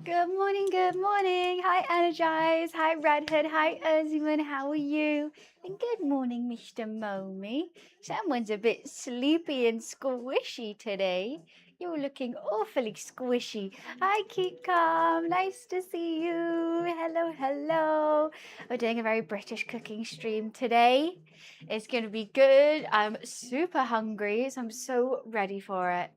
Good morning, good morning. Hi, Energize. Hi, Redhead. Hi, Erziman. How are you? And good morning, Mr. Momi. Someone's a bit sleepy and squishy today. You're looking awfully squishy. Hi, KimK. Nice to see you. Hello, hello. We're doing a very British cooking stream today. It's going to be good. I'm super hungry, so I'm so ready for it.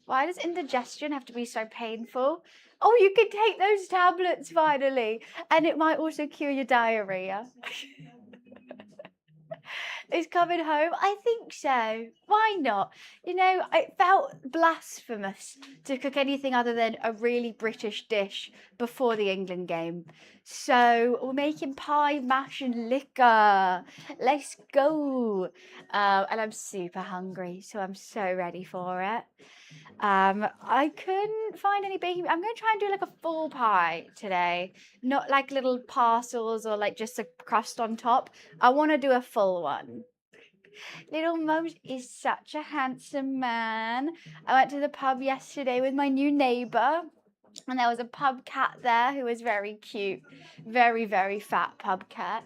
Why does indigestion have to be so painful? Oh, you can take those tablets finally. And it might also cure your diarrhea. Is coming home? I think so. Why not? You know, it felt blasphemous to cook anything other than a really British dish before the England game. So we're making pie, mash, and liquor. Let's go. And I'm super hungry, so I'm so ready for it. I couldn't find any baking. I'm going to try and do like a full pie today, not like little parcels or like just a crust on top. I want to do a full one. Little Mums is such a handsome man. I went to the pub yesterday with my new neighbour, and there was a pub cat there who was very cute. Very, very fat pub cat.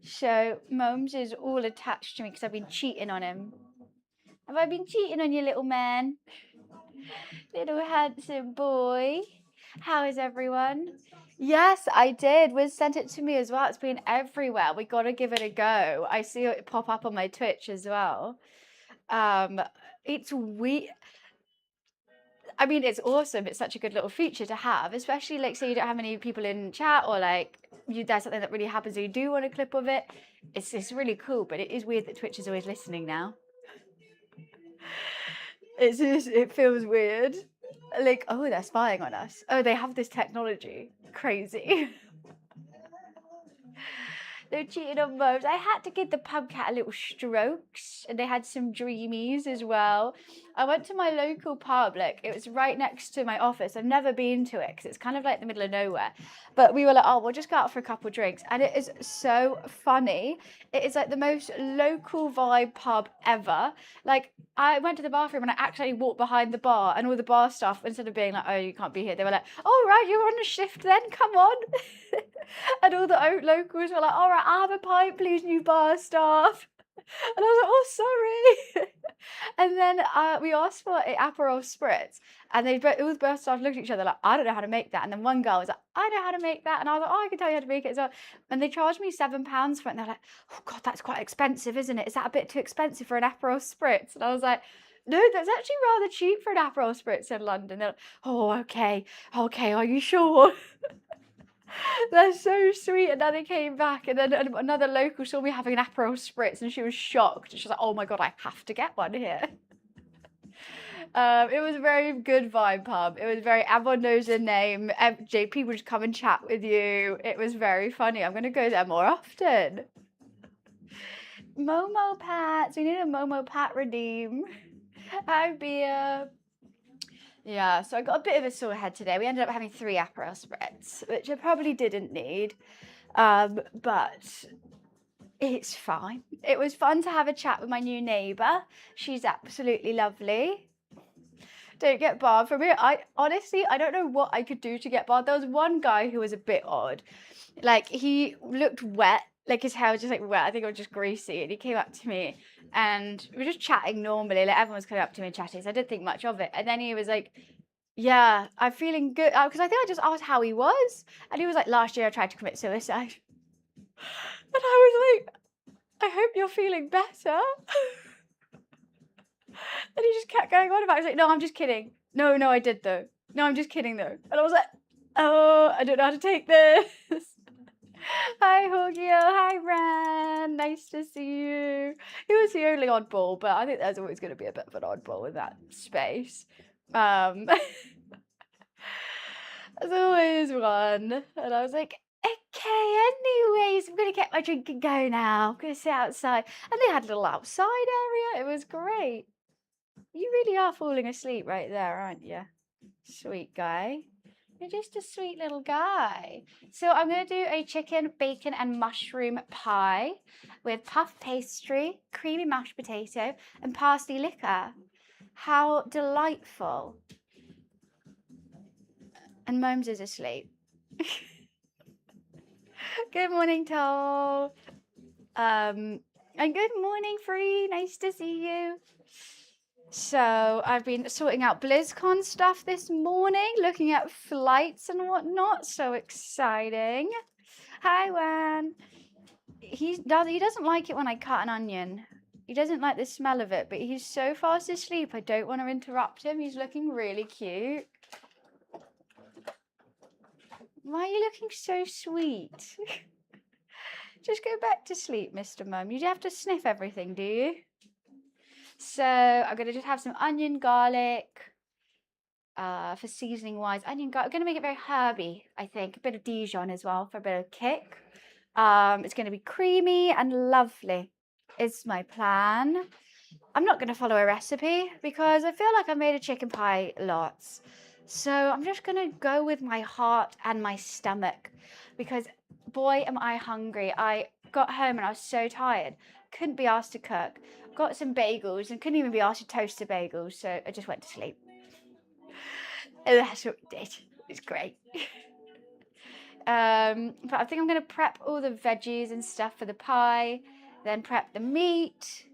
So Mums is all attached to me because I've been cheating on him. Have I been cheating on you, little man? Little handsome boy. How is everyone? Yes, I did. Wiz sent it to me as well. It's been everywhere. We got to give it a go. I see it pop up on my Twitch as well. It's weird. I mean, it's awesome. It's such a good little feature to have, especially like say you don't have any people in chat or like there's something that really happens and you do want a clip of it. It's really cool, but it is weird that Twitch is always listening now. It feels weird. Like, oh, they're spying on us. Oh, they have this technology. Crazy. They're cheating on Mums. I had to give the pub cat a little strokes, and they had some dreamies as well. I went to my local pub, like it was right next to my office. I've never been to it because it's kind of like the middle of nowhere. But we were like, oh, we'll just go out for a couple of drinks, and it is so funny. It is like the most local vibe pub ever. Like I went to the bathroom and I actually walked behind the bar, and all the bar staff, instead of being like, oh, you can't be here, they were like, oh, right, you're on a shift then, come on. And all the locals were like, all right, I'll have a pint, please, new bar staff. And I was like, oh, sorry. And then we asked for an Aperol Spritz, and all the bar staff looked at each other like, I don't know how to make that. And then one girl was like, I know how to make that. And I was like, oh, I can tell you how to make it as well. And they charged me £7 for it. And they're like, oh, God, that's quite expensive, isn't it? Is that a bit too expensive for an Aperol Spritz? And I was like, no, that's actually rather cheap for an Aperol Spritz in London. They're like, oh, okay, are you sure? They're so sweet. And then they came back, and then another local saw me having an Aperol Spritz, and she was shocked. She was like, oh my God, I have to get one here. It was a very good vibe pub. It was very, everyone knows their name. JP would just come and chat with you. It was very funny. I'm going to go there more often. Momo Pats. We need a Momo Pat redeem. Hi, Bea. Yeah, so I got a bit of a sore head today. We ended up having 3 Aperol Spritz, which I probably didn't need. But it's fine. It was fun to have a chat with my new neighbour. She's absolutely lovely. Don't get barred from it. I honestly, I don't know what I could do to get barred. There was one guy who was a bit odd. Like, he looked wet. Like, his hair was just like wet. I think it was just greasy. And he came up to me and we were just chatting normally. Like, everyone was coming up to me and chatting. So I didn't think much of it. And then he was like, yeah, I'm feeling good. Because I think I just asked how he was. And he was like, last year I tried to commit suicide. And I was like, I hope you're feeling better. And he just kept going on about it. I was like, no, I'm just kidding. No, I did though. No, I'm just kidding though. And I was like, oh, I don't know how to take this. Hi, Hogio. Hi, Ran. Nice to see you. He was the only oddball, but I think there's always going to be a bit of an oddball in that space. There's always one. And I was like, okay, anyways, I'm going to get my drink and go now. I'm going to sit outside. And they had a little outside area. It was great. You really are falling asleep right there, aren't you? Sweet guy. You're just a sweet little guy. So I'm going to do a chicken, bacon, and mushroom pie with puff pastry, creamy mashed potato, and parsley liquor. How delightful. And Momes is asleep. Good morning, Toll. And good morning, Free. Nice to see you. So I've been sorting out BlizzCon stuff this morning, looking at flights and whatnot. So exciting. Hi, Wan. He doesn't like it when I cut an onion. He doesn't like the smell of it, but he's so fast asleep, I don't want to interrupt him. He's looking really cute. Why are you looking so sweet? Just go back to sleep, Mr. Mum. You have to sniff everything, do you? So I'm going to just have some onion, garlic, for seasoning wise. Onion, garlic. I'm going to make it very herby, I think. A bit of Dijon as well for a bit of kick. It's going to be creamy and lovely is my plan. I'm not going to follow a recipe because I feel like I've made a chicken pie lots. So I'm just going to go with my heart and my stomach because boy, am I hungry. I got home and I was so tired. Couldn't be asked to cook. Got some bagels and couldn't even be asked to toast the bagels. So I just went to sleep. And that's what we did. It's great. But I think I'm going to prep all the veggies and stuff for the pie. Then prep the meat.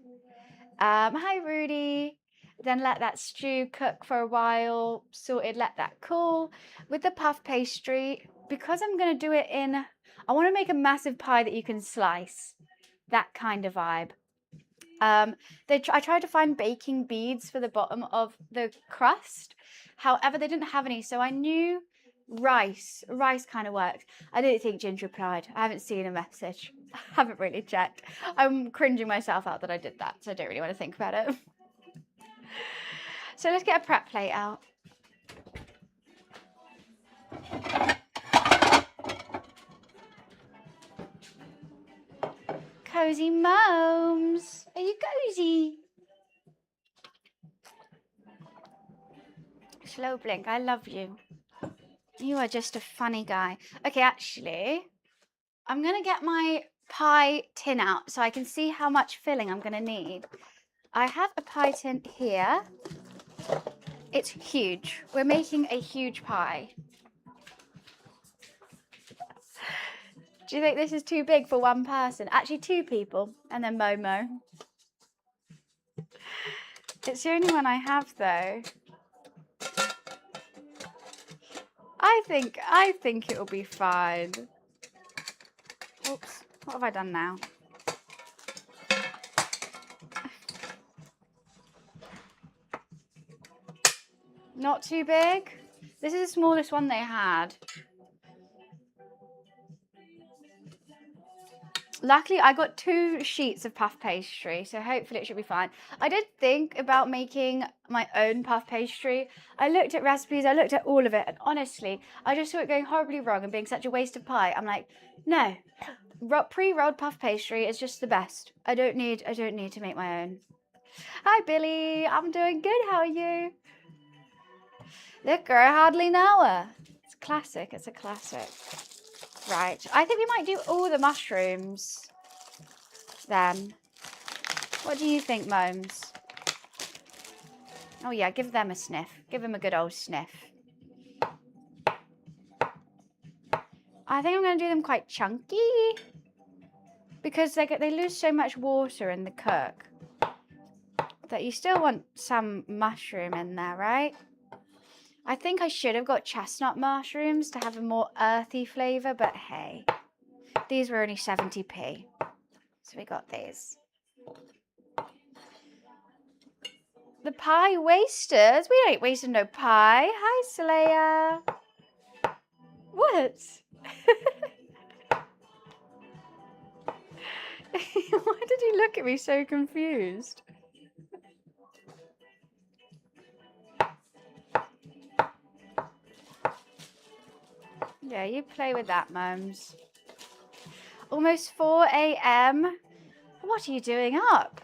Hi, Rudy. Then let that stew cook for a while. Sorted, let that cool. With the puff pastry, because I'm going to do it in, I want to make a massive pie that you can slice. That kind of vibe. I tried to find baking beads for the bottom of the crust. However, they didn't have any, so I knew rice kind of works. I didn't think Ginger replied. I haven't seen a message. I haven't really checked. I'm cringing myself out that I did that, so I don't really want to think about it. So let's get a prep plate out. Cozy Momes. Are you cozy? Slow blink. I love you. You are just a funny guy. Okay, actually, I'm going to get my pie tin out so I can see how much filling I'm going to need. I have a pie tin here. It's huge. We're making a huge pie. Do you think this is too big for one person? Actually, two people, and then Momo. It's the only one I have, though. I think it'll be fine. Oops, what have I done now? Not too big. This is the smallest one they had. Luckily, I got 2 sheets of puff pastry, so hopefully it should be fine. I did think about making my own puff pastry. I looked at recipes, I looked at all of it, and honestly, I just saw it going horribly wrong and being such a waste of pie. I'm like, no, pre-rolled puff pastry is just the best. I don't need to make my own. Hi, Billy. I'm doing good. How are you? Look, girl, I hardly know her. It's a classic. It's a classic. Right, I think we might do all the mushrooms then. What do you think, Momes? Oh yeah, give them a sniff. Give them a good old sniff. I think I'm going to do them quite chunky because they lose so much water in the cook that you still want some mushroom in there, right? I think I should have got chestnut mushrooms to have a more earthy flavour, but hey, these were only 70p. So we got these. The pie wasters? We ain't wasting no pie. Hi, Soraya. What? Why did you look at me so confused? Yeah, you play with that, Mums. Almost 4 a.m. What are you doing up?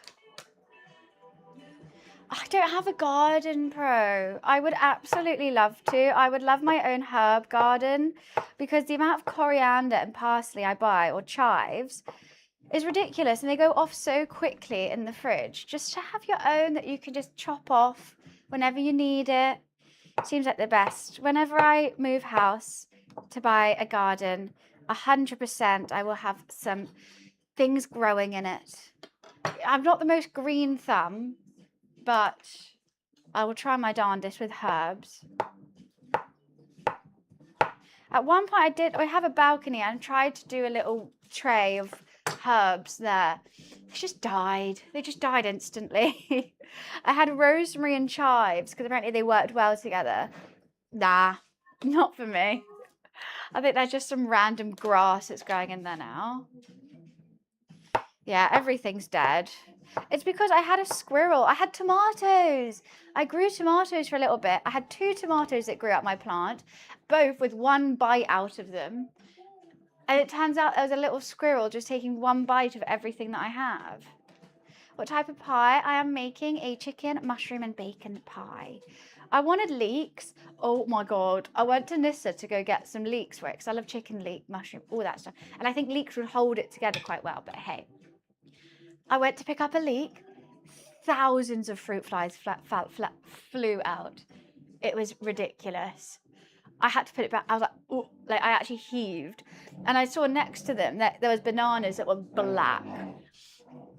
I don't have a garden, Pro. I would absolutely love to. I would love my own herb garden because the amount of coriander and parsley I buy, or chives, is ridiculous. And they go off so quickly in the fridge. Just to have your own that you can just chop off whenever you need it. Seems like the best. Whenever I move house to buy a garden, 100% I will have some things growing in it. I'm not the most green thumb, but I will try my darndest with herbs. At one point I have a balcony and tried to do a little tray of herbs there. They just died. They just died instantly. I had rosemary and chives because apparently they worked well together. Nah, not for me. I think there's just some random grass that's growing in there now. Yeah, everything's dead. It's because I had a squirrel. I had tomatoes. I grew tomatoes for a little bit. I had 2 tomatoes that grew up my plant, both with 1 bite out of them. And it turns out there was a little squirrel just taking 1 bite of everything that I have. What type of pie? I am making a chicken, mushroom and bacon pie. I wanted leeks. Oh my God. I went to Nissa to go get some leeks for it because I love chicken, leek, mushroom, all that stuff. And I think leeks would hold it together quite well, but hey. I went to pick up a leek. Thousands of fruit flies flew out. It was ridiculous. I had to put it back. I was like, oh, like I actually heaved. And I saw next to them that there was bananas that were black.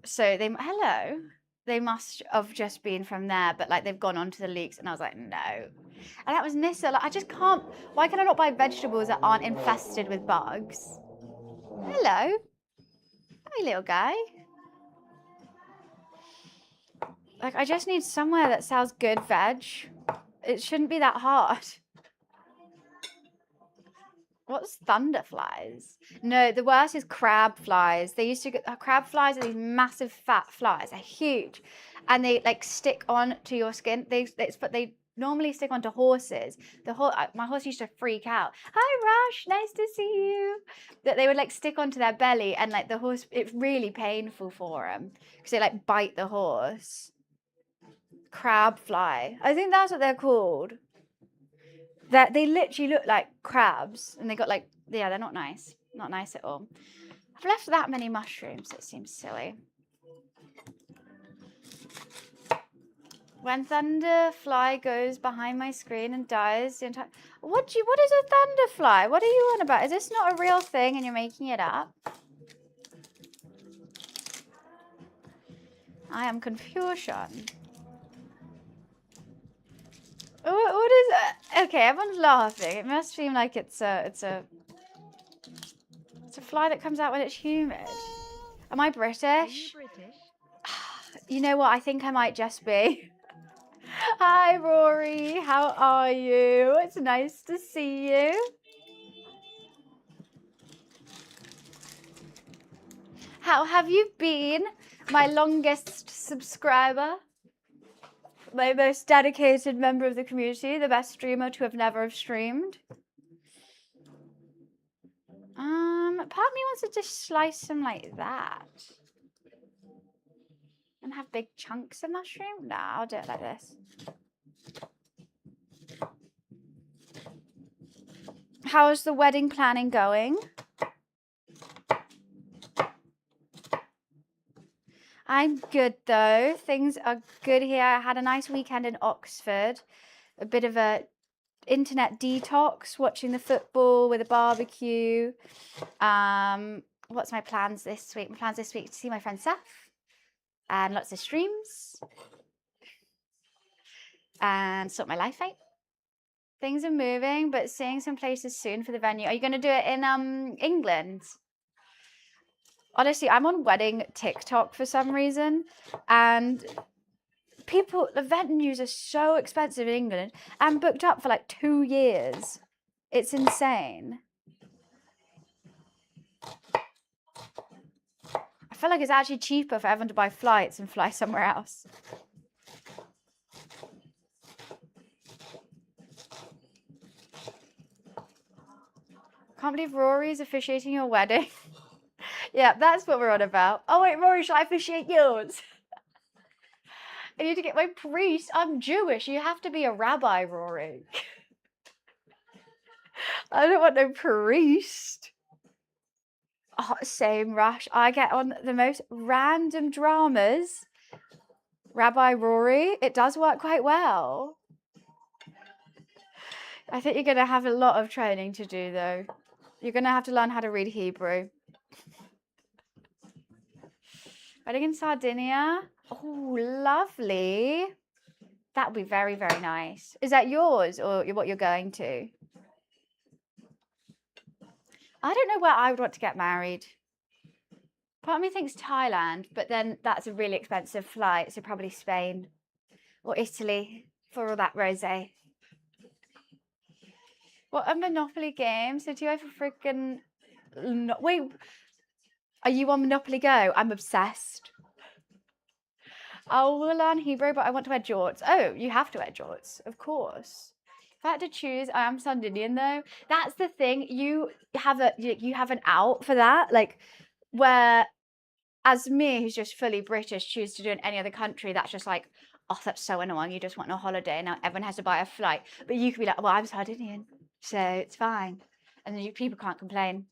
So they must have just been from there, but like they've gone on to the leeks. And I was like, no. And that was Nissa. Like, I just can't, why can I not buy vegetables that aren't infested with bugs? Hello. Hi, little guy. Like, I just need somewhere that sells good veg. It shouldn't be that hard. What's thunder flies? No, the worst is crab flies. They used to get crab flies are these massive fat flies. They're huge, and they like stick on to your skin. They normally stick onto horses. My horse used to freak out. Hi, Rush, nice to see you. That they would like stick onto their belly, and like the horse, it's really painful for them because they like bite the horse. Crab fly. I think that's what they're called. They literally look like crabs, and they got like, yeah, they're not nice. Not nice at all. I've left that many mushrooms. It seems silly. When thunderfly goes behind my screen and dies the entire... What is a thunderfly? What are you on about? Is this not a real thing and you're making it up? I am confusion. What is it? Okay, everyone's laughing. It must seem like it's a fly that comes out when it's humid. Am I British? Are you British? You know what? I think I might just be. Hi, Rory. How are you? It's nice to see you. How have you been? My longest subscriber. My most dedicated member of the community. The best streamer to have never streamed. Part of me wants to just slice them like that. And have big chunks of mushroom? Nah, I'll do it like this. How's the wedding planning going? I'm good though. Things are good here. I had a nice weekend in Oxford. A bit of a internet detox, watching the football with a barbecue. What's my plans this week? My plans this week to see my friend Seth and lots of streams and sort my life out. Things are moving, but seeing some places soon for the venue. Are you going to do it in England? Honestly, I'm on wedding TikTok for some reason, and the venues are so expensive in England and booked up for like 2 years. It's insane. I feel like it's actually cheaper for everyone to buy flights and fly somewhere else. Can't believe Rory's officiating your wedding. Yeah, that's what we're on about. Oh wait, Rory, shall I officiate yours? I need to get my priest. I'm Jewish. You have to be a rabbi, Rory. I don't want no priest. Oh, same, Rush. I get on the most random dramas. Rabbi Rory, it does work quite well. I think you're going to have a lot of training to do, though. You're going to have to learn how to read Hebrew. Wedding in Sardinia. Oh, lovely. That would be very, very nice. Is that yours or what you're going to? I don't know where I would want to get married. Part of me thinks Thailand, but then that's a really expensive flight, so probably Spain or Italy for all that rosé. What a Monopoly game. So do you have a freaking... No, wait, are you on Monopoly Go? I'm obsessed. I will learn Hebrew, but I want to wear jorts. Oh, you have to wear jorts, of course. If I had to choose, I am Sardinian though. That's the thing. You have an out for that, like where as me, who's just fully British, choose to do in any other country. That's just like, oh, that's so annoying. You just want a holiday, and now everyone has to buy a flight. But you could be like, well, I'm Sardinian, so it's fine, and then people can't complain.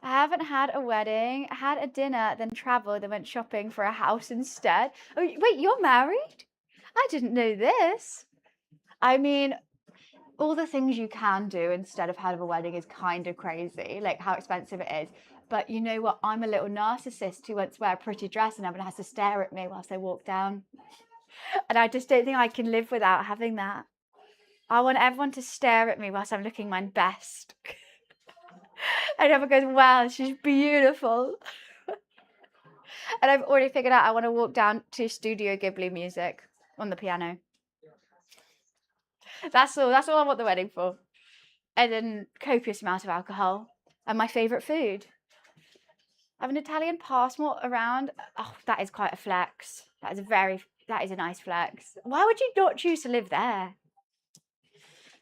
I haven't had a wedding. I had a dinner, then travelled, then went shopping for a house instead. Oh, wait, you're married? I didn't know this. I mean, all the things you can do instead of having a wedding is kind of crazy, like how expensive it is. But you know what? I'm a little narcissist who wants to wear a pretty dress and everyone has to stare at me whilst I walk down. And I just don't think I can live without having that. I want everyone to stare at me whilst I'm looking my best. And everyone goes, wow, she's beautiful. And I've already figured out I want to walk down to Studio Ghibli music on the piano. That's all I want the wedding for. And then copious amount of alcohol and my favourite food. I have an Italian passport around. Oh, that is quite a flex. That is a nice flex. Why would you not choose to live there?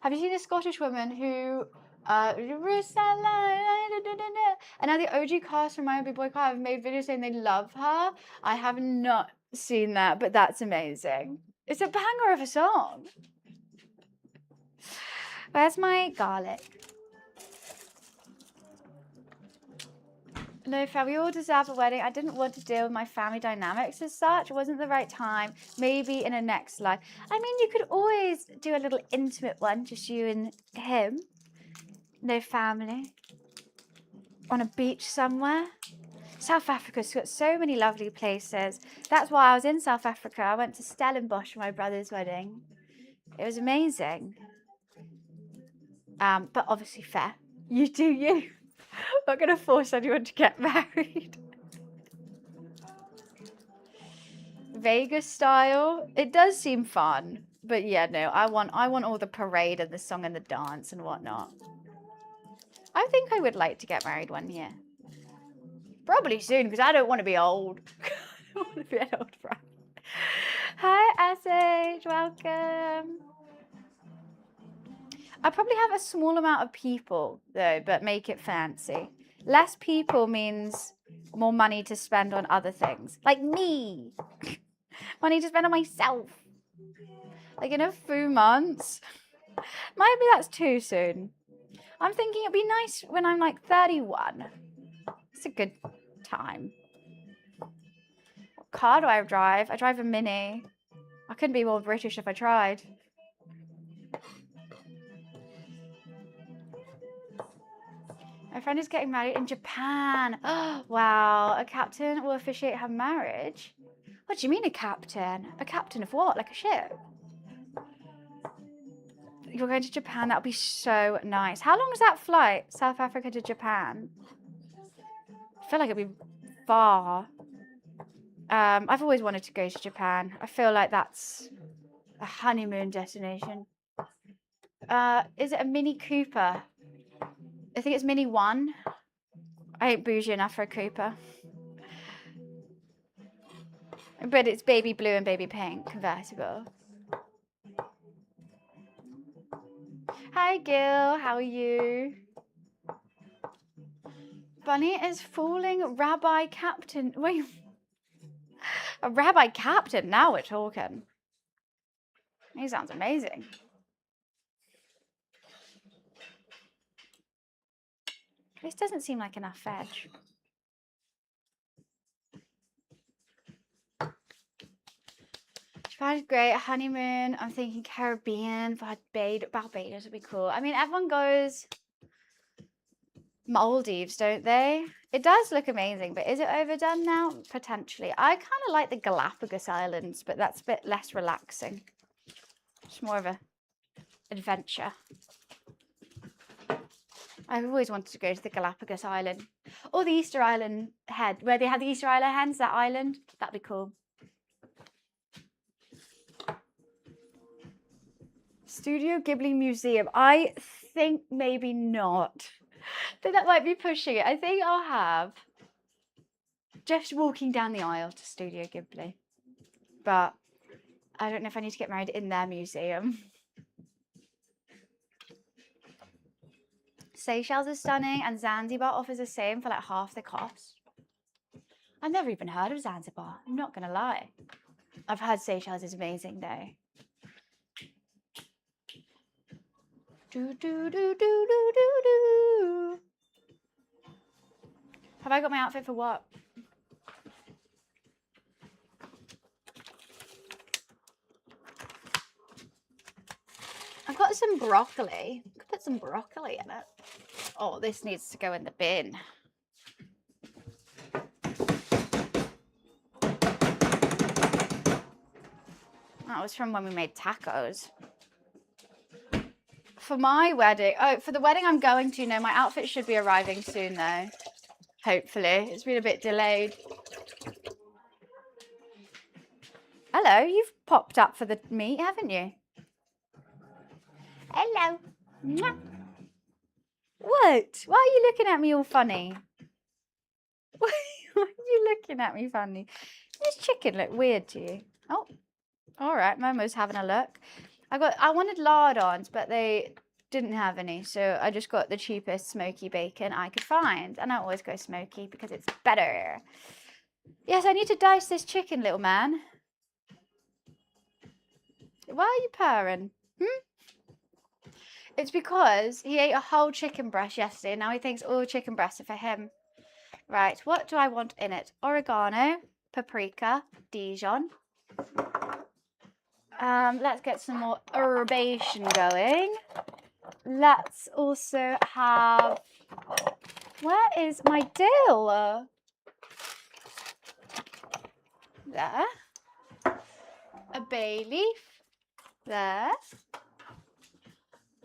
Have you seen a Scottish woman who and now the OG cast from My Big Boy Car have made videos saying they love her. I have not seen that, but that's amazing. It's a banger of a song. Where's my garlic? No, fam, we all deserve a wedding. I didn't want to deal with my family dynamics as such. It wasn't the right time. Maybe in a next life. I mean, you could always do a little intimate one, just you and him. No family. On a beach somewhere. South Africa's got so many lovely places. That's why I was in South Africa. I went to Stellenbosch for my brother's wedding. It was amazing. But obviously fair. You do you. I'm not going to force anyone to get married. Vegas style. It does seem fun. But yeah, no, I want all the parade and the song and the dance and whatnot. I think I would like to get married one year. Probably soon, because I don't want to be old. I don't want to be an old bride. Hi, SH. Welcome. I probably have a small amount of people, though, but make it fancy. Less people means more money to spend on other things. Like me. Money to spend on myself. Like in a few months. Maybe that's too soon. I'm thinking it'd be nice when I'm like 31. It's a good time. What car do I drive? I drive a Mini. I couldn't be more British if I tried. My friend is getting married in Japan. Oh, wow. A captain will officiate her marriage? What do you mean a captain? A captain of what? Like a ship? You're going to Japan? That would be so nice. How long is that flight? South Africa to Japan? I feel like it'd be far. I've always wanted to go to Japan. I feel like that's a honeymoon destination. Is it a Mini Cooper? I think it's Mini 1. I ain't bougie enough for a Cooper. But it's baby blue and baby pink convertible. Hi Gil, how are you? Bunny is falling rabbi captain. Wait, a rabbi captain? Now we're talking. He sounds amazing. This doesn't seem like enough veg. Japan's great. Honeymoon. I'm thinking Caribbean. Barbados would be cool. I mean, everyone goes Maldives, don't they? It does look amazing, but is it overdone now? Potentially. I kind of like the Galapagos Islands, but that's a bit less relaxing. It's more of a adventure. I've always wanted to go to the Galapagos Island. Or the Easter Island Head, where they have the Easter Island hens, that island. That'd be cool. Studio Ghibli Museum. I think maybe not. I think that might be pushing it. I think I'll have just walking down the aisle to Studio Ghibli. But I don't know if I need to get married in their museum. Seychelles is stunning and Zanzibar offers the same for like half the cost. I've never even heard of Zanzibar. I'm not going to lie. I've heard Seychelles is amazing though. Do, do, do, do, do, do, do. Have I got my outfit for what? I've got some broccoli. I could put some broccoli in it. Oh, this needs to go in the bin. That was from when we made tacos. For my wedding, oh, for the wedding I'm going to, no, my outfit should be arriving soon though. Hopefully. It's been a bit delayed. Hello, you've popped up for the meet, haven't you? Hello. Mwah. What? Why are you looking at me all funny? Why are you looking at me funny? Does chicken look weird to you? Oh, all right. Momo's having a look. I wanted lardons, but they didn't have any, so I just got the cheapest smoky bacon I could find, and I always go smoky because it's better. Yes, I need to dice this chicken, little man. Why are you purring? It's because he ate a whole chicken breast yesterday, and now he thinks all chicken breasts are for him. Right, what do I want in it? Oregano, paprika, Dijon. Let's get some more herbation going. Let's also have, where is my dill? There. A bay leaf. There.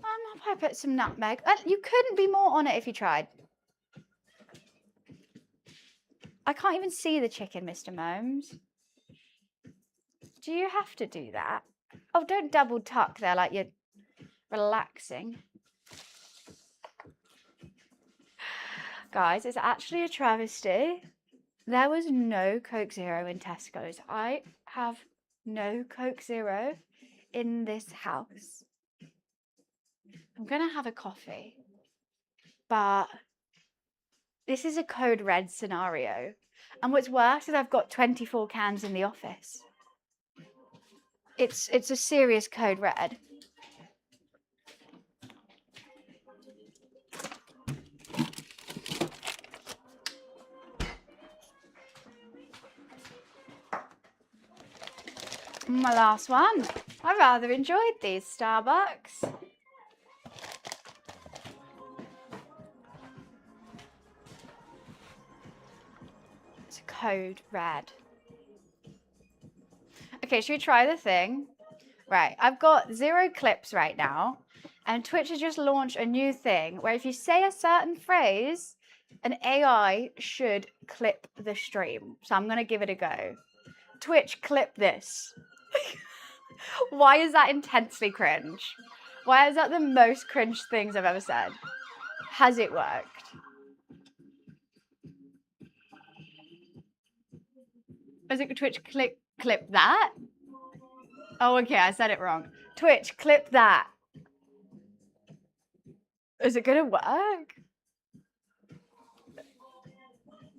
I'll probably put some nutmeg. You couldn't be more on it if you tried. I can't even see the chicken, Mr. Momes. Do you have to do that? Oh, don't double tuck there like you're relaxing. Guys, it's actually a travesty. There was no Coke Zero in Tesco's. I have no Coke Zero in this house. I'm going to have a coffee, but this is a code red scenario. And what's worse is I've got 24 cans in the office. It's a serious code red. My last one. I rather enjoyed these Starbucks. It's a code red. Okay, should we try the thing? Right, I've got 0 clips right now, and Twitch has just launched a new thing where if you say a certain phrase, an AI should clip the stream. So I'm going to give it a go. Twitch, clip this. Why is that intensely cringe? Why is that the most cringe things I've ever said? Has it worked? Is it Twitch, clip that? Oh, okay, I said it wrong. Twitch, clip that. Is it gonna work?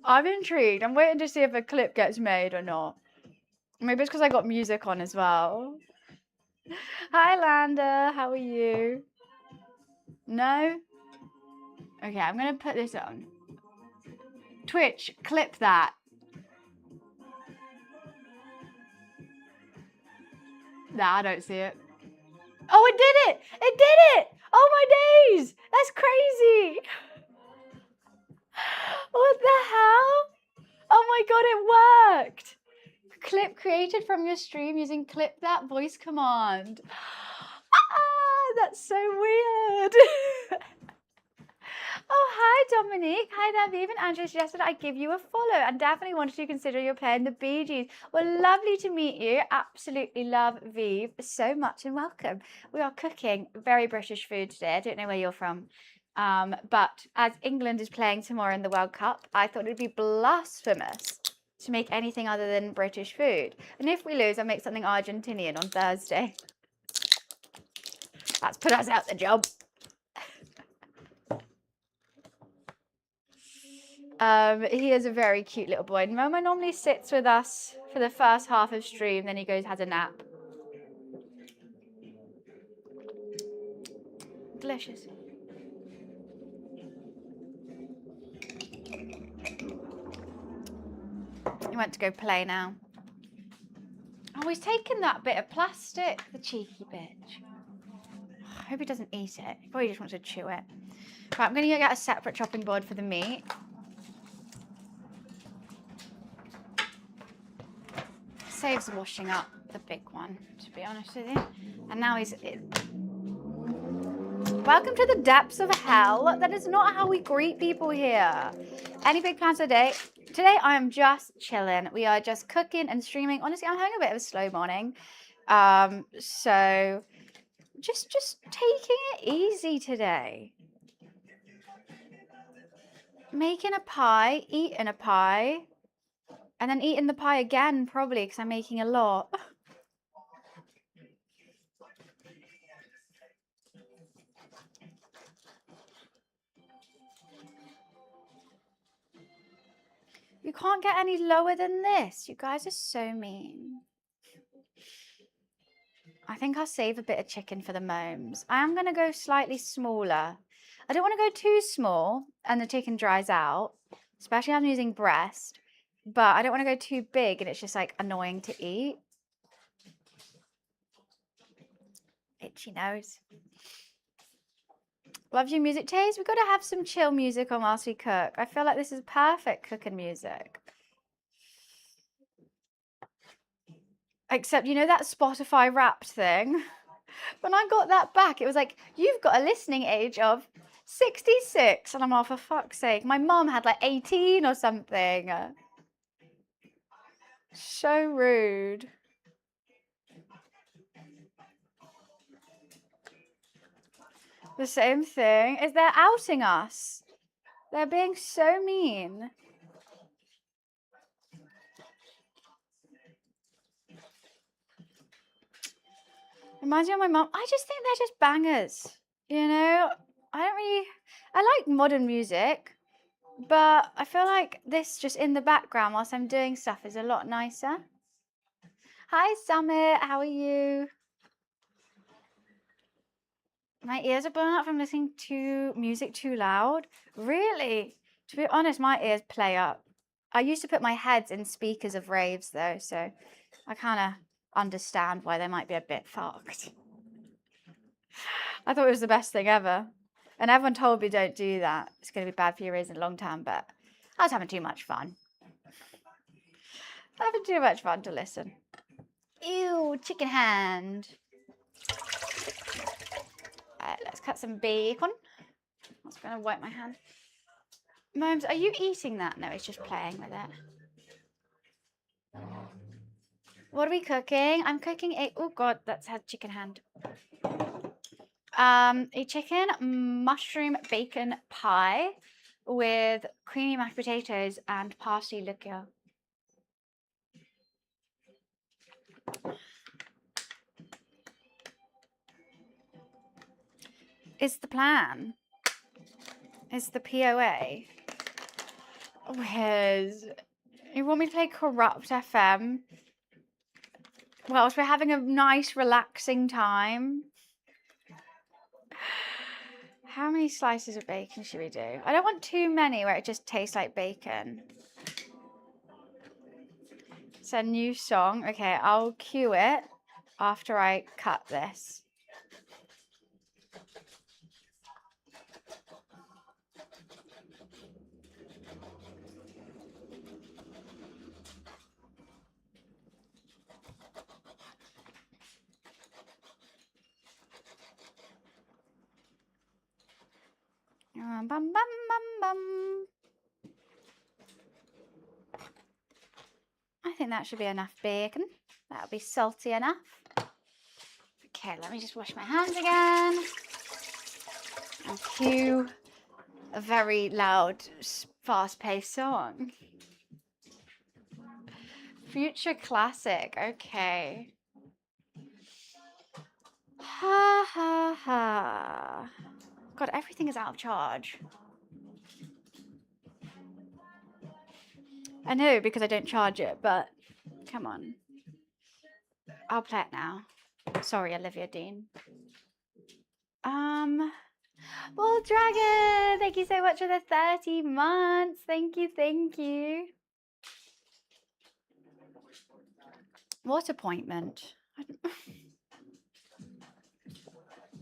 I'm intrigued. I'm waiting to see if a clip gets made or not. Maybe it's because I got music on as well. Hi, Landa. How are you? No? Okay, I'm gonna put this on. Twitch, clip that. Nah, I don't see it. Oh, it did it! It did it! Oh my days! That's crazy! What the hell? Oh my god, it worked! Clip created from your stream using clip that voice command. Ah, that's so weird. Oh, hi, Dominique. Hi there, Viv and Andrew suggested I give you a follow and definitely wanted to consider your playing the Bee Gees. Well, lovely to meet you. Absolutely love Viv so much and welcome. We are cooking very British food today. I don't know where you're from. But as England is playing tomorrow in the World Cup, I thought it'd be blasphemous to make anything other than British food. And if we lose, I'll make something Argentinian on Thursday. That's put us out the job. He is a very cute little boy. Momo normally sits with us for the first half of stream, then he goes has a nap. Delicious. He went to go play now. Oh, he's taken that bit of plastic, the cheeky bitch. I hope he doesn't eat it. He probably just wants to chew it. Right, I'm going to get a separate chopping board for the meat. Saves washing up the big one, to be honest with you. And now he's... Welcome to the depths of hell. That is not how we greet people here. Any big plans for today? Today I am just chilling. We are just cooking and streaming. Honestly, I'm having a bit of a slow morning. So just taking it easy today. Making a pie, eating a pie, and then eating the pie again probably because I'm making a lot. You can't get any lower than this. You guys are so mean. I think I'll save a bit of chicken for the moms. I am going to go slightly smaller. I don't want to go too small and the chicken dries out, especially as I'm using breast, but I don't want to go too big and it's just like annoying to eat. Itchy nose. Loves your music taste. We've got to have some chill music on whilst we cook. I feel like this is perfect cooking music. Except, you know that Spotify Wrapped thing? When I got that back, it was like, you've got a listening age of 66. And I'm all, for fuck's sake. My mum had like 18 or something. So rude. The same thing is they're outing us. They're being so mean. Reminds me of my mum. I just think they're just bangers. You know, I like modern music, but I feel like this just in the background whilst I'm doing stuff is a lot nicer. Hi, Summit. How are you? My ears are burning up from listening to music too loud. Really? To be honest, my ears play up. I used to put my heads in speakers of raves though, so I kind of understand why they might be a bit fucked. I thought it was the best thing ever. And everyone told me don't do that. It's going to be bad for your ears in the long term, but I was having too much fun. Having too much fun to listen. Ew, chicken hand. Let's cut some bacon. I was going to wipe my hand. Moms, are you eating that? No, he's just playing with it. What are we cooking? I'm cooking a... Oh, God, that's had chicken hand. A chicken mushroom bacon pie with creamy mashed potatoes and parsley liqueur. Is the plan? Is the POA? Where's... You want me to play Corrupt FM? Whilst we're having a nice, relaxing time. How many slices of bacon should we do? I don't want too many where it just tastes like bacon. It's a new song. Okay, I'll cue it. after I cut this. Bum, bum, bum, bum. I think that should be enough bacon. That'll be salty enough. Okay, let me just wash my hands again. And cue a very loud, fast-paced song. Future classic, okay. Ha ha ha. God, everything is out of charge. I know because I don't charge it, but come on. I'll play it now. Sorry, Olivia Dean. Well, Dragon, thank you so much for the 30 months. Thank you, thank you. What appointment? I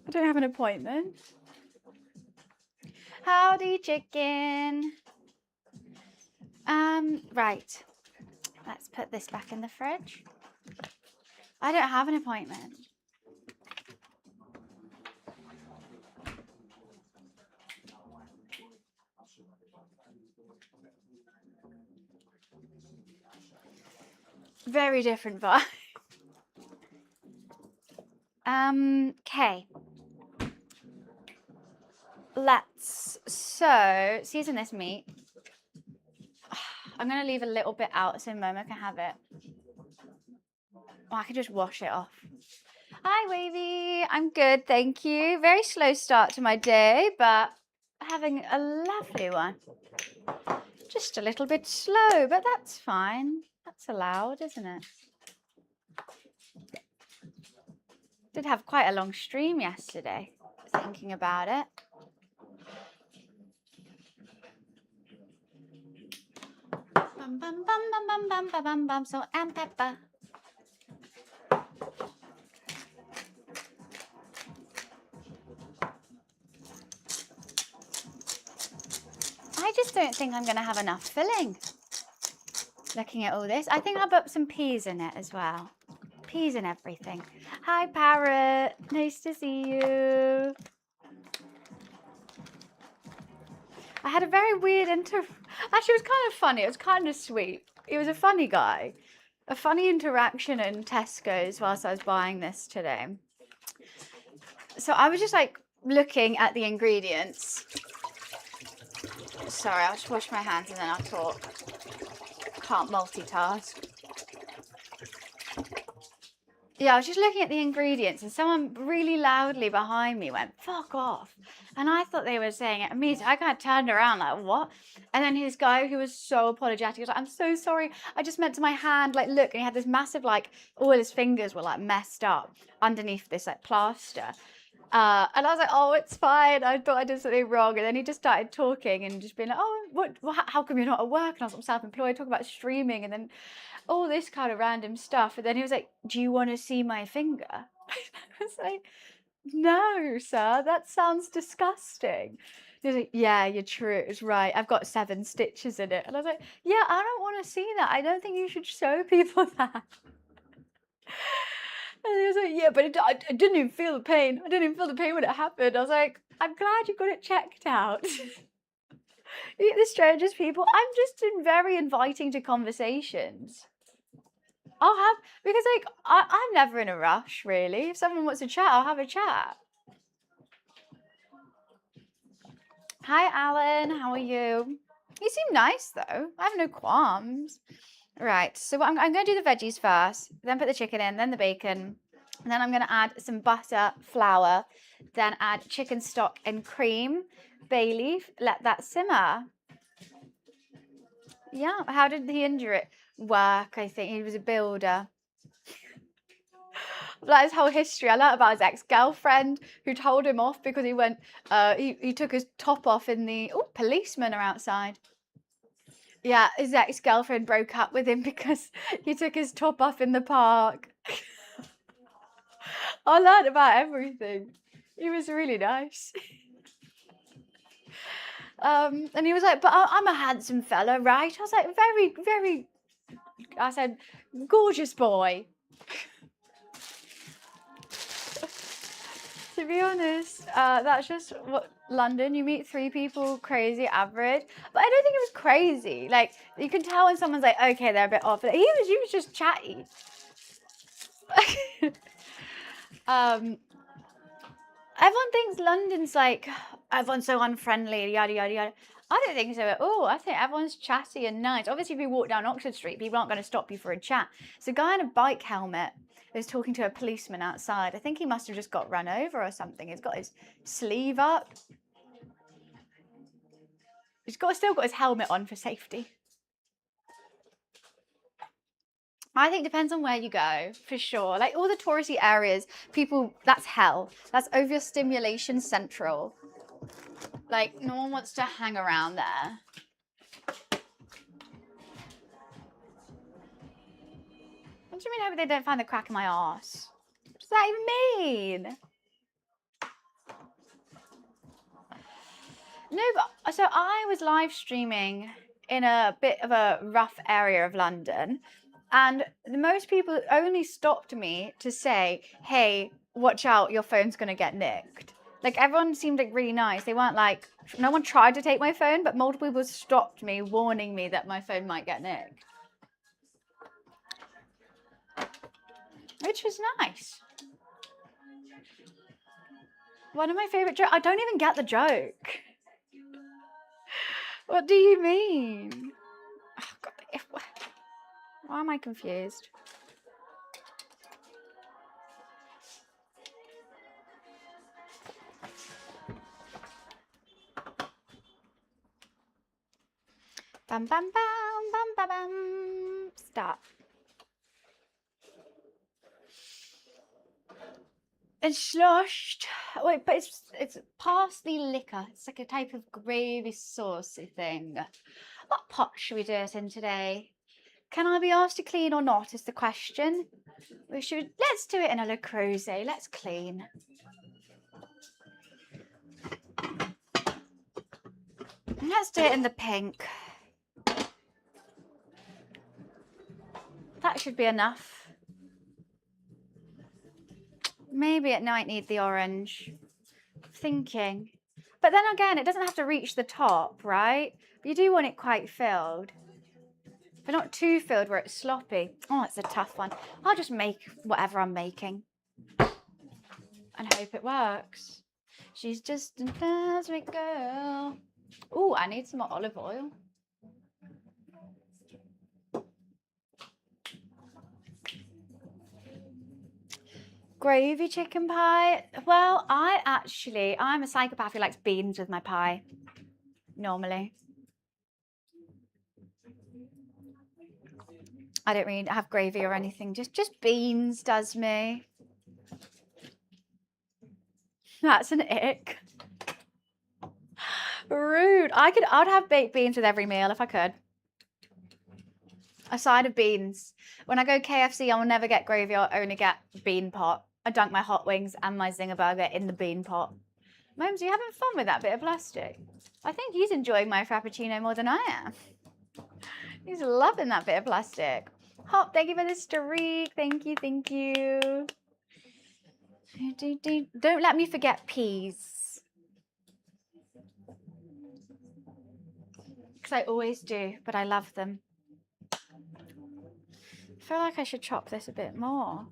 don't have an appointment. Howdy, chicken. Right. Let's put this back in the fridge. I don't have an appointment. Very different vibe. Okay. Let's season this meat. I'm gonna leave a little bit out so Momo can have it. Or I could just wash it off. Hi, Wavy. I'm good, thank you. Very slow start to my day, but having a lovely one. Just a little bit slow, but that's fine. That's allowed, isn't it? Did have quite a long stream yesterday, thinking about it. Bum, bum, bum, bum, bum, bum, bum, bum, bum, salt and pepper. I just don't think I'm going to have enough filling. Looking at all this. I think I'll put some peas in it as well. Peas and everything. Hi, Parrot. Nice to see you. I had a very weird Actually, it was kind of funny. It was kind of sweet. He was a funny guy. A funny interaction in Tesco's whilst I was buying this today. So I was just like looking at the ingredients. Sorry, I'll just wash my hands and then I'll talk. Can't multitask. Yeah, I was just looking at the ingredients and someone really loudly behind me went, "Fuck off." And I thought they were saying it at me, so I kind of turned around like, what? And then his guy who was so apologetic was like, "I'm so sorry, I just meant to my hand, like, look." And he had this massive, like, all his fingers were like messed up underneath this like plaster. And I was like, "Oh, it's fine. I thought I did something wrong." And then he just started talking and just being like, "Oh, what how come you're not at work?" And I was like, "I'm self-employed," talking about streaming and then all this kind of random stuff. And then he was like, "Do you want to see my finger?" I was like, "No, sir, that sounds disgusting." He was like, "Yeah, you're true. It's right. I've got 7 stitches in it." And I was like, "Yeah, I don't want to see that. I don't think you should show people that." And he was like, "Yeah, but I didn't even feel the pain. I didn't even feel the pain when it happened." I was like, "I'm glad you got it checked out." Meet the strangest people. I'm just very inviting to conversations. I'll have, because like, I'm never in a rush, really. If someone wants to chat, I'll have a chat. Hi, Alan. How are you? You seem nice, though. I have no qualms. Right, so I'm going to do the veggies first, then put the chicken in, then the bacon, and then I'm going to add some butter, flour, then add chicken stock and cream, bay leaf, let that simmer. Yeah, how did the injury work? I think he was a builder. Like his whole history. I learned about his ex-girlfriend who told him off because he went, he took his top off in the, oh, policemen are outside. Yeah, his ex-girlfriend broke up with him because he took his top off in the park. I learned about everything. He was really nice. And he was like, but I'm a handsome fella, right? I was like, very, very, I said, gorgeous boy. To be honest, that's just what London, you meet 3 people, crazy, average. But I don't think it was crazy. Like, you can tell when someone's like, okay, they're a bit off. He was just chatty. Everyone thinks London's like, everyone's so unfriendly, yada, yada, yada. I don't think so at all. I think everyone's chatty and nice. Obviously, if you walk down Oxford Street, people aren't going to stop you for a chat. So a guy in a bike helmet is talking to a policeman outside. I think he must have just got run over or something. He's got his sleeve up. He's still got his helmet on for safety. I think it depends on where you go, for sure. Like all the touristy areas, people, that's hell. That's overstimulation central. Like no one wants to hang around there. What do you mean, hope they don't find the crack in my arse? What does that even mean? No, but so I was live streaming in a bit of a rough area of London, and most people only stopped me to say, hey, watch out, your phone's gonna get nicked. Like everyone seemed like really nice. They weren't like, no one tried to take my phone, but multiple people stopped me, warning me that my phone might get nicked. Which was nice. One of my favorite jokes, I don't even get the joke. What do you mean? Oh, God, why am I confused? Bam, bam, bam, bam, bam, bam. Stop. It's sloshed. Wait, but it's parsley liquor. It's like a type of gravy saucy thing. What pot should we do it in today? Can I be asked to clean or not is the question. Let's do it in a Le Creuset. Let's clean. Let's do it in the pink. That should be enough. Maybe it might need the orange. Thinking. But then again, it doesn't have to reach the top, right? But you do want it quite filled. But not too filled where it's sloppy. Oh, it's a tough one. I'll just make whatever I'm making. And hope it works. She's just a cosmic girl. Ooh, I need some more olive oil. Gravy chicken pie. Well, I'm a psychopath who likes beans with my pie. Normally. I don't really have gravy or anything. Just beans does me. That's an ick. Rude. I'd have baked beans with every meal if I could. A side of beans. When I go KFC, I will never get gravy. I'll only get bean pot. I dunk my hot wings and my zinger burger in the bean pot. Momes, are you having fun with that bit of plastic? I think he's enjoying my frappuccino more than I am. He's loving that bit of plastic. Hop, thank you for the streak. Thank you, thank you. Don't let me forget peas. Because I always do, but I love them. I feel like I should chop this a bit more.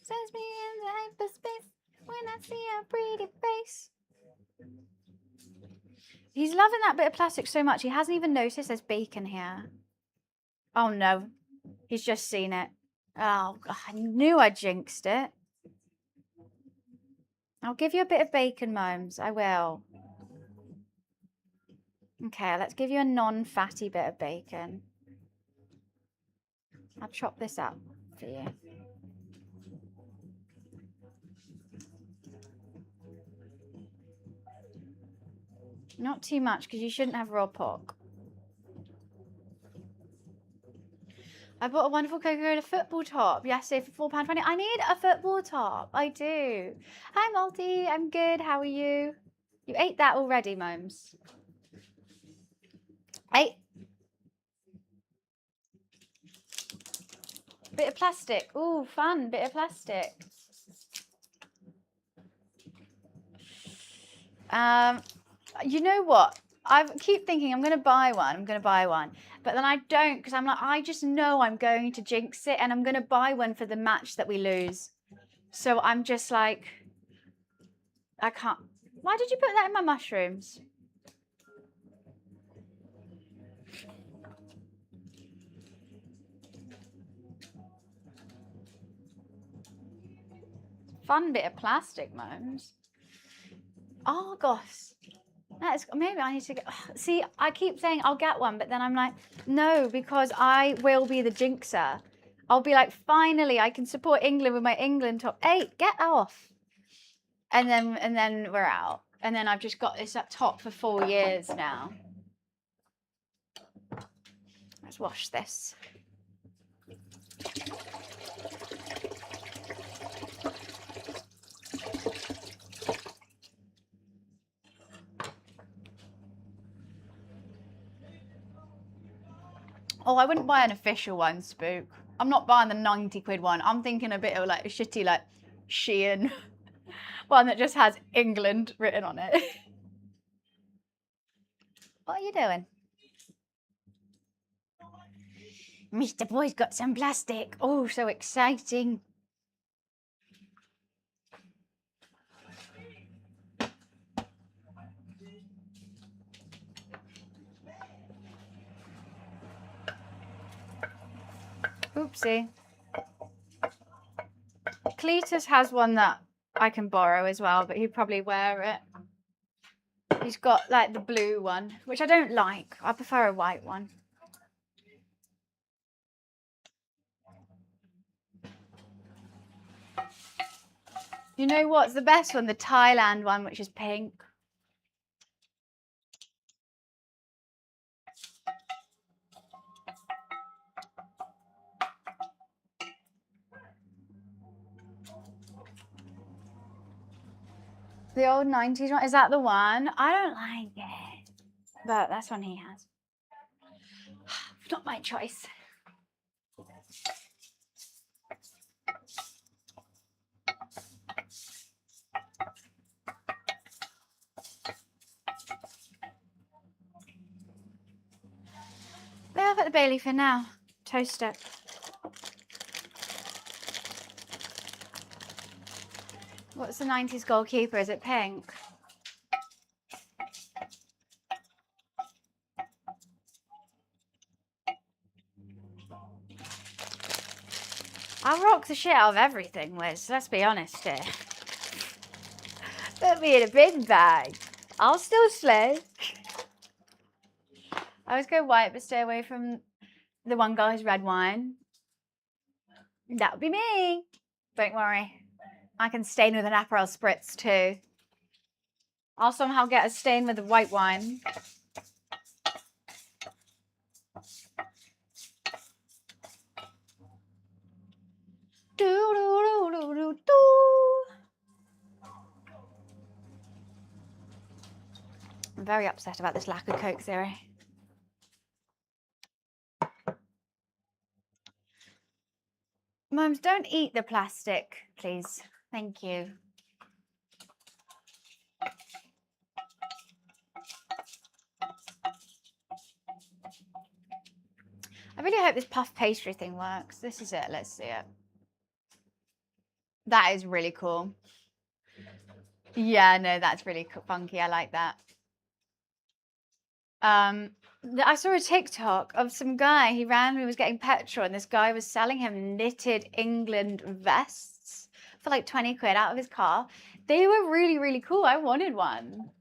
Sends me in the hyperspace when I see a pretty face. He's loving that bit of plastic so much, he hasn't even noticed there's bacon here. Oh no, he's just seen it. Oh, I knew I jinxed it. I'll give you a bit of bacon, Momes. I will. Okay, let's give you a non-fatty bit of bacon. I'll chop this up for you. Not too much, because you shouldn't have raw pork. I bought a wonderful Coca-Cola football top yesterday for £4.20. I need a football top. I do. Hi, Malty. I'm good. How are you? You ate that already, Momes. Ate. Bit of plastic. Ooh, fun. Bit of plastic. You know what? I keep thinking I'm going to buy one. But then I don't because I'm like, I just know I'm going to jinx it and I'm going to buy one for the match that we lose. So I'm just like, I can't. Why did you put that in my mushrooms? Fun bit of plastic, Momes. Oh, gosh. Maybe I need to get. See, I keep saying I'll get one, but then I'm like, no, because I will be the jinxer. I'll be like, finally, I can support England with my England top. Hey, get off. And then we're out. And then I've just got this up top for 4 years now. Let's wash this. Oh, I wouldn't buy an official one, Spook. I'm not buying the 90 quid one. I'm thinking a bit of like a shitty like Shein one that just has England written on it. What are you doing? Mr. Boy's got some plastic. Oh, so exciting. Oopsie. Cletus has one that I can borrow as well, but he'd probably wear it. He's got like the blue one, which I don't like. I prefer a white one. You know what's the best one? The Thailand one, which is pink. The old 90s one, is that the one? I don't like it, but that's one he has. Not my choice. Lay off at the Bailey for now. Toast it. What's the 90s goalkeeper? Is it pink? I rock the shit out of everything, Wiz. Let's be honest here. Put me in a bin bag. I'll still slay. I always go white, but stay away from the one guy's red wine. That would be me. Don't worry. I can stain with an Aperol Spritz too. I'll somehow get a stain with the white wine. I'm very upset about this lack of Coke theory. Mums, don't eat the plastic, please. Thank you. I really hope this puff pastry thing works. This is it. Let's see it. That is really cool. Yeah, no, that's really funky. I like that. I saw a TikTok of some guy. He randomly was getting petrol, and this guy was selling him knitted England vests for like 20 quid out of his car. They were really, really cool. I wanted one.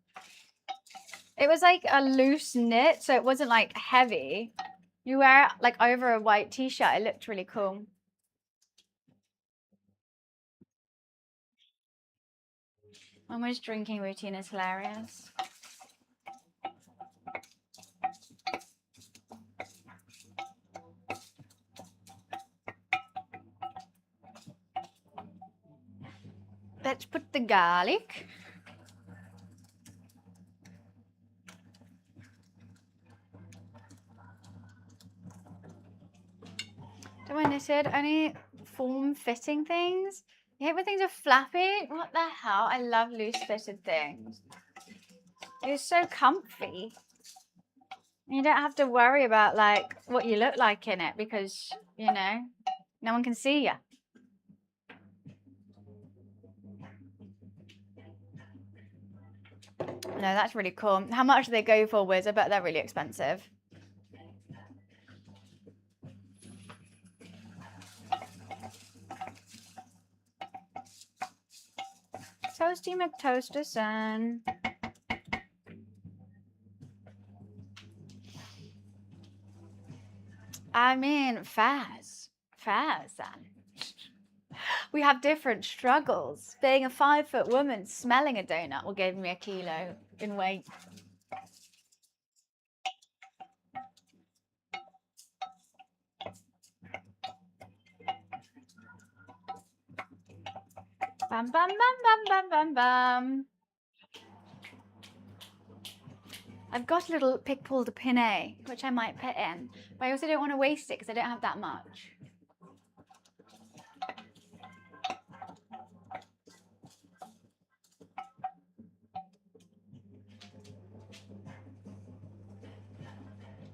It was like a loose knit, so it wasn't like heavy. You wear it like over a white t-shirt. It looked really cool. Mama's drinking routine is hilarious. Let's put the garlic. Don't mind this, only form-fitting things. You hate when things are flappy? What the hell? I love loose-fitted things. It's so comfy. You don't have to worry about like what you look like in it because, you know, no one can see you. No, that's really cool. How much do they go for, Wiz? I bet they're really expensive. Toasty McToasterson. I mean, fairs. Fairs, then. We have different struggles. Being a 5-foot woman, smelling a donut will give me a kilo in weight. Bam, bam, bam, bam, bam, bam, bam. I've got a little pig pull de pinay, which I might put in, but I also don't want to waste it because I don't have that much.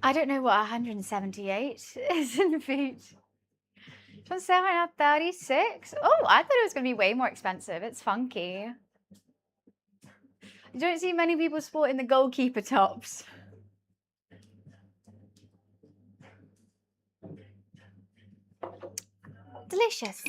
I don't know what 178 is in feet. From 736? Oh, I thought it was going to be way more expensive. It's funky. You don't see many people sporting the goalkeeper tops. Delicious.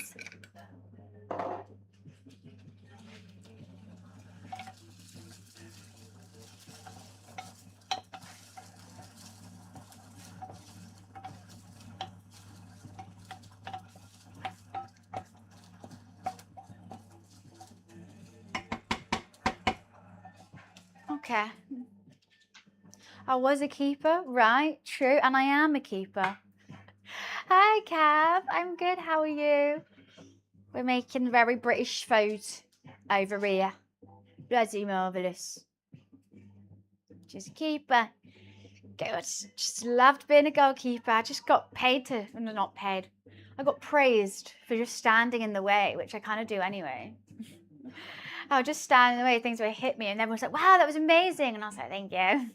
Okay. I was a keeper, right? True, and I am a keeper. Hi, Cav. I'm good. How are you? We're making very British food over here. Bloody marvellous. Just a keeper. Good. Just loved being a goalkeeper. I just got paid to, no, not paid. I got praised for just standing in the way, which I kind of do anyway. I would just stand in the way, things would hit me, and everyone was like, wow, that was amazing. And I was like, thank you.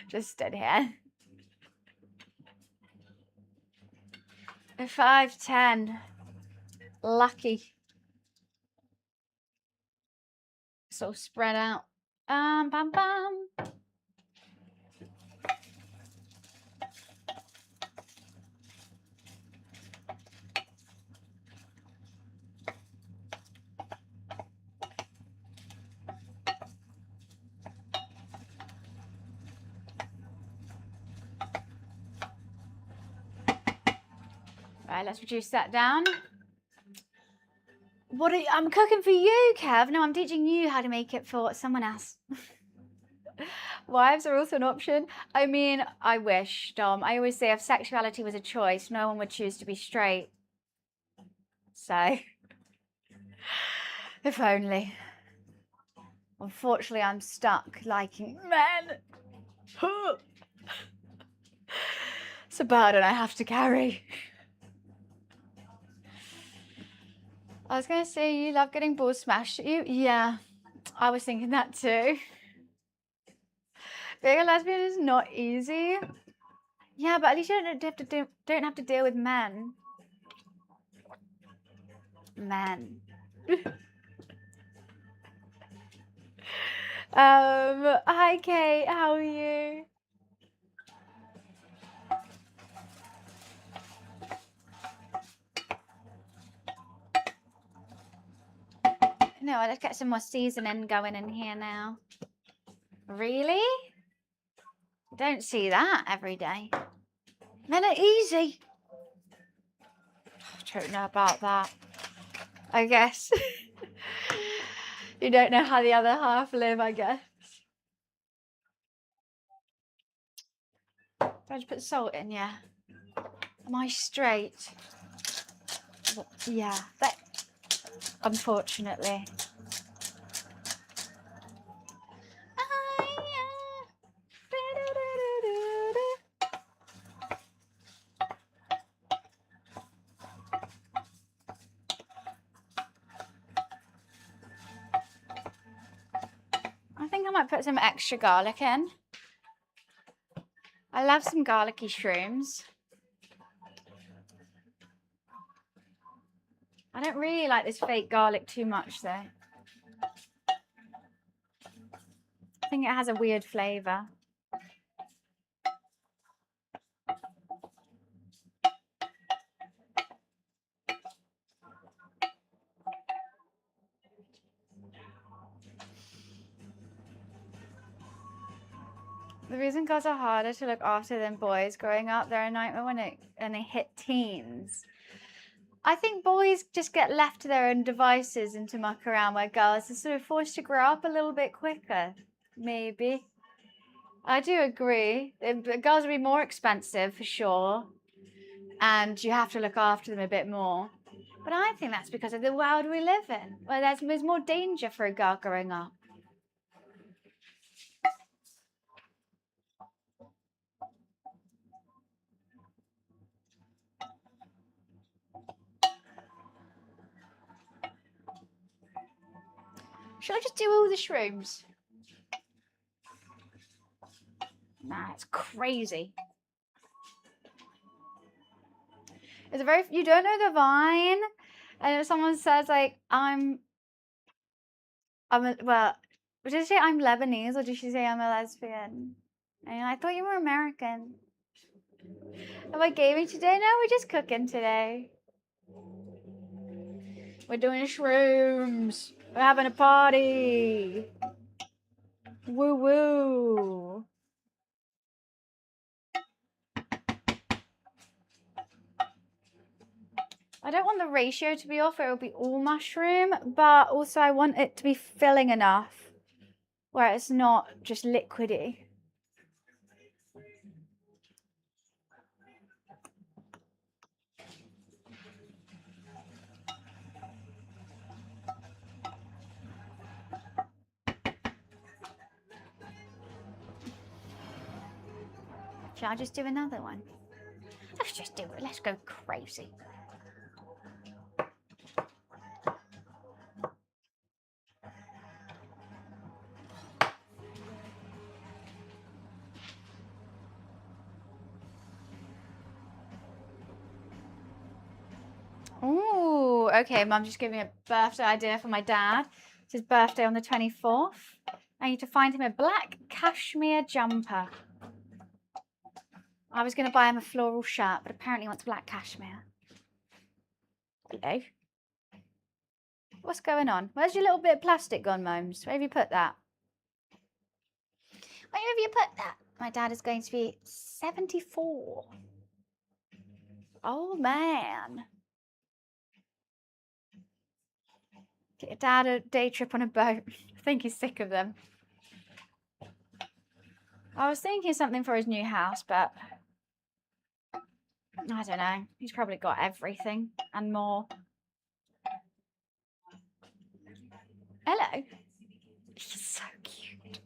Just stood here. 5'10". Lucky. So spread out. Bam, bam. Right, let's reduce that down. What are you, I'm cooking for you, Kev. No, I'm teaching you how to make it for someone else. Wives are also an option. I mean, I wish, Dom. I always say if sexuality was a choice, no one would choose to be straight. So, if only. Unfortunately, I'm stuck liking men. It's a burden I have to carry. I was going to say, you love getting balls smashed at you? Yeah, I was thinking that too. Being a lesbian is not easy. Yeah, but at least you don't have to deal with men. Men. Hi Kate, how are you? No, let's get some more seasoning going in here now. Really? Don't see that every day. Men are easy. I don't know about that. I guess. You don't know how the other half live, I guess. Do I just put salt in? Yeah. Am I straight? Yeah. unfortunately. I think I might put some extra garlic in. I love some garlicky shrooms. I don't really like this fake garlic too much though. I think it has a weird flavour. The reason girls are harder to look after than boys growing up, they're a nightmare when they hit teens. I think boys just get left to their own devices and to muck around, where girls are sort of forced to grow up a little bit quicker, maybe. I do agree. Girls will be more expensive for sure, and you have to look after them a bit more. But I think that's because of the world we live in, where there's more danger for a girl growing up. Should I just do all the shrooms? Nah, it's crazy. It's you don't know the Vine? And if someone says like, well, did she say I'm Lebanese or did she say I'm a lesbian? And I thought you were American. Am I gaming today? No, we're just cooking today. We're doing shrooms. We're having a party. Woo woo. I don't want the ratio to be off, it will be all mushroom, but also I want it to be filling enough where it's not just liquidy. Shall I just do another one? Let's just do it. Let's go crazy. Ooh, okay, Mum just gave me a birthday idea for my dad. It's his birthday on the 24th. I need to find him a black cashmere jumper. I was going to buy him a floral shirt, but apparently he wants black cashmere. Hello? What's going on? Where's your little bit of plastic gone, Momes? Where have you put that? Where have you put that? My dad is going to be 74. Oh, man. Get your dad a day trip on a boat. I think he's sick of them. I was thinking something for his new house, but I don't know. He's probably got everything and more. Hello. He's so cute.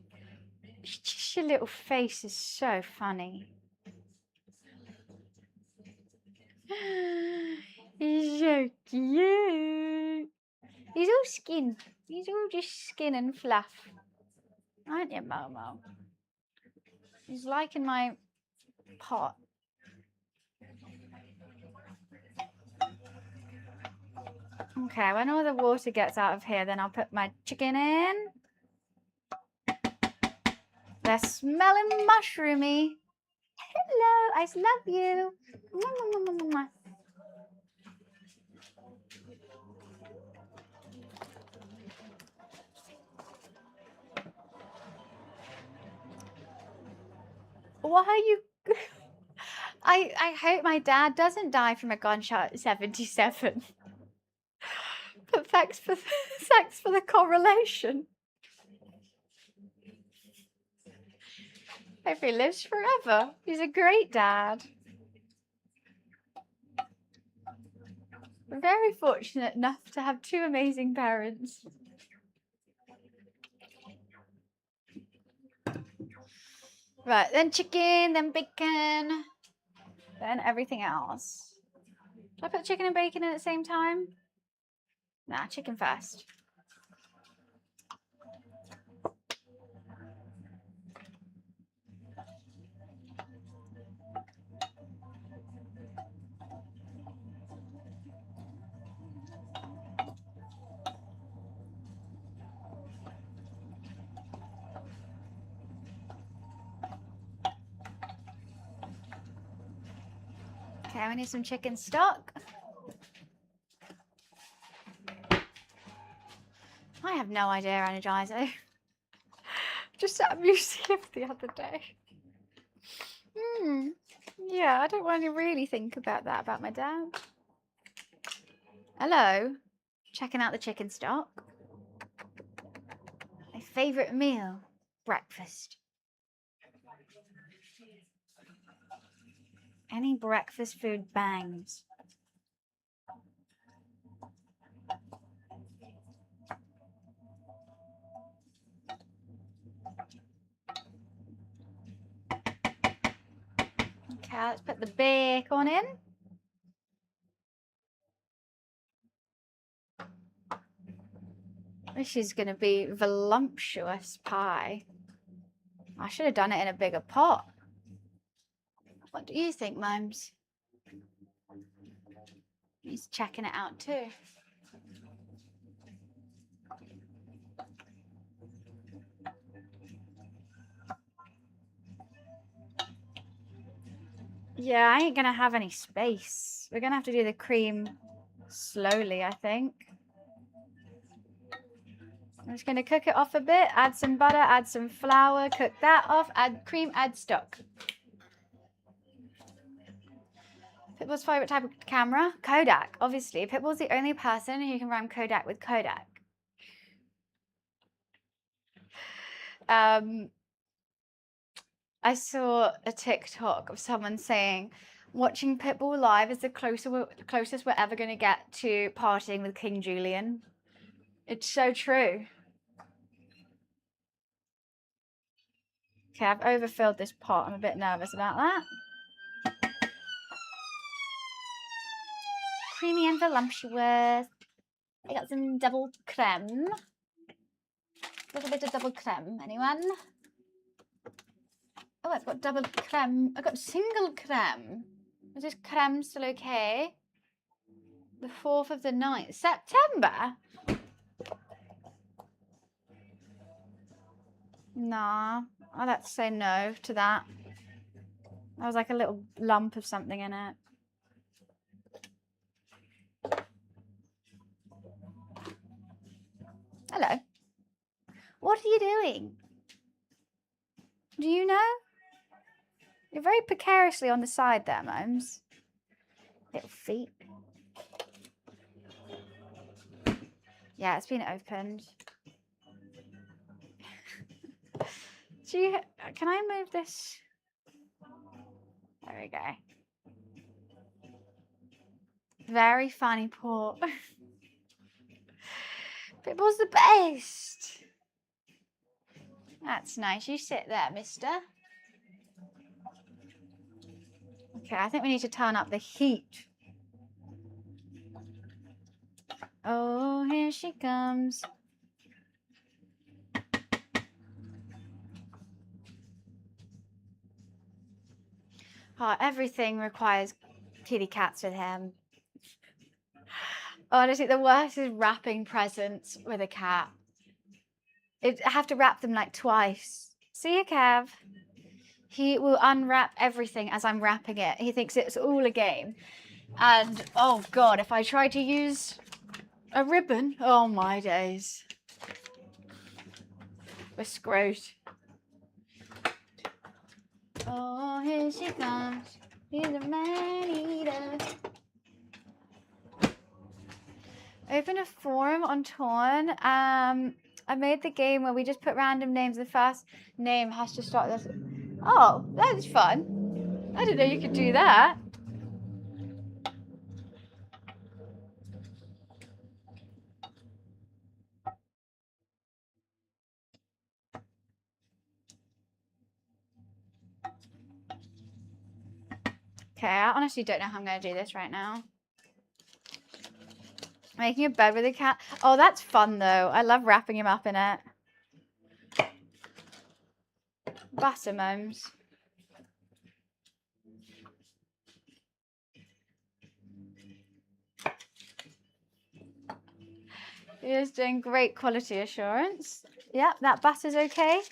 Just your little face is so funny. He's so cute. He's all skin. He's all just skin and fluff. Aren't you, Momo? He's liking my pot. Okay, when all the water gets out of here, then I'll put my chicken in. They're smelling mushroomy. Hello, I love you. Why are you... I hope my dad doesn't die from a gunshot at 77. But thanks for the correlation. Hope he lives forever. He's a great dad. Very fortunate enough to have two amazing parents. Right, then chicken, then bacon, then everything else. Should I put chicken and bacon in at the same time? Nah, chicken first. Okay, we need some chicken stock. I have no idea, Energizer. Just at a museum the other day. Yeah, I don't want to really think about that about my dad. Hello. Checking out the chicken stock. My favourite meal. Breakfast. Any breakfast food bangs. Okay, let's put the bacon in. This is going to be voluptuous pie. I should have done it in a bigger pot. What do you think, Mums? He's checking it out too. Yeah, I ain't going to have any space. We're going to have to do the cream slowly, I think. I'm just going to cook it off a bit, add some butter, add some flour, cook that off, add cream, add stock. Pitbull's favourite type of camera? Kodak, obviously. Pitbull's the only person who can run Kodak with Kodak. I saw a TikTok of someone saying, watching Pitbull live is the closest we're ever going to get to partying with King Julian. It's so true. Okay, I've overfilled this pot. I'm a bit nervous about that. Creamy and voluptuous. I got some double creme. A little bit of double creme. Anyone? Oh, I've got double creme. I've got single creme. Is this creme still okay? The 4th of the 9th. September? Nah. I'd have to say no to that. There was like a little lump of something in it. Hello. What are you doing? Do you know? You're very precariously on the side there, Momes. Little feet. Yeah, it's been opened. Can I move this? There we go. Very funny port. Pitbull's the best. That's nice. You sit there, mister. Okay, I think we need to turn up the heat. Oh, here she comes. Oh, everything requires kitty cats with him. Honestly, the worst is wrapping presents with a cat. I have to wrap them like twice. See you, Kev. He will unwrap everything as I'm wrapping it. He thinks it's all a game. And, oh God, if I try to use a ribbon, oh my days. We're screwed. Oh, here she comes. He's a man-eater. Open a forum on Torn. I made the game where we just put random names. The first name has to start this. Oh, that's fun. I didn't know you could do that. Okay, I honestly don't know how I'm going to do this right now. Making a bed with a cat. Oh, that's fun though. I love wrapping him up in it. Buttermomes. He is doing great quality assurance. Yep, that butter's okay.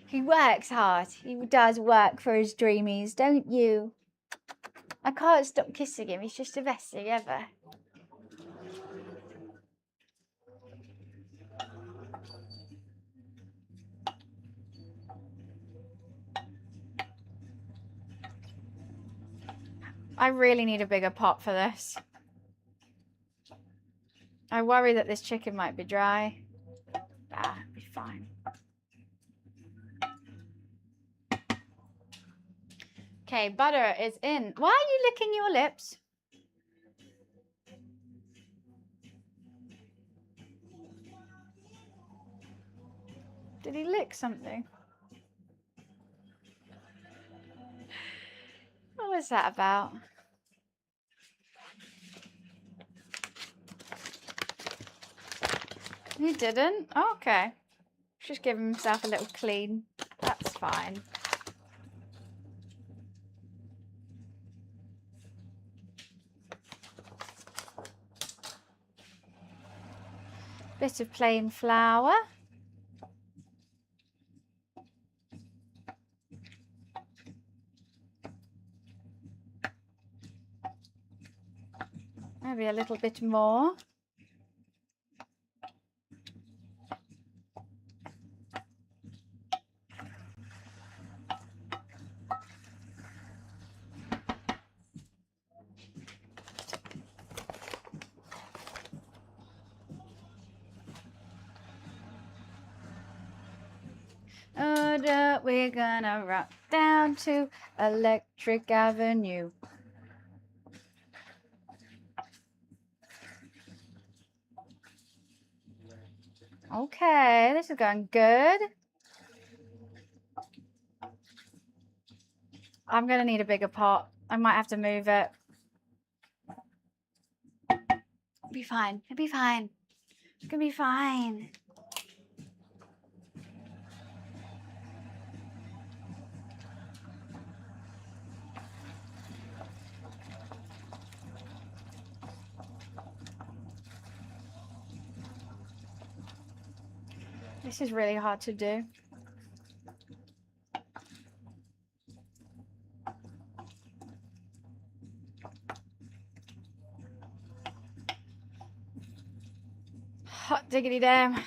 He works hard. He does work for his dreamies, don't you? I can't stop kissing him. He's just the best thing ever. I really need a bigger pot for this. I worry that this chicken might be dry. Ah, it'll be fine. Okay, butter is in. Why are you licking your lips? Did he lick something? What was that about? He didn't? Oh, okay. Just give himself a little clean. That's fine. Bit of plain flour. Maybe a little bit more. We're gonna rock down to Electric Avenue. Okay, this is going good. I'm gonna need a bigger pot. I might have to move it. It'll be fine. It'll be fine. It's gonna be fine. This is really hard to do. Hot diggity damn.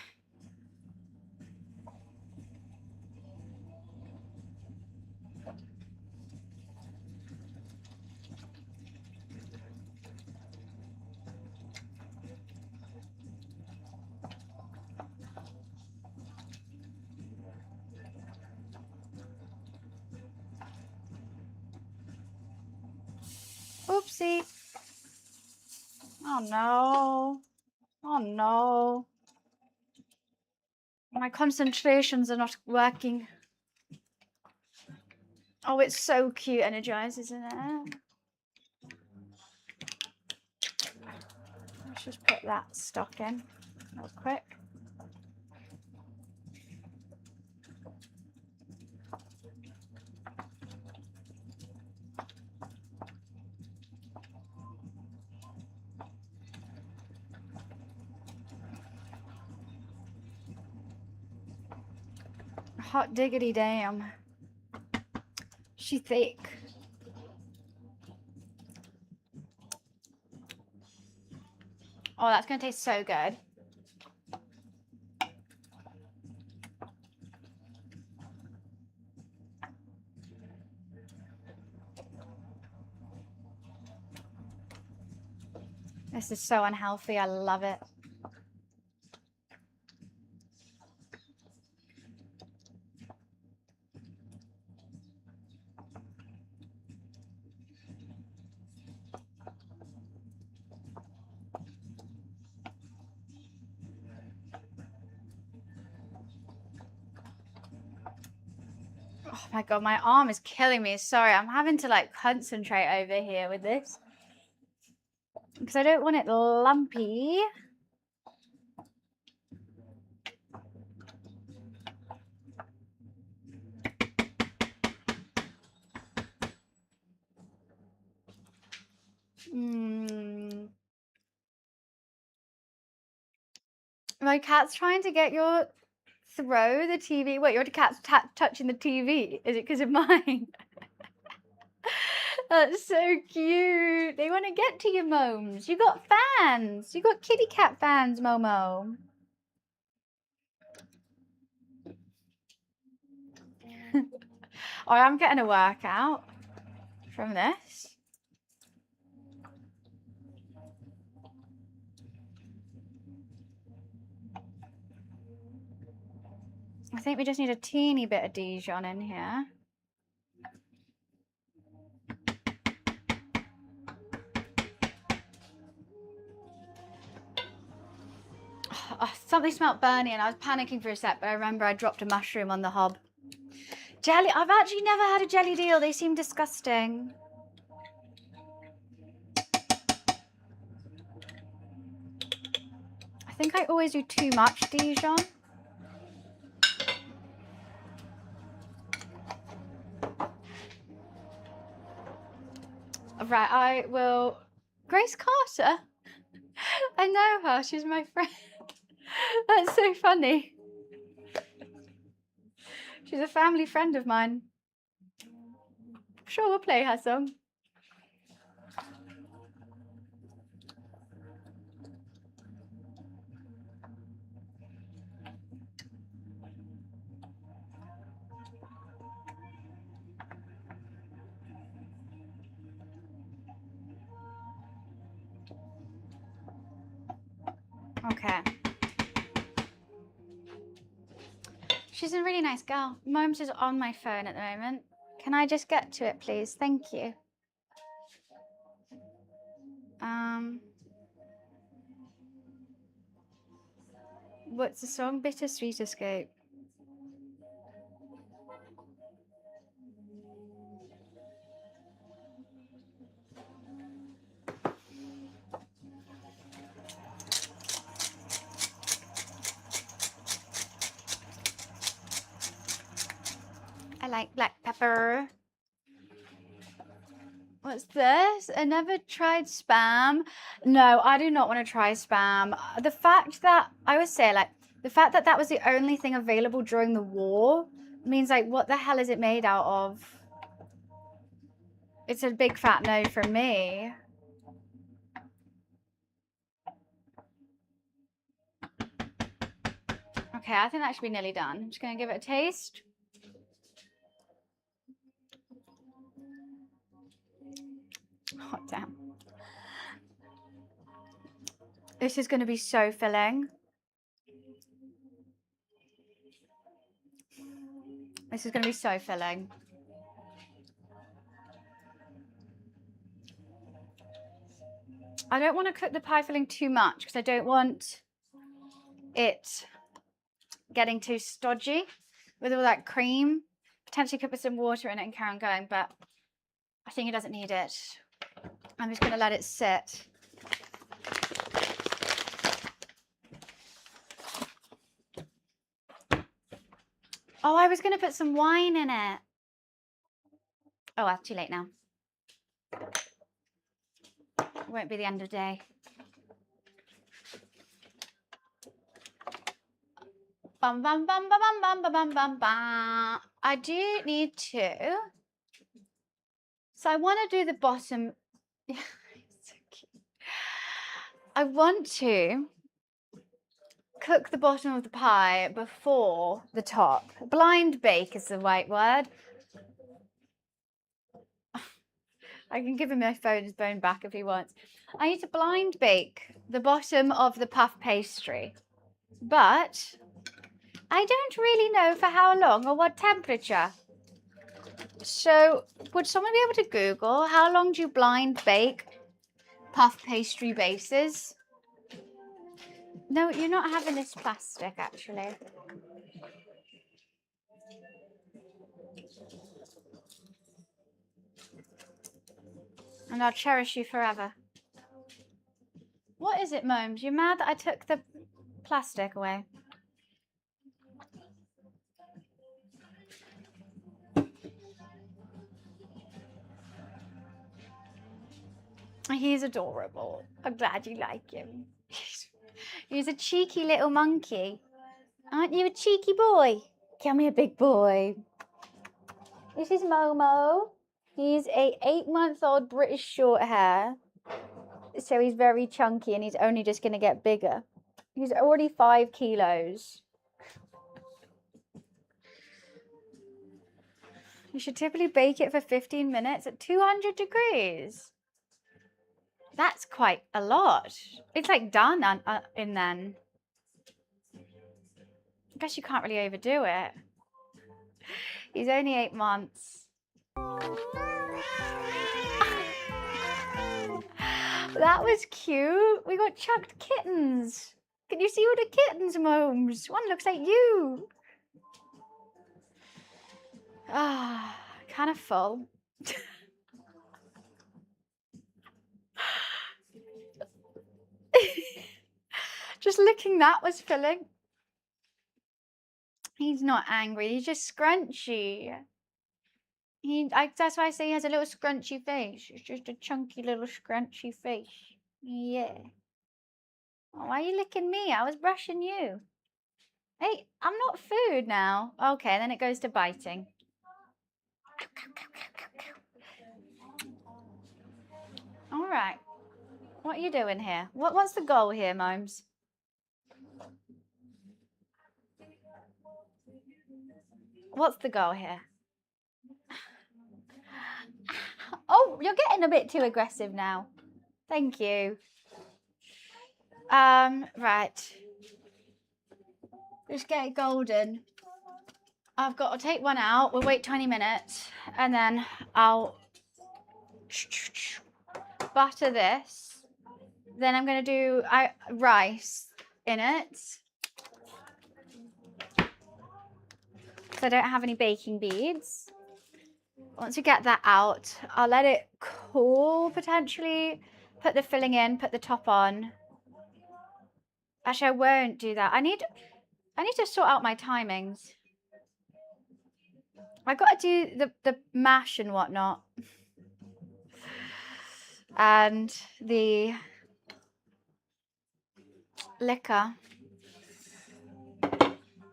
Oopsie. Oh no. Oh no. My concentrations are not working. Oh, it's so cute, energized, isn't it? Let's just put that stock in real quick. Hot diggity damn. She thick. Oh, that's gonna taste so good. This is so unhealthy. I love it. Oh my God, my arm is killing me. Sorry, I'm having to like concentrate over here with this. Because I don't want it lumpy. My cat's trying to get your throw the TV. Wait, your cat's touching the TV. Is it because of mine? That's so cute. They want to get to you, Momes. You got fans. You got kitty cat fans, Momo. Oh, I'm getting a workout from this. I think we just need a teeny bit of Dijon in here. Oh, something smelled burny and I was panicking for a sec, but I remember I dropped a mushroom on the hob. Jelly, I've actually never had a jelly deal. They seem disgusting. I think I always do too much Dijon. Right, I will... Grace Carter? I know her, she's my friend. That's so funny. She's a family friend of mine. Sure, we'll play her song. Okay. She's a really nice girl. Mom's is on my phone at the moment. Can I just get to it, please? Thank you. What's the song? Bittersweet Escape. I like black pepper. What's this? I never tried Spam. No, I do not want to try Spam. The fact that, I would say, like, the fact that that was the only thing available during the war means, like, what the hell is it made out of? It's a big fat no from me. Okay, I think that should be nearly done. I'm just going to give it a taste. Oh, damn. This is going to be so filling. This is going to be so filling. I don't want to cook the pie filling too much because I don't want it getting too stodgy with all that cream. Potentially could put some water in it and carry on going, but I think it doesn't need it. I'm just going to let it sit. Oh, I was going to put some wine in it. Oh, well, too late now. It won't be the end of the day. Bum, bum, bum, bum, bum, bum, bum, bum, bum. I do need to. So I want to do the bottom. So cute. I want to cook the bottom of the pie before the top. Blind bake is the right word. I can give him my phone back if he wants. I need to blind bake the bottom of the puff pastry, but I don't really know for how long or what temperature. So would someone be able to Google how long do you blind bake puff pastry bases? No, you're not having this plastic, actually. And I'll cherish you forever. What is it, Momes? You mad that I took the plastic away? He's adorable. I'm glad you like him. He's a cheeky little monkey. Aren't you a cheeky boy? Come here, big boy. This is Momo. He's a 8-month-old British short hair. So he's very chunky and he's only just going to get bigger. He's already 5 kilos. You should typically bake it for 15 minutes at 200 degrees. That's quite a lot. It's like done in then. I guess you can't really overdo it. He's only 8 months. That was cute. We got chucked kittens. Can you see all the kittens, Momes? One looks like you. Ah, kind of full. Just licking that was filling. He's not angry. He's just scrunchy. That's why I say he has a little scrunchy face. It's just a chunky little scrunchy face. Yeah. Oh, why are you licking me? I was brushing you. Hey, I'm not food now. Okay, then it goes to biting. All right. What are you doing here? What's the goal here, Momes? What's the goal here? Oh, you're getting a bit too aggressive now. Thank you. Right. Just get it golden. I've got to take one out. We'll wait 20 minutes and then I'll butter this. Then I'm going to do rice in it. So I don't have any baking beads. Once we get that out, I'll let it cool potentially. Put the filling in, put the top on. Actually, I won't do that. I need to sort out my timings. I've got to do the mash and whatnot. And the liquor.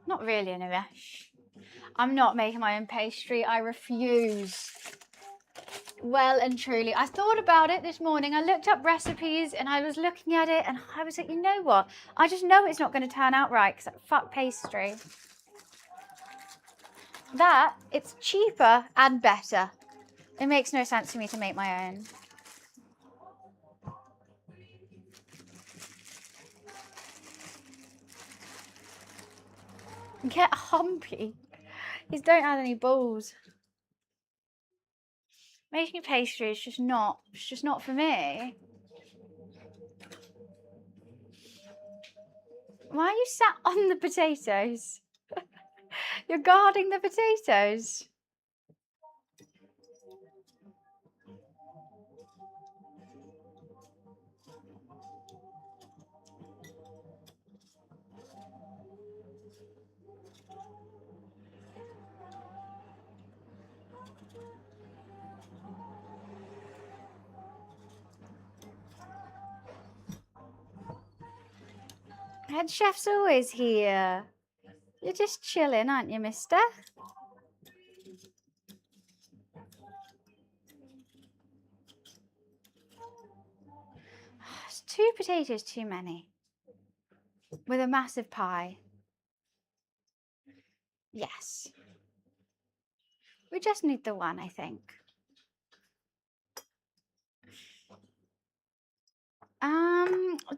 Not really in a rush. I'm not making my own pastry. I refuse. Well and truly. I thought about it this morning. I looked up recipes and I was looking at it and I was like, you know what? I just know it's not going to turn out right because fuck pastry. It's cheaper and better. It makes no sense to me to make my own. Get humpy. These don't have any balls. Making pastry is just not for me. Why are you sat on the potatoes? You're guarding the potatoes. Head chef's always here. You're just chilling, aren't you, mister? It's 2 potatoes too many. With a massive pie. Yes. We just need the one, I think.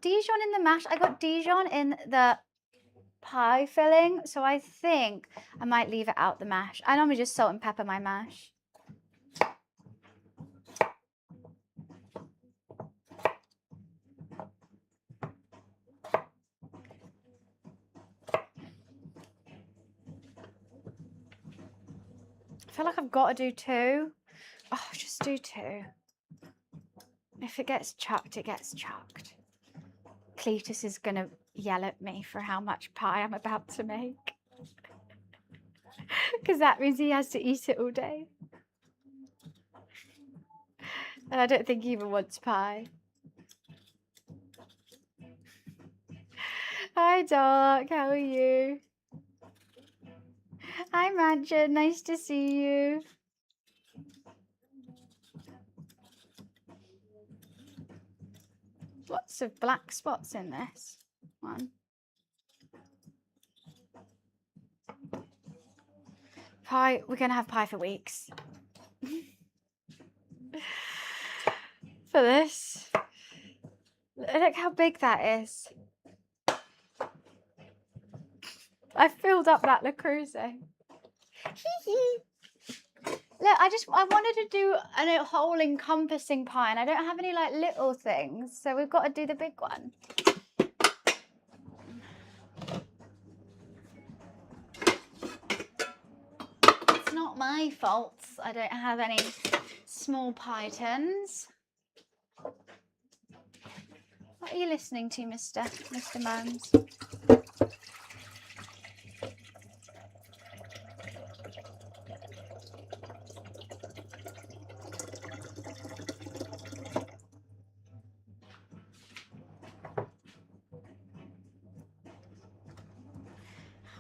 Dijon in the mash. I got Dijon in the pie filling, so I think I might leave it out the mash. I normally just salt and pepper my mash. feel like I've got to do 2. Oh, just do 2. If it gets chucked, it gets chucked. Cletus is going to yell at me for how much pie I'm about to make. Because that means he has to eat it all day. And I don't think he even wants pie. Hi, Doc. How are you? Hi, Mansion. Nice to see you. Lots of black spots in this one. Pie. We're going to have pie for weeks. For this. Look how big that is. I filled up that Le Creuset. Look, I wanted to do a whole encompassing pie, and I don't have any like little things, so we've got to do the big one. It's not my fault I don't have any small pie tins. What are you listening to, Mr. Moans?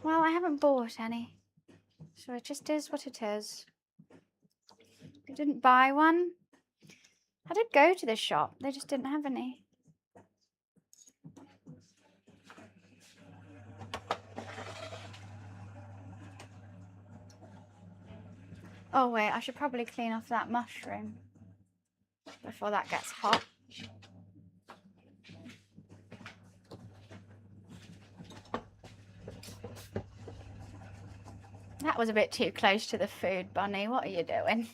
Well, I haven't bought any, so it just is what it is. I didn't buy one. I did go to the shop, they just didn't have any. Oh wait, I should probably clean off that mushroom before that gets hot. That was a bit too close to the food, Bunny. What are you doing?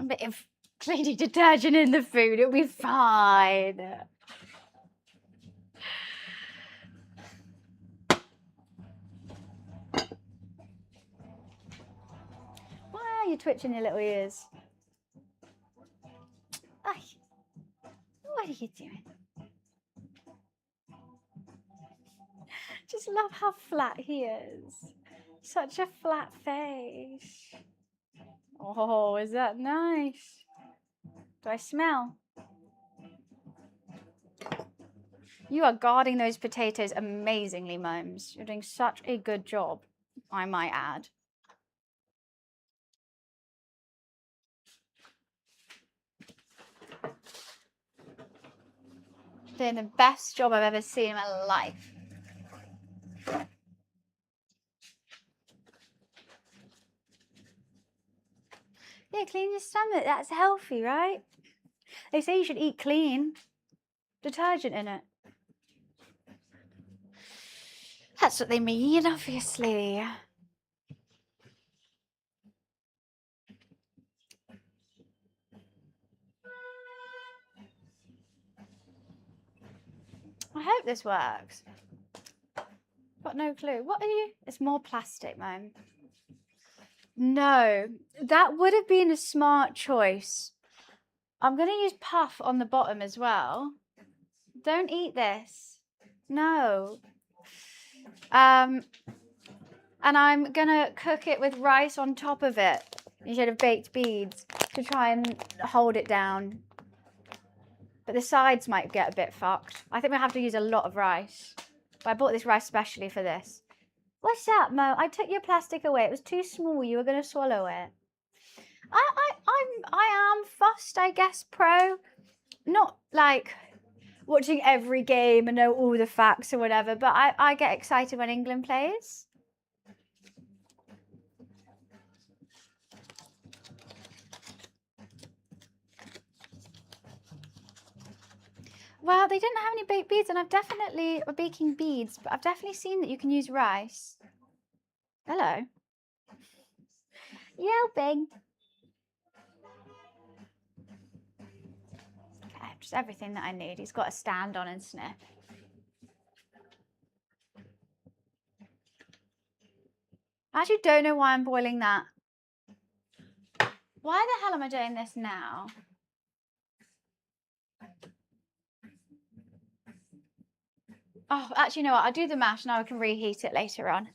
A bit of cleaning detergent in the food, it'll be fine. Why are you twitching your little ears? Ay, what are you doing? Just love how flat he is. Such a flat face. Oh, is that nice? Do I smell? You are guarding those potatoes amazingly, Momes. You're doing such a good job, I might add. Doing the best job I've ever seen in my life. Yeah, clean your stomach. That's healthy, right? They say you should eat clean. Detergent in it. That's what they mean, obviously. I hope this works. Got no clue. What are you? It's more plastic, Mom. No, that would have been a smart choice. I'm going to use puff on the bottom as well. Don't eat this. No. And I'm going to cook it with rice on top of it instead of baked beans to try and hold it down. But the sides might get a bit fucked. I think we'll have to use a lot of rice. But I bought this rice specially for this. What's up, Mo? I took your plastic away. It was too small. You were going to swallow it. I am fussed, I guess, pro. Not like watching every game and know all the facts or whatever, but I get excited when England plays. Well, they didn't have any baked beans, and I've definitely, or baking beads, but I've definitely seen that you can use rice. Hello. Yelping. Okay, just everything that I need. He's got to stand on and sniff. I actually don't know why I'm boiling that. Why the hell am I doing this now? Oh, actually, you know what? I'll do the mash now. I can reheat it later on.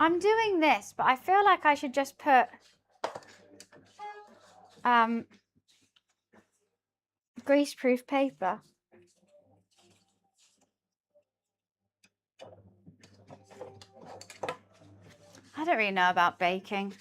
I'm doing this, but I feel like I should just put greaseproof paper. I don't really know about baking.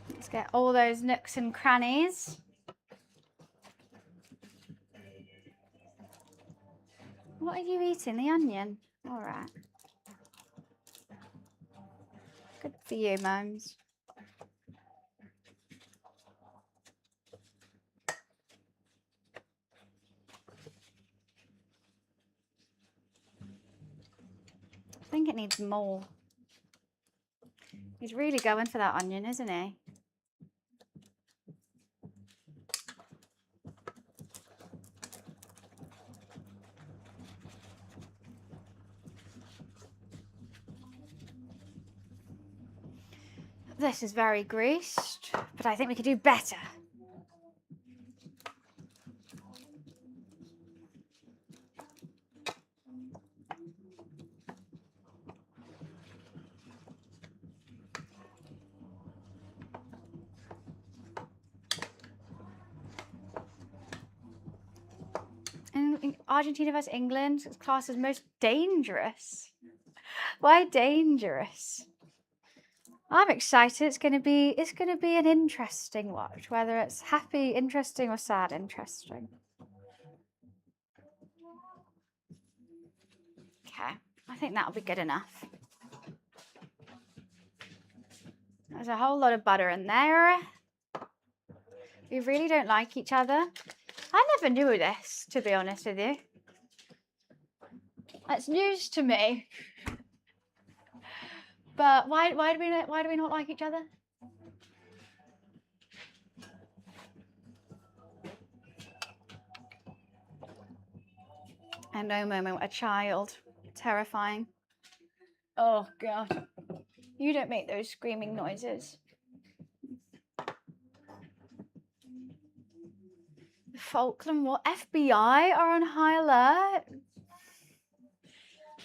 Let's get all those nooks and crannies. What are you eating? The onion? All right. Good for you, Momes. I think it needs more. He's really going for that onion, isn't he? This is very greased, but I think we could do better. And Argentina versus England is classed as most dangerous. Why dangerous? I'm excited. It's gonna be an interesting watch, whether it's happy, interesting, or sad, interesting. Okay, I think that'll be good enough. There's a whole lot of butter in there. We really don't like each other. I never knew this, to be honest with you. That's news to me. But why do we not like each other? And no moment, a child. Terrifying. Oh God. You don't make those screaming noises. The Falkland War. FBI are on high alert.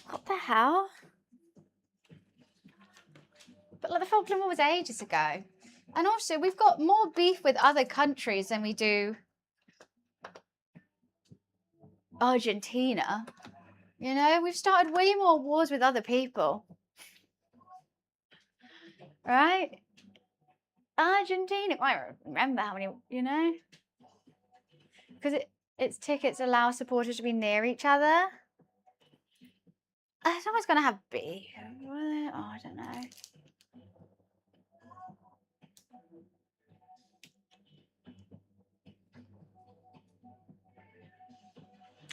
What the hell? But like, the Falkland War was ages ago. And also, we've got more beef with other countries than we do Argentina. You know, we've started way more wars with other people. Right? Argentina, I don't remember how many, you know? Because its tickets allow supporters to be near each other. It's always going to have beef. Oh, I don't know.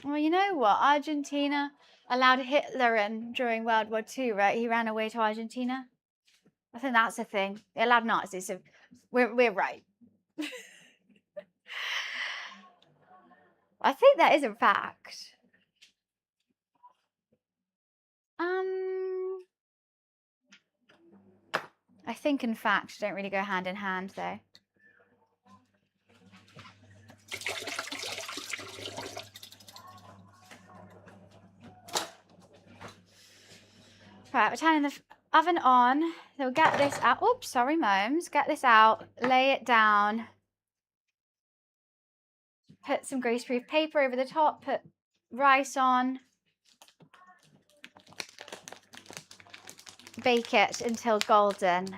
Well, you know what? Argentina allowed Hitler in during World War II, right? He ran away to Argentina. I think that's the thing. They allowed Nazis, so we're right. I think that is a fact. I think in fact don't really go hand in hand though. Right, we're turning the oven on. So we'll get this out. Oops, sorry, Momes. Get this out, lay it down. Put some greaseproof paper over the top, put rice on. Bake it until golden.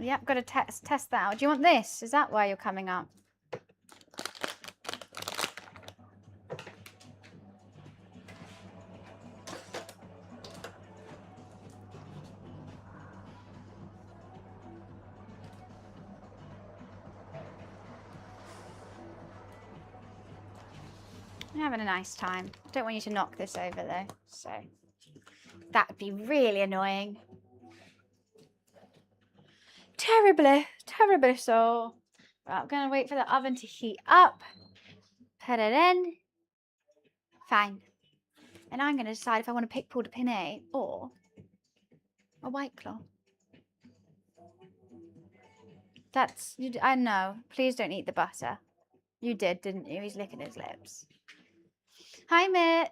Yep, got to test that out. Do you want this? Is that why you're coming up? I'm having a nice time. Don't want you to knock this over though, so that would be really annoying. Terribly so. Right, I'm going to wait for the oven to heat up. Put it in. Fine. And I'm going to decide if I want to pick pulled penne or a White Claw. That's, I know. Please don't eat the butter. You did, didn't you? He's licking his lips. Hi, Mitt.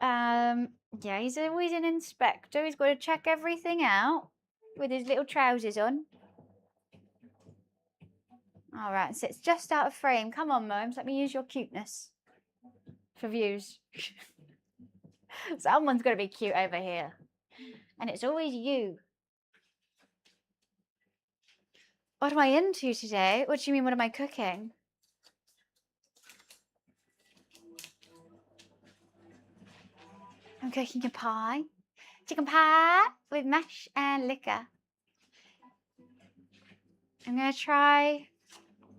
Yeah, he's always an inspector. He's got to check everything out with his little trousers on. All right, so it's just out of frame. Come on, Momes, let me use your cuteness for views. Someone's got to be cute over here. And it's always you. What am I into today? What do you mean, what am I cooking? I'm cooking a pie. Chicken pie with mash and liquor. I'm going to try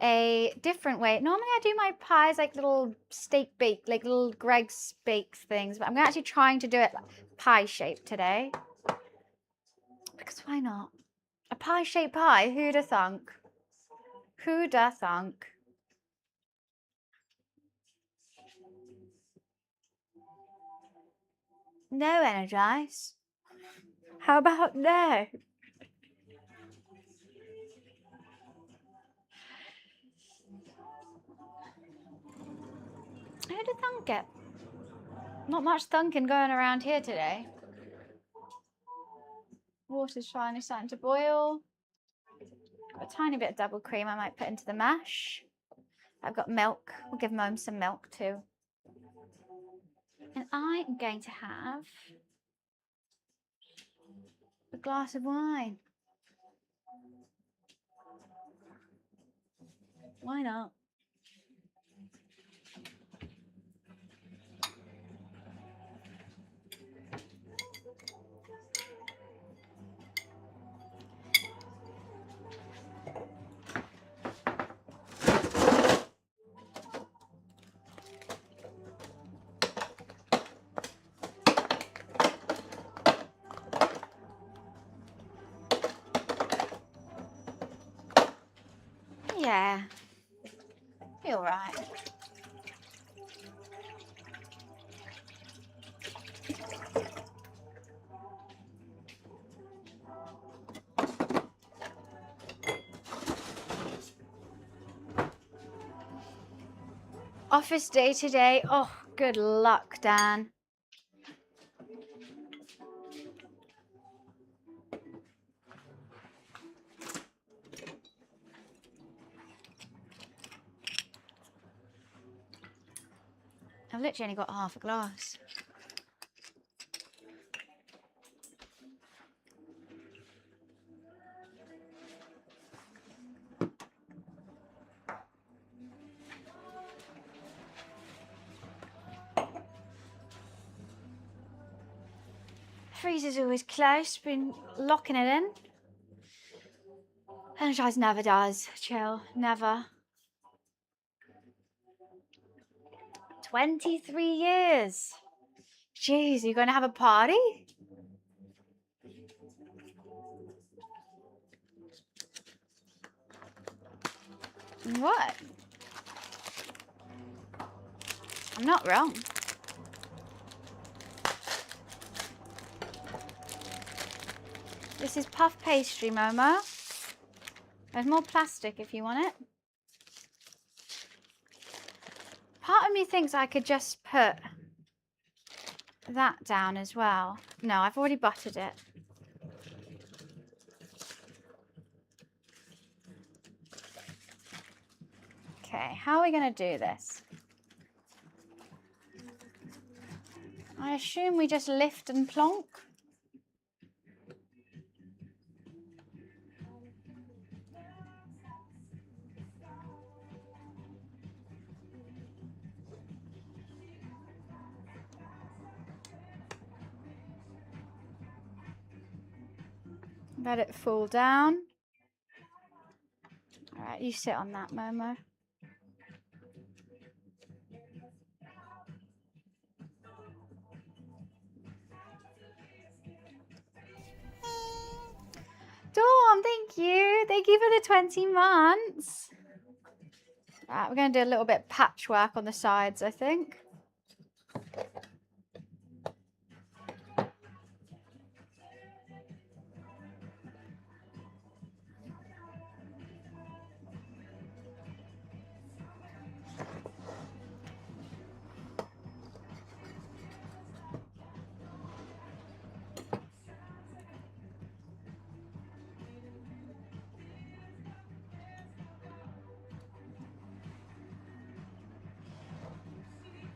a different way. Normally I do my pies like little steak bake, like little Greg's bakes things, but I'm actually trying to do it pie shaped today. Because why not? A pie shaped pie, who'd have thunk? Who'd have thunk? No, Energize. How about no? Who did thunk it? Not much thunking going around here today. Water's finally starting to boil. Got a tiny bit of double cream I might put into the mash. I've got milk. We'll give Mom some milk too. And I am going to have a glass of wine. Why not? Yeah, you're right. Office day today. Oh, good luck, Dan. I've literally only got half a glass. Freezer's always close, been locking it in. Energize never does, chill, never. 23 years. Jeez, are you going to have a party? What? I'm not wrong. This is puff pastry, Momo. There's more plastic if you want it. Part of me thinks I could just put that down as well. No, I've already buttered it. Okay, how are we going to do this? I assume we just lift and plonk. Let it fall down. All right, you sit on that, Momo. Dawn, thank you. Thank you for the 20 months. Right, we're going to do a little bit of patchwork on the sides, I think.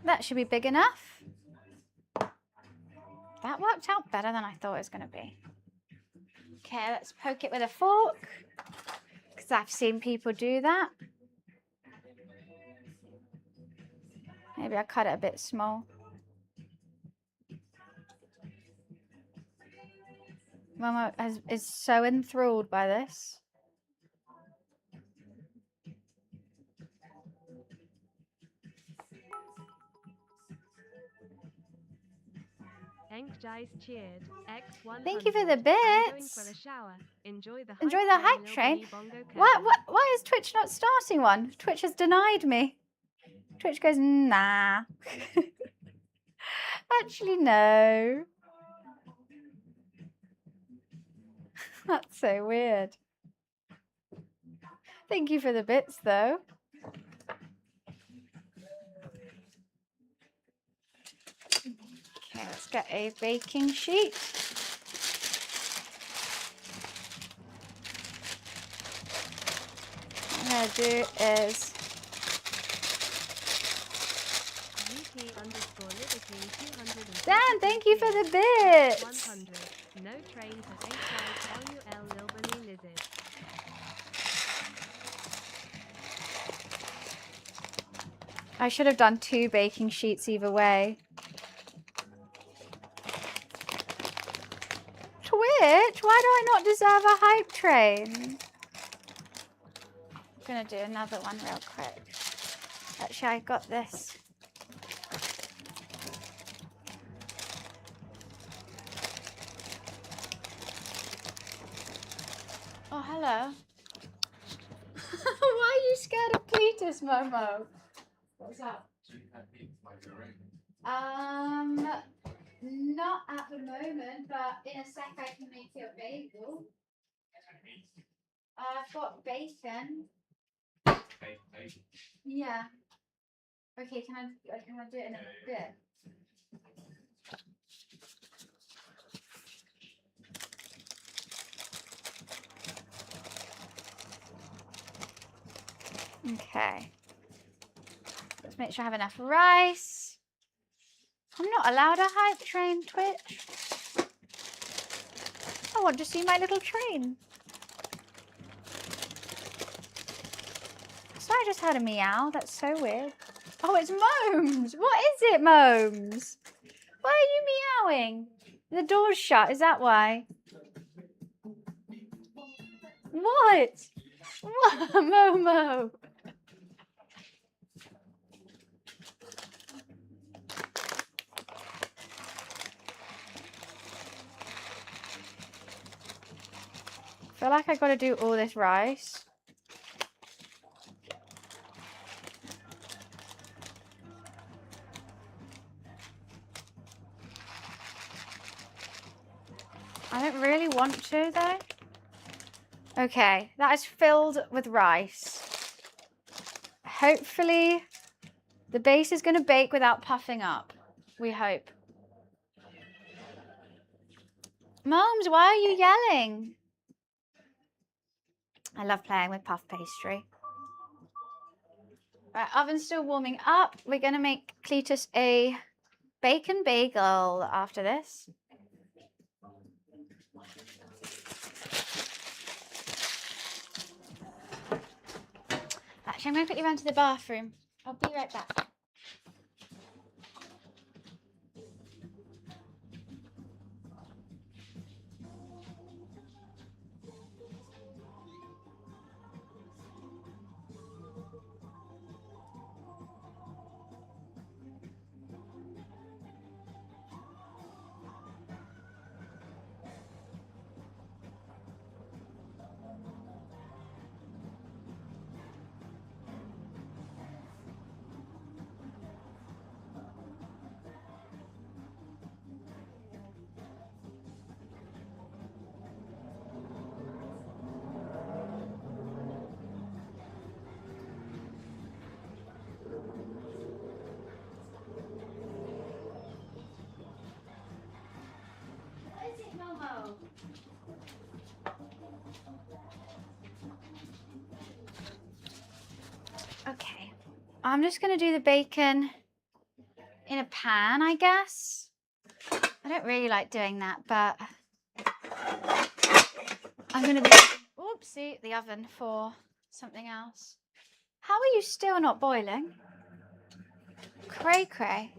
That should be big enough. That worked out better than I thought it was going to be. Okay, let's poke it with a fork, because I've seen people do that. Maybe I cut it a bit small. Mama is so enthralled by this. Thank you for the bits. Enjoy the hype train. Why is Twitch not starting one? Twitch has denied me. Twitch goes, nah. Actually, no. That's so weird. Thank you for the bits, though. Okay, let's get a baking sheet. What I'm going to do is... Dan, thank you for the bits. No train to lizard. I should have done 2 baking sheets either way. Twitch, why do I not deserve a hype train? I'm gonna do another one real quick. Actually, I got this. Oh, hello. Why are you scared of Cletus, Momo? What's up? Not at the moment, but in a sec I can make you a bagel. I've got bacon. Yeah. Okay, can I do it in a bit? Okay. Let's make sure I have enough rice. I'm not allowed a hype train, Twitch. I want to see my little train. So I just had a meow. That's so weird. Oh, it's Momes. What is it, Momes? Why are you meowing? The door's shut. Is that why? What? What? Momo. I feel like I got to do all this rice. I don't really want to, though. Okay, that is filled with rice. Hopefully, the base is going to bake without puffing up. We hope. Moms, why are you yelling? I love playing with puff pastry. Right, oven's still warming up. We're going to make Cletus a bacon bagel after this. Actually, I'm going to quickly run to the bathroom. I'll be right back. I'm just going to do the bacon in a pan, I guess. I don't really like doing that, but I'm going to be, oopsie, the oven for something else. How are you still not boiling? Cray cray.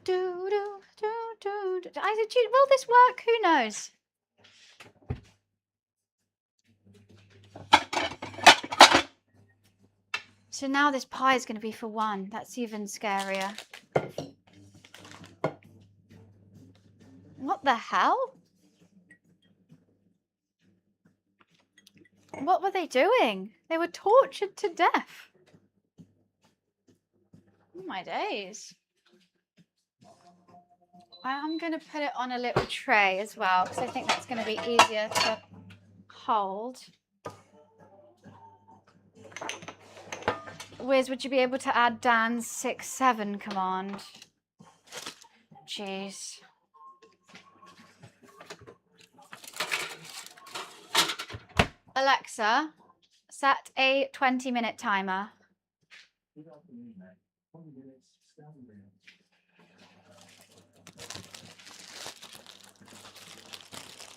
Do, do, do, do, do. Will this work? Who knows? So now this pie is going to be for one. That's even scarier. What the hell? What were they doing? They were tortured to death. Oh my days. I'm going to put it on a little tray as well because I think that's going to be easier to hold. Wiz, would you be able to add Dan's 6-7 command? Jeez. Alexa, set a 20-minute timer.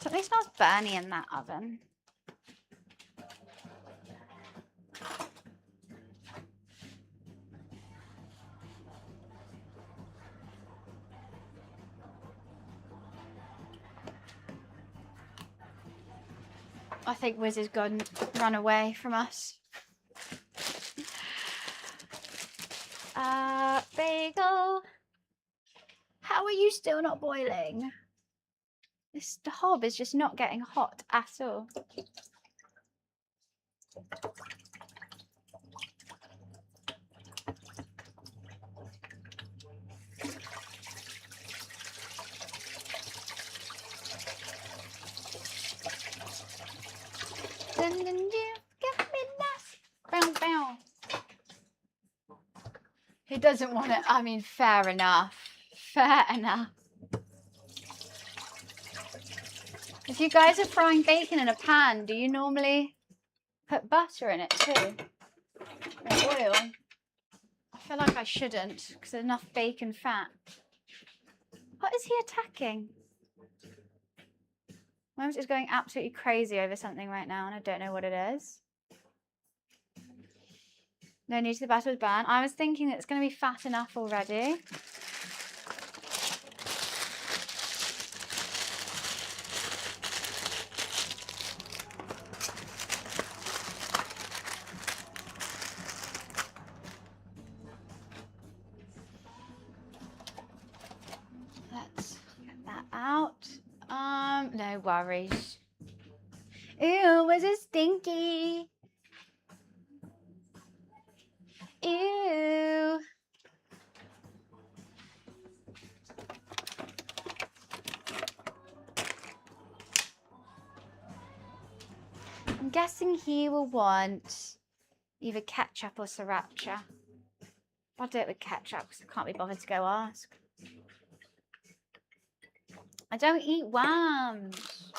Something smells burny in that oven. I think Wiz is going to run away from us. Bagel. How are you still not boiling? The hob is just not getting hot at all. Dun, dun, you get me nice. Bow, bow. He doesn't want it. I mean, fair enough. Fair enough. If you guys are frying bacon in a pan, do you normally put butter in it too? Or oil? I feel like I shouldn't because there's enough bacon fat. What is he attacking? Mums is going absolutely crazy over something right now and I don't know what it is. No need to the batter was banned. I was thinking that it's going to be fat enough already. Let's get that out. No worries. Ew, was it stinky? Ew. I'm guessing he will want either ketchup or sriracha. I'll do it with ketchup because I can't be bothered to go ask. I don't eat worms.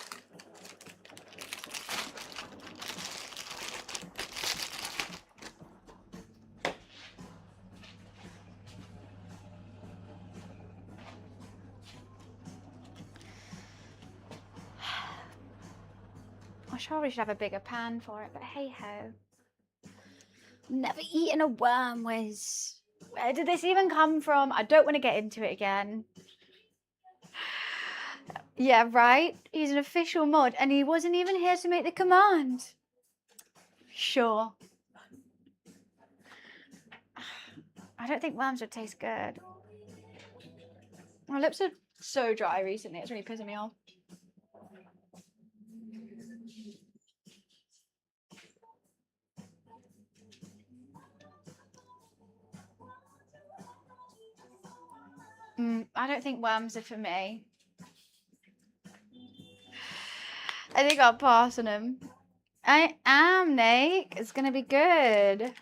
I probably should have a bigger pan for it, but hey ho. Never eaten a worm, Wiz. Where did this even come from? I don't want to get into it again. Yeah, right? He's an official mod and he wasn't even here to make the command. Sure. I don't think worms would taste good. My lips are so dry recently, it's really pissing me off. I don't think worms are for me. I think I'll pass on them. I am, Nate. It's gonna be good.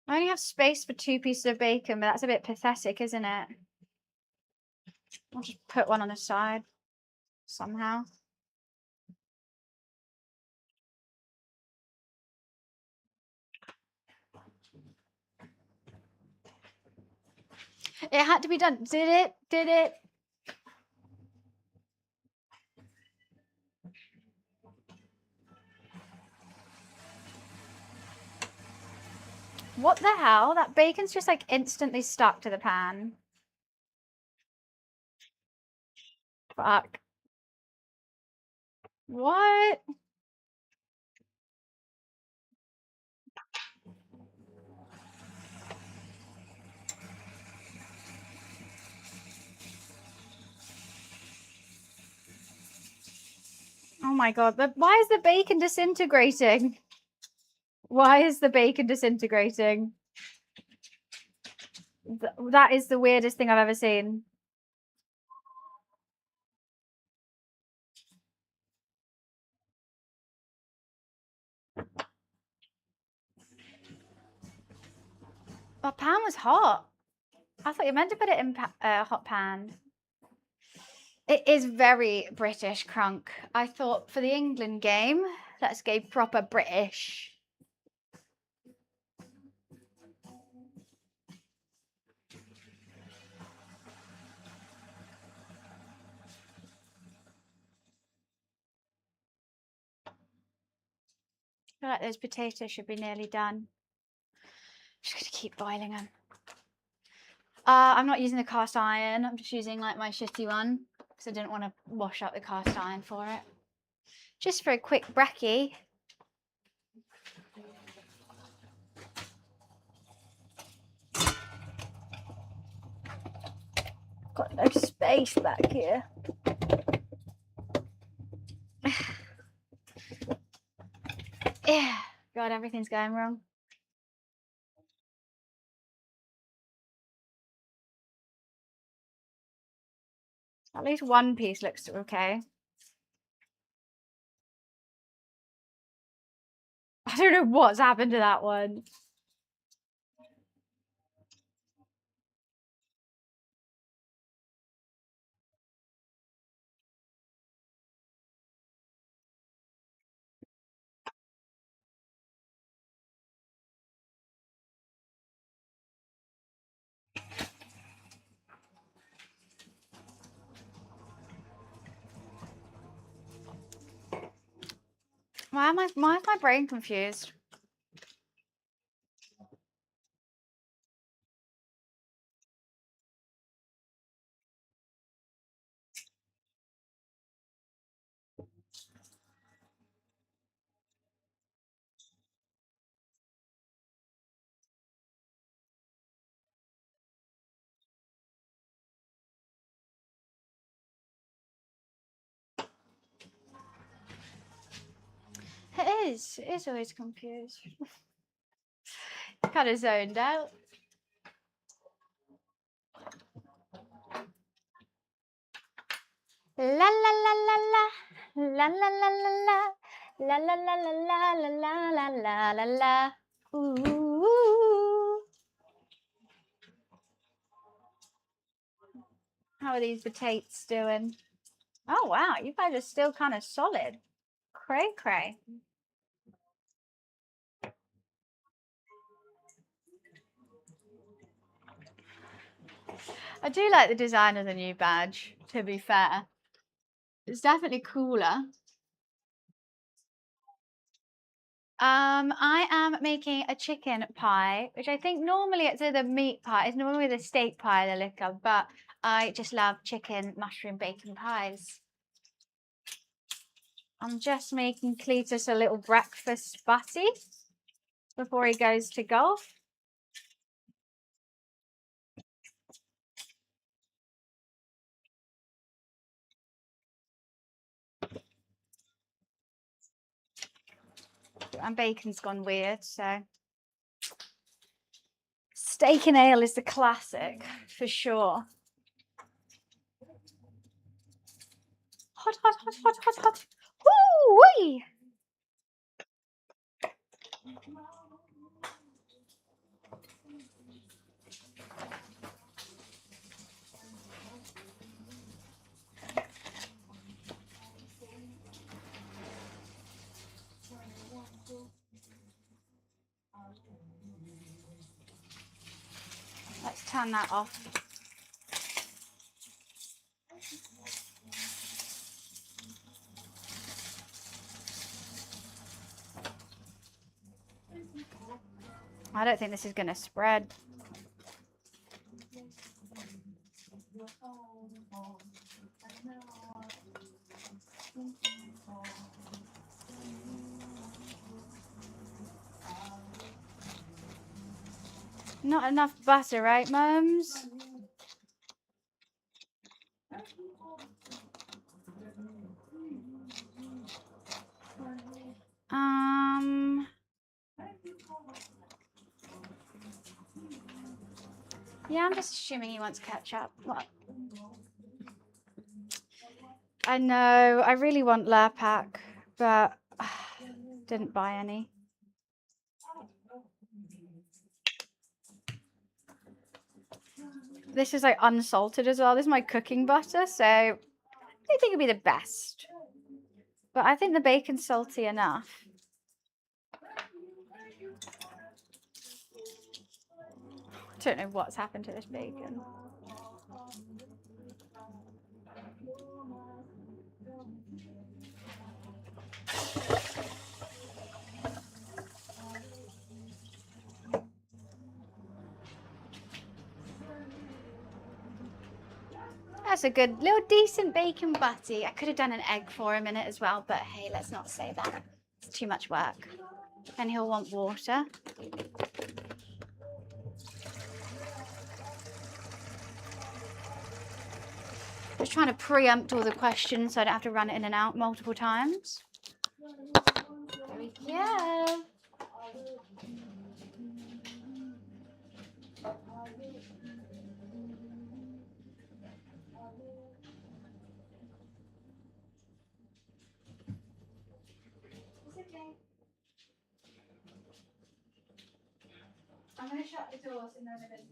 I only have space for 2 pieces of bacon, but that's a bit pathetic, isn't it? I'll just put one on the side somehow. It had to be done. Did it? Did it? What the hell? That bacon's just like instantly stuck to the pan. Fuck. What? Oh my god, but why is the bacon disintegrating? Why is the bacon disintegrating? That is the weirdest thing I've ever seen. The pan was hot. I thought you meant to put it in hot pan. It is very British, crunk. I thought for the England game, let's go proper British. I feel like those potatoes should be nearly done. Just gonna keep boiling them. I'm not using the cast iron. I'm just using like my shitty one because I didn't want to wash out the cast iron for it. Just for a quick brekkie. Got no space back here. Yeah. God, everything's going wrong. At least one piece looks okay. I don't know what's happened to that one. Why is my brain confused? It is always confused. Kind of zoned out. La la la la la la la la la la la la la la la la la la la. Ooh. How are these potatoes doing? Oh wow, you guys are still kind of solid. Cray cray. I do like the design of the new badge, to be fair. It's definitely cooler. I am making a chicken pie, which I think normally it's either meat pie, it's normally the steak pie the look of, but I just love chicken, mushroom, bacon pies. I'm just making Cletus a little breakfast butty before he goes to golf. And bacon's gone weird, so. Steak and ale is the classic, for sure. Hot, hot, hot, hot, hot, hot. Woo-wee! Let's turn that off. I don't think this is going to spread. Not enough butter, right, mums? Yeah, I'm just assuming he wants ketchup. What? I know, I really want Lurpak, but didn't buy any. This is like unsalted as well. This is my cooking butter, so I don't think it'd be the best. But I think the bacon's salty enough. I don't know what's happened to this bacon. That's a good little decent bacon butty. I could have done an egg for him in it as well, but hey, let's not say that. It's too much work. Then he'll want water. Just trying to preempt all the questions so I don't have to run it in and out multiple times. There we go. I'm going to shut the doors in a minute.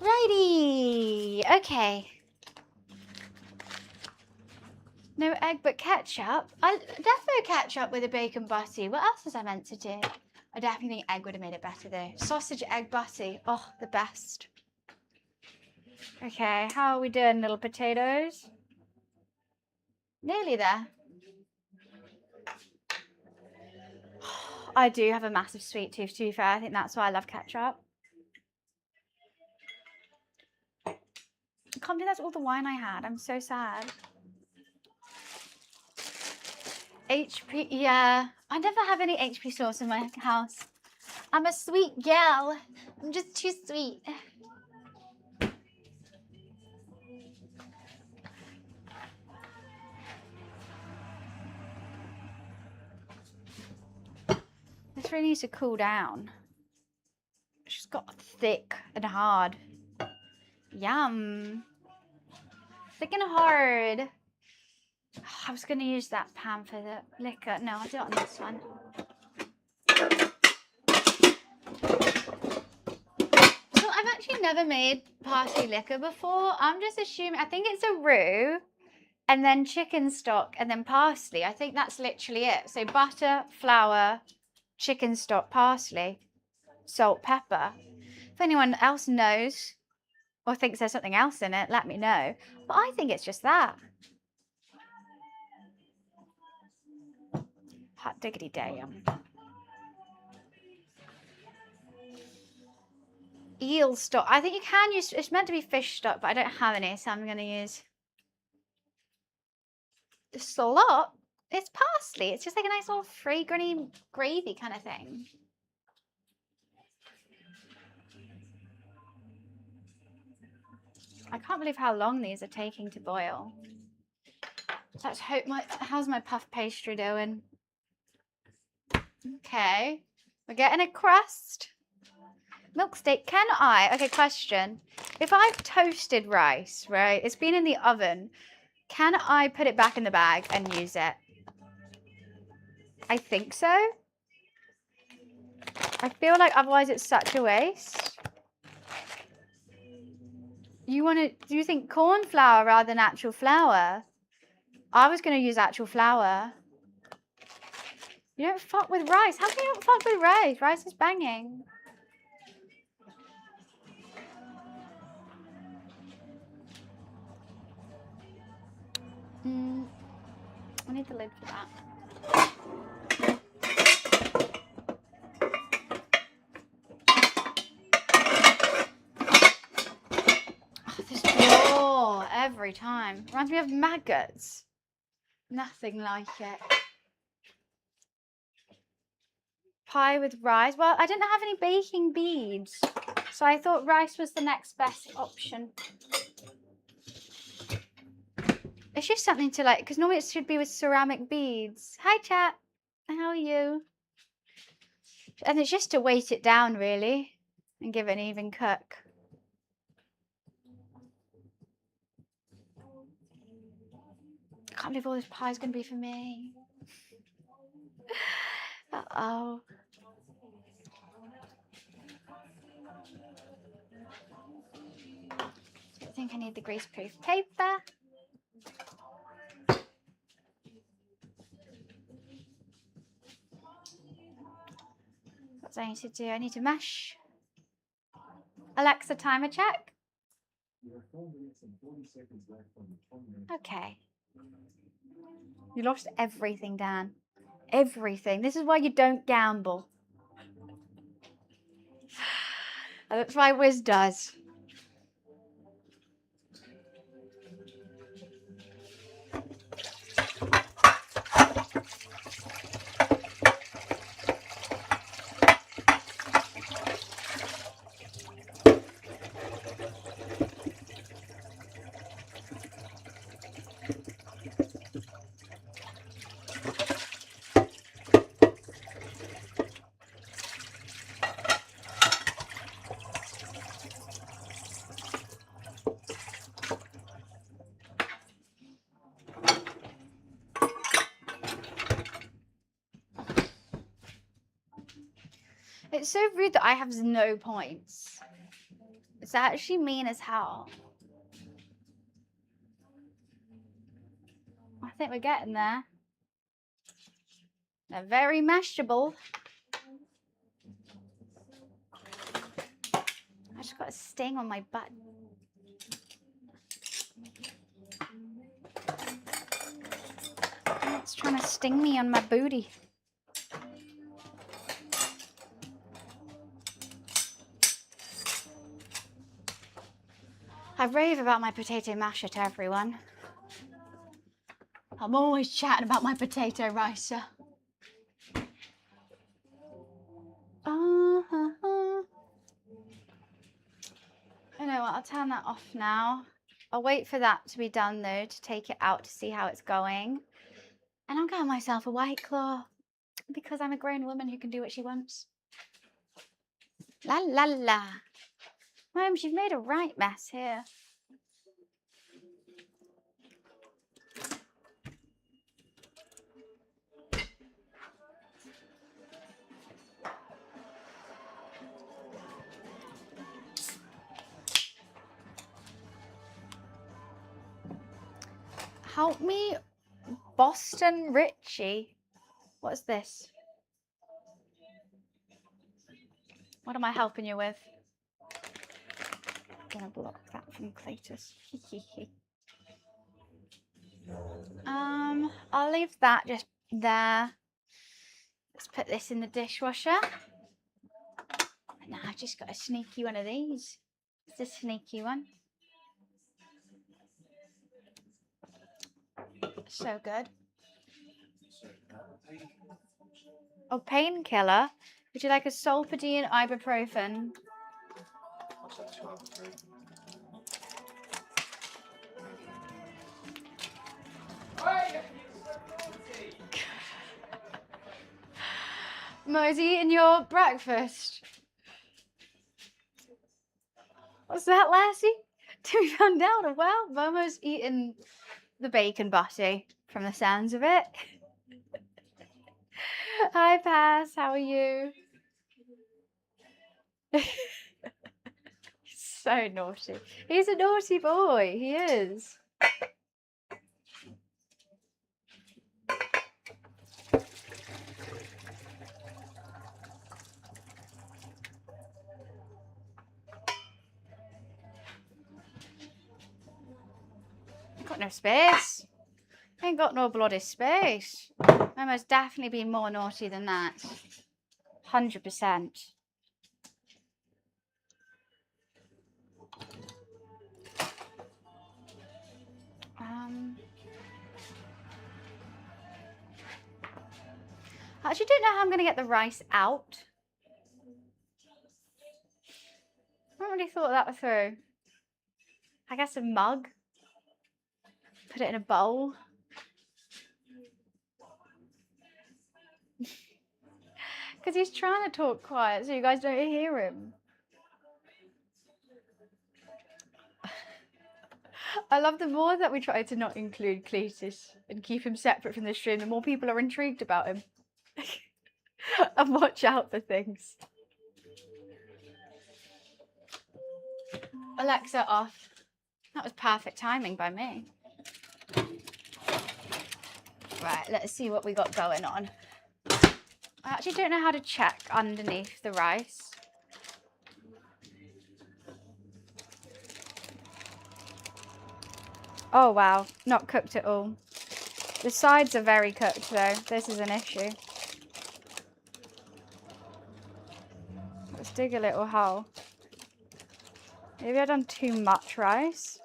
Righty. Okay. No egg but ketchup. I defo ketchup with a bacon butty. What else was I meant to do? I definitely think egg would have made it better though. Sausage egg butty. Oh, the best. Okay, how are we doing, little potatoes? Nearly there. I do have a massive sweet tooth, to be fair. I think that's why I love ketchup. I can't believe that's all the wine I had. I'm so sad. HP, yeah. I never have any HP sauce in my house. I'm a sweet gal. I'm just too sweet. This really needs to cool down. She's got thick and hard. Yum. Thick and hard. I was going to use that pan for the liquor. No, I'll do it on this one. So I've actually never made party liquor before. I'm just assuming, I think it's a roux and then chicken stock and then parsley. I think that's literally it. So butter, flour, chicken stock, parsley, salt, pepper. If anyone else knows or thinks there's something else in it, let me know. But I think it's just that. Hot diggity damn. Eel stock. I think you can use, it's meant to be fish stock, but I don't have any, so I'm going to use the slop. It's parsley. It's just like a nice little fragrant gravy kind of thing. I can't believe how long these are taking to boil. Let's hope how's my puff pastry doing? Okay, we're getting a crust. Milk steak, can I? Okay, question. If I've toasted rice, right, it's been in the oven Can I put it back in the bag and use it? I think so. I feel like otherwise it's such a waste. You want to, do you think corn flour rather than actual flour? I was going to use actual flour. You don't fuck with rice. How can you not fuck with rice? Rice is banging. I need the lid for that. Oh, this drawer every time. Reminds me of maggots. Nothing like it. Pie with rice. Well, I didn't have any baking beads, so I thought rice was the next best option. It's just something to like, because normally it should be with ceramic beads. Hi, chat. How are you? And it's just to weight it down, really, and give it an even cook. I can't believe all this pie is going to be for me. Uh-oh. I think I need the greaseproof paper. What do I need to do? I need to mash. Alexa, timer check. Okay. You lost everything, Dan. Everything. This is why you don't gamble. That's why Wiz does. It's so rude that I have no points. It's actually mean as hell. I think we're getting there. They're very mashable. I just got a sting on my butt. It's trying to sting me on my booty. I rave about my potato masher to everyone. I'm always chatting about my potato ricer. You know what, I'll turn that off now. I'll wait for that to be done though, to take it out to see how it's going. And I'll get myself a White Claw, because I'm a grown woman who can do what she wants. La la la. Mom, she's made a right mess here. Help me, Boston Richie. What's this? What am I helping you with? I'm gonna block that from Cletus. I'll leave that just there. Let's put this in the dishwasher. Now I've just got a sneaky one of these. It's a sneaky one. So good. Oh, painkiller. Would you like a Solpadeine ibuprofen? Mo's eating your breakfast. What's that, lassie? To be found out. Well, Momo's eating the bacon butty from the sounds of it. Hi, Pass. How are you? So naughty. He's a naughty boy. He is. Got no space. Ain't got no bloody space. I must definitely be more naughty than that. 100%. I actually don't know how I'm going to get the rice out. I haven't really thought that through. I guess a mug. Put it in a bowl. Because he's trying to talk quiet so you guys don't hear him. I love the more that we try to not include Cletus and keep him separate from the stream, the more people are intrigued about him. And watch out for things. Alexa off. That was perfect timing by me. Right, let's see what we got going on. I actually don't know how to check underneath the rice. Oh wow, not cooked at all. The sides are very cooked though. This is an issue. Let's dig a little hole. Maybe I've done too much rice.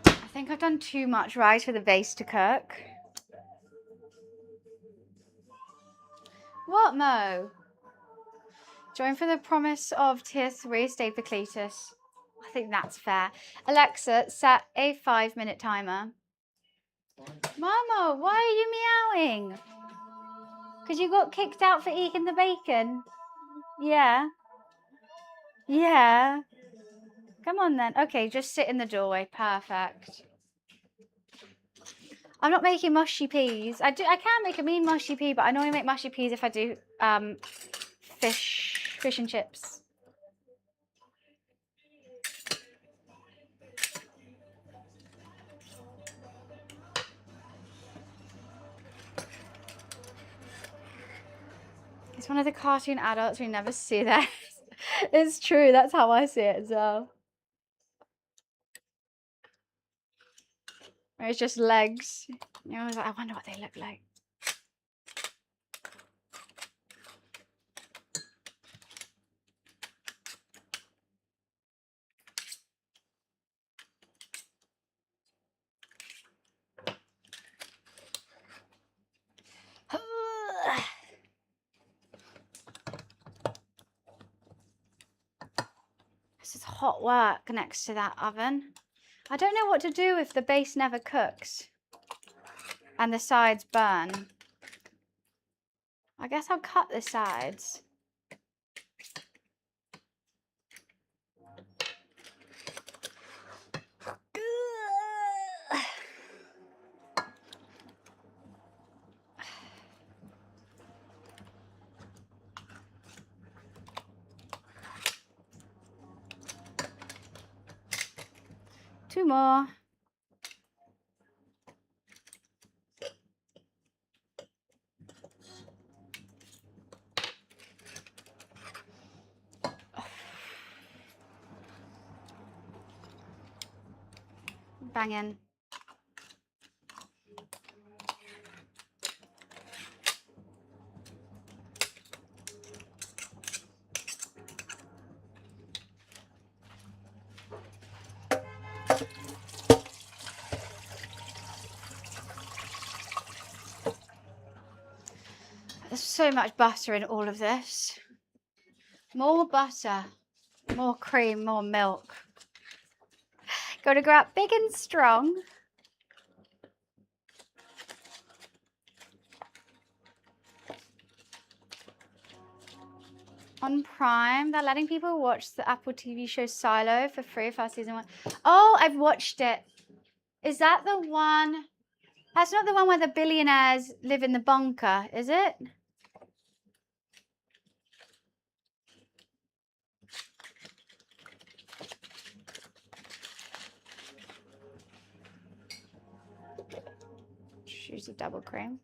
I think I've done too much rice for the base to cook. What, Mo? Join for the promise of tier 3, stayed for Cletus. I think that's fair. Alexa, set a 5-minute timer. Mama, why are you meowing? Because you got kicked out for eating the bacon. Yeah. Yeah. Come on then. Okay, just sit in the doorway. Perfect. I'm not making mushy peas. I can make a mean mushy pea, but I normally make mushy peas if I do fish and chips. It's one of the cartoon adults we never see that. It's true. That's how I see it as well. It's just legs. You know, I was like, I wonder what they look like. This is hot work next to that oven. I don't know what to do if the base never cooks and the sides burn. I guess I'll cut the sides. Two more. Banging. There's so much butter in all of this. More butter, more cream, more milk. Gotta go out big and strong. On Prime, they're letting people watch the Apple TV show Silo for free for season 1. Oh, I've watched it. Is that the one? That's not the one where the billionaires live in the bunker, is it? Choose a double cream.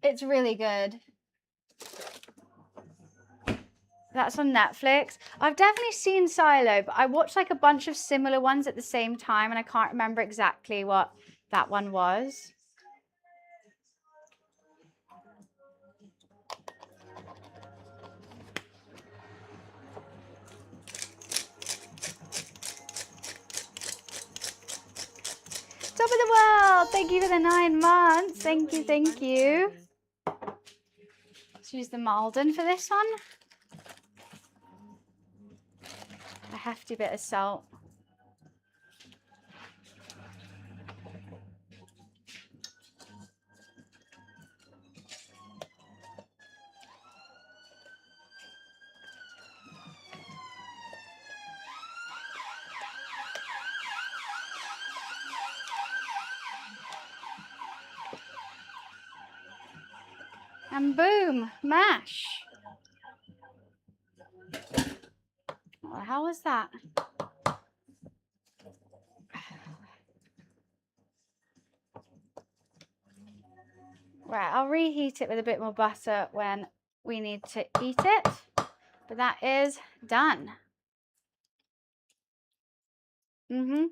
It's really good. That's on Netflix. I've definitely seen Silo, but I watched like a bunch of similar ones at the same time, and I can't remember exactly what that one was. Top of the world! Thank you for the 9 months. Thank you, thank you. Let's use the Malden for this one. A hefty bit of salt. And boom, mash. What the hell was that? Right, I'll reheat it with a bit more butter when we need to eat it. But that is done. I'm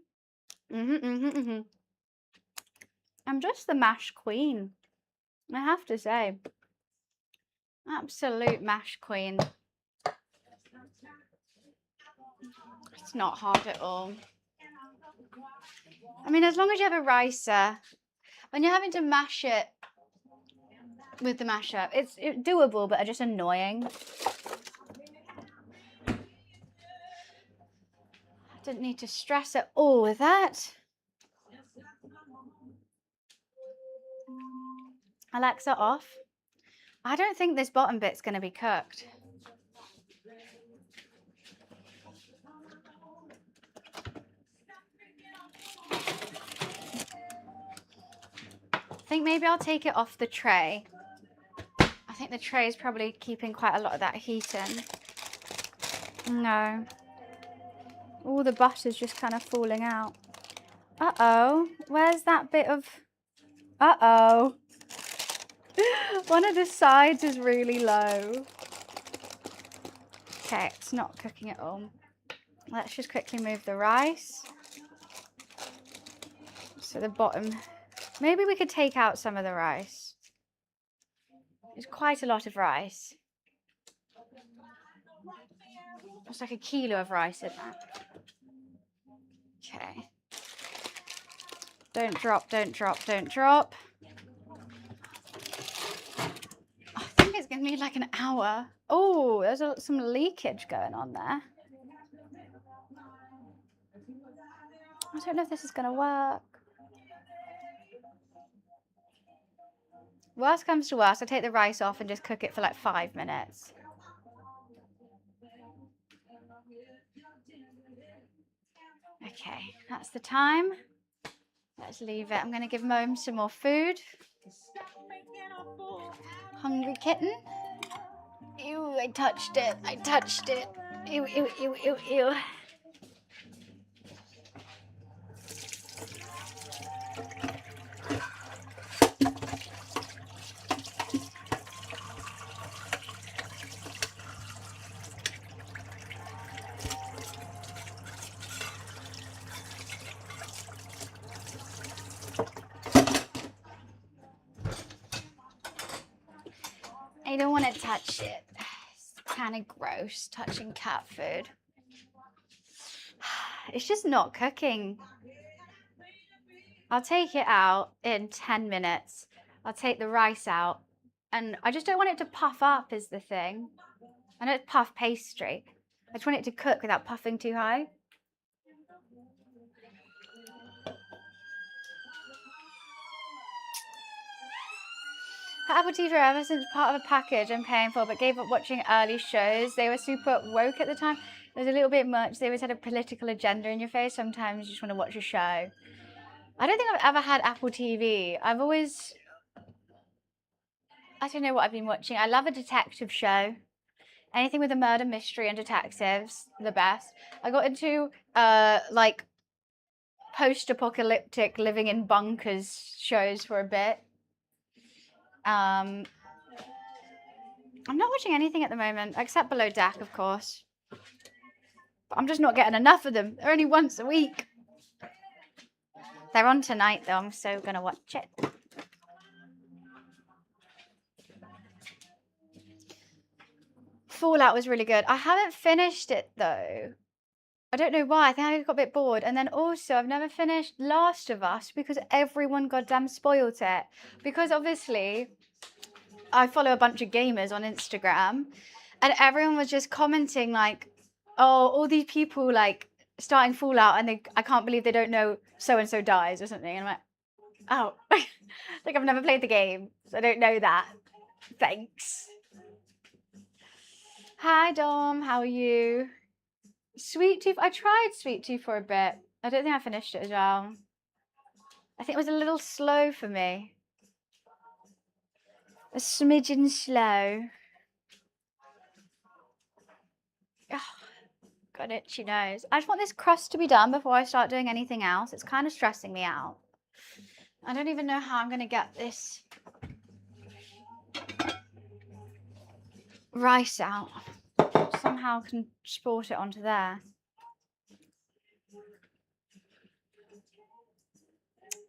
just the mash queen, I have to say. Absolute mash queen. It's not hard at all. I mean, as long as you have a ricer, when you're having to mash it with the masher, it's doable, but just annoying. I didn't need to stress at all with that. Alexa off. I don't think this bottom bit's going to be cooked. I think maybe I'll take it off the tray. I think the tray is probably keeping quite a lot of that heat in. No. All the butter's just kind of falling out. Uh-oh. Where's that bit of... Uh-oh. One of the sides is really low. Okay, it's not cooking at all. Let's just quickly move the rice. So the bottom... Maybe we could take out some of the rice. It's quite a lot of rice. It's like a kilo of rice in that. Okay. Don't drop, don't drop, don't drop. I think it's going to need like an hour. Oh, there's some leakage going on there. I don't know if this is going to work. Worst comes to worst, I take the rice off and just cook it for like 5 minutes. Okay, that's the time. Let's leave it. I'm going to give Mom some more food. Hungry kitten. Ew, I touched it. I touched it. Ew, ew, ew, ew, ew. I don't want to touch it. It's kind of gross touching cat food. It's just not cooking. I'll take it out in 10 minutes. I'll take the rice out. And I just don't want it to puff up is the thing. I know it's puff pastry. I just want it to cook without puffing too high. Had Apple TV ever since part of a package I'm paying for, but gave up watching early shows. They were super woke at the time. It was a little bit much. They always had a political agenda in your face. Sometimes you just want to watch a show. I don't think I've ever had Apple TV. I don't know what I've been watching. I love a detective show. Anything with a murder mystery and detectives, the best. I got into like post-apocalyptic living in bunkers shows for a bit. I'm not watching anything at the moment except Below Deck, of course. But I'm just not getting enough of them. They're only once a week. They're on tonight though. I'm so gonna watch it. Fallout was really good. I haven't finished it though. I don't know why. I think I got a bit bored. And then also, I've never finished Last of Us because everyone goddamn spoiled it. Because obviously, I follow a bunch of gamers on Instagram, and everyone was just commenting like, "Oh, all these people like starting Fallout, and I can't believe they don't know so and so dies or something." And I'm like, "Oh, like I've never played the game, so I don't know that. Thanks." Hi Dom, how are you? Sweet Tooth, I tried Sweet Tooth for a bit. I don't think I finished it as well. I think it was a little slow for me. A smidgen slow. Oh, got itchy nose. I just want this crust to be done before I start doing anything else. It's kind of stressing me out. I don't even know how I'm going to get this rice out. Somehow can sport it onto there.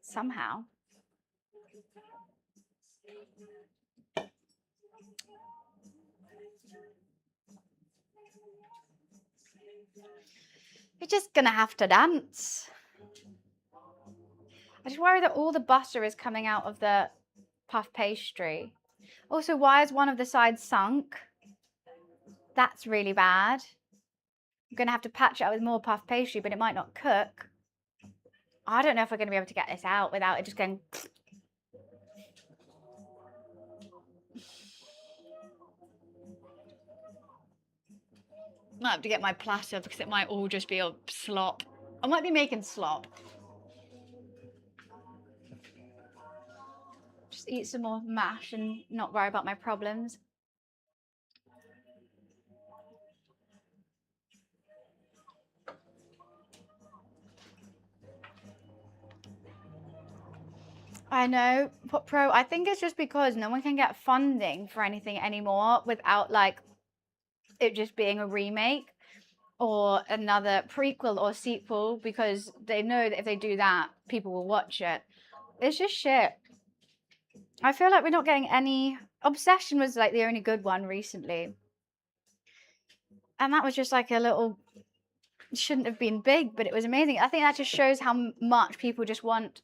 Somehow. You're just going to have to dance. I just worry that all the butter is coming out of the puff pastry. Also, why is one of the sides sunk? That's really bad. I'm going to have to patch it out with more puff pastry, but it might not cook. I don't know if we're going to be able to get this out without it just going... I might have to get my platter because it might all just be a slop. I might be making slop. Just eat some more mash and not worry about my problems. I know, Pop Pro. I think it's just because no one can get funding for anything anymore without like it just being a remake or another prequel or sequel, because they know that if they do that, people will watch it. It's just shit. I feel like we're not getting any... Obsession was like the only good one recently. And that was just like a little... It shouldn't have been big, but it was amazing. I think that just shows how much people just want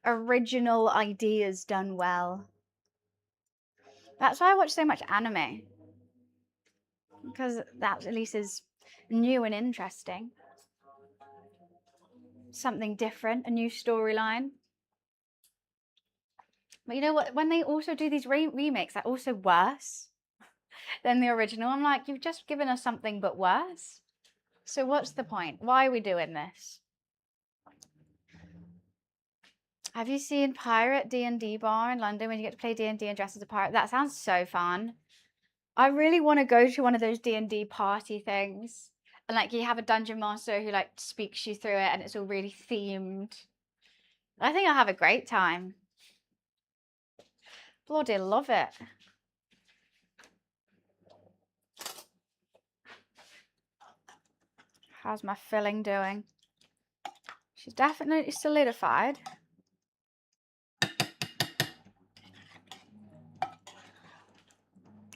original ideas done well. That's why I watch so much anime. Because that at least is new and interesting. Something different, a new storyline. But you know what? When they also do these remakes, they're also worse than the original. I'm like, you've just given us something but worse. So what's the point? Why are we doing this? Have you seen Pirate D&D Bar in London when you get to play D&D and dress as a pirate? That sounds so fun. I really want to go to one of those D&D party things. And like you have a dungeon master who like speaks you through it and it's all really themed. I think I'll have a great time. Bloody love it. How's my filling doing? She's definitely solidified.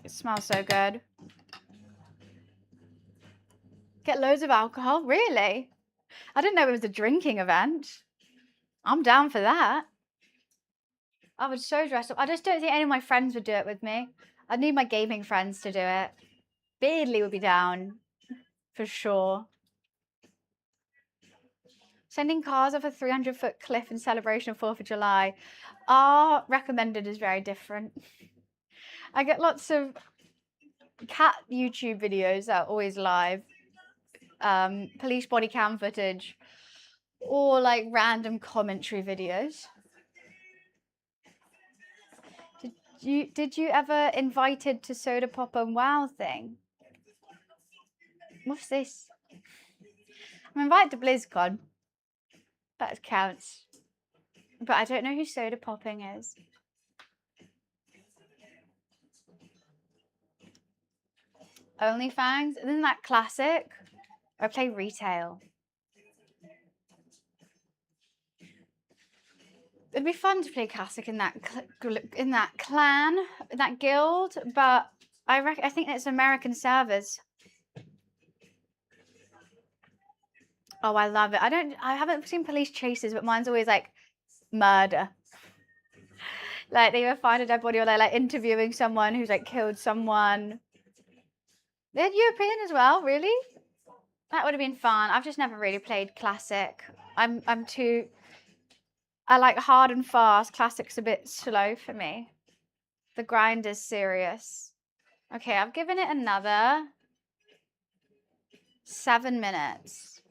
It smells so good. Get loads of alcohol? Really? I didn't know it was a drinking event. I'm down for that. I would so dress up. I just don't think any of my friends would do it with me. I'd need my gaming friends to do it. Beardley would be down. For sure. Sending cars off a 300-foot cliff in celebration of 4th of July. Our recommended is very different. I get lots of cat YouTube videos that are always live. Police body cam footage. Or like random commentary videos. Did you ever invited to Soda Pop and Wow thing? What's this? I'm invited to BlizzCon. That counts. But I don't know who Soda Popping is. OnlyFans? Isn't that classic? I play retail. It'd be fun to play classic in that clan, in that guild, but I think it's American servers. Oh, I love it. I haven't seen police chases, but mine's always like murder. Like they either find a dead body or they're like interviewing someone who's like killed someone. They're European as well, really? That would have been fun. I've just never really played classic. I like hard and fast. Classic's a bit slow for me. The grind is serious. Okay, I've given it another 7 minutes.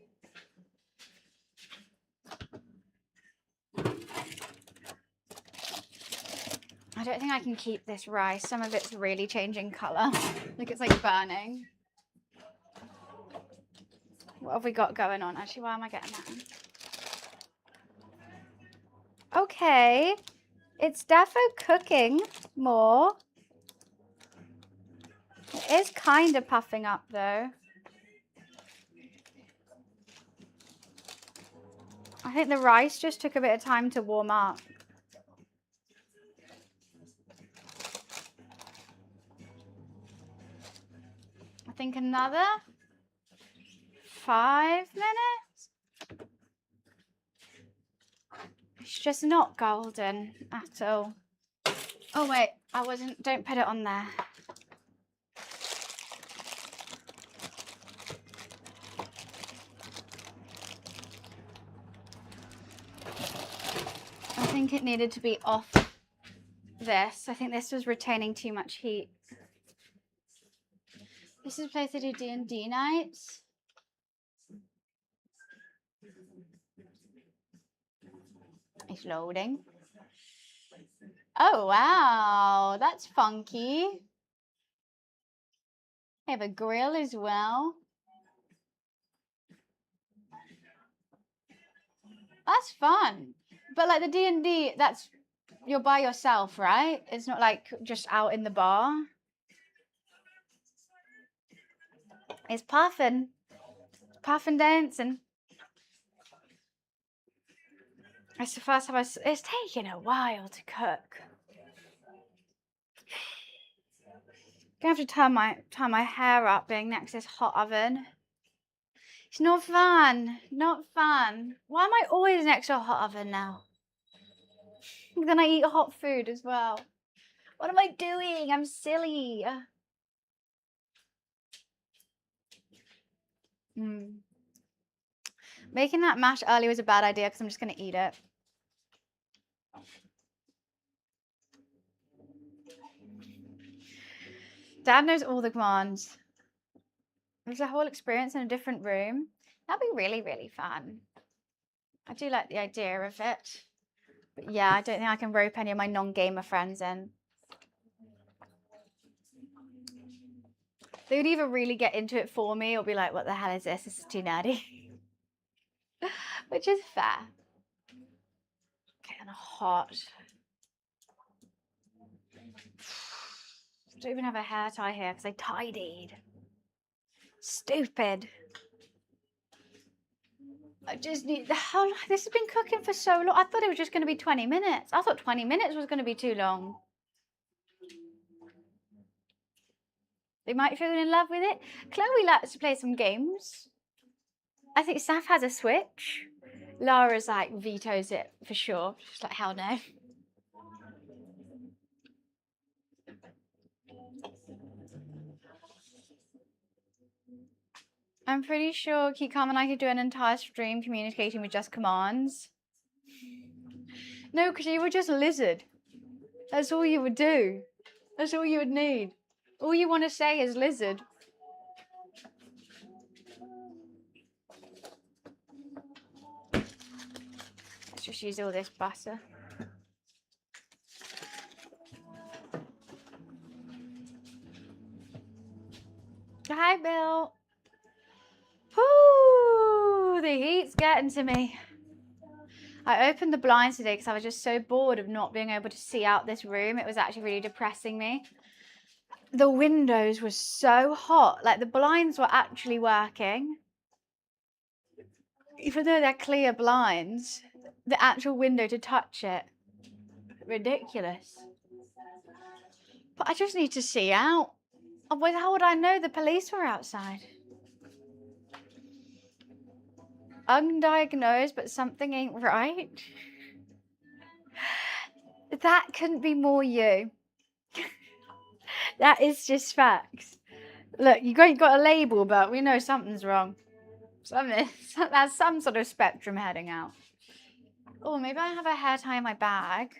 I don't think I can keep this rice. Some of it's really changing color. Like it's like burning. What have we got going on? Actually, why am I getting that? Okay. It's defo cooking more. It is kind of puffing up though. I think the rice just took a bit of time to warm up. I think another 5 minutes. It's just not golden at all. Oh wait, don't put it on there. I think it needed to be off this. I think this was retaining too much heat. This is a place to do D&D nights. It's loading. Oh, wow. That's funky. They have a grill as well. That's fun. But like the D&D, you're by yourself, right? It's not like just out in the bar. It's puffing. Puffing dancing. It's the first time it's taking a while to cook. Gonna have to turn my hair up being next to this hot oven. It's not fun. Not fun. Why am I always next to a hot oven now? Then I eat hot food as well. What am I doing? I'm silly. Making that mash early was a bad idea because I'm just going to eat it. Dad knows all the commands. There's a whole experience in a different room. That'd be really, really fun. I do like the idea of it. But yeah, I don't think I can rope any of my non-gamer friends in. They would either really get into it for me or be like, what the hell is this? This is too nerdy. Which is fair. Getting hot. I don't even have a hair tie here because I tidied. Stupid. I just need the hell. This has been cooking for so long. I thought it was just going to be 20 minutes. I thought 20 minutes was going to be too long. They might fall in love with it. Chloe likes to play some games. I think Saf has a Switch. Lara's like vetoes it for sure. She's like, hell no. I'm pretty sure KimK and I could do an entire stream communicating with just commands. No, because you were just lizard. That's all you would do. That's all you would need. All you want to say is lizard. Let's just use all this butter. Hi, Bill. Whoo, the heat's getting to me. I opened the blinds today because I was just so bored of not being able to see out this room. It was actually really depressing me. The windows were so hot. Like, the blinds were actually working. Even though they're clear blinds, the actual window to touch it. Ridiculous. But I just need to see out. Otherwise, how would I know the police were outside? Undiagnosed, but something ain't right. That couldn't be more you. That is just facts. Look, you got a label, but we know something's wrong. There's some sort of spectrum heading out. Oh, maybe I have a hair tie in my bag.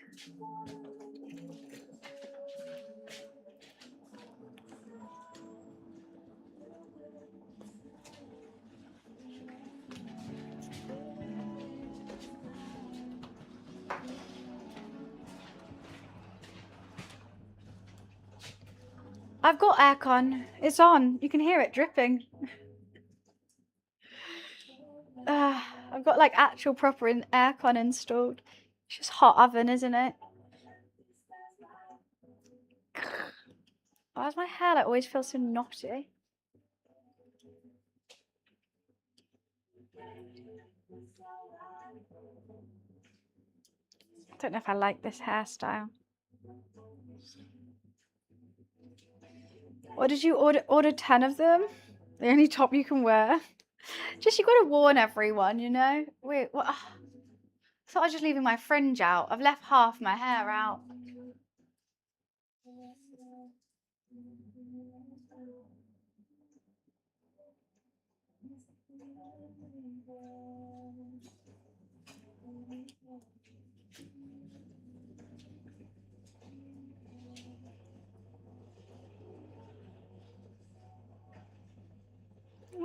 I've got aircon. It's on. You can hear it dripping. I've got like actual proper aircon installed. It's just hot oven, isn't it? Why does my hair like always feel so knotty? I don't know if I like this hairstyle. Or did you order 10 of them? The only top you can wear? Just, you got to warn everyone, you know? Wait, what? I thought I was just leaving my fringe out. I've left half my hair out.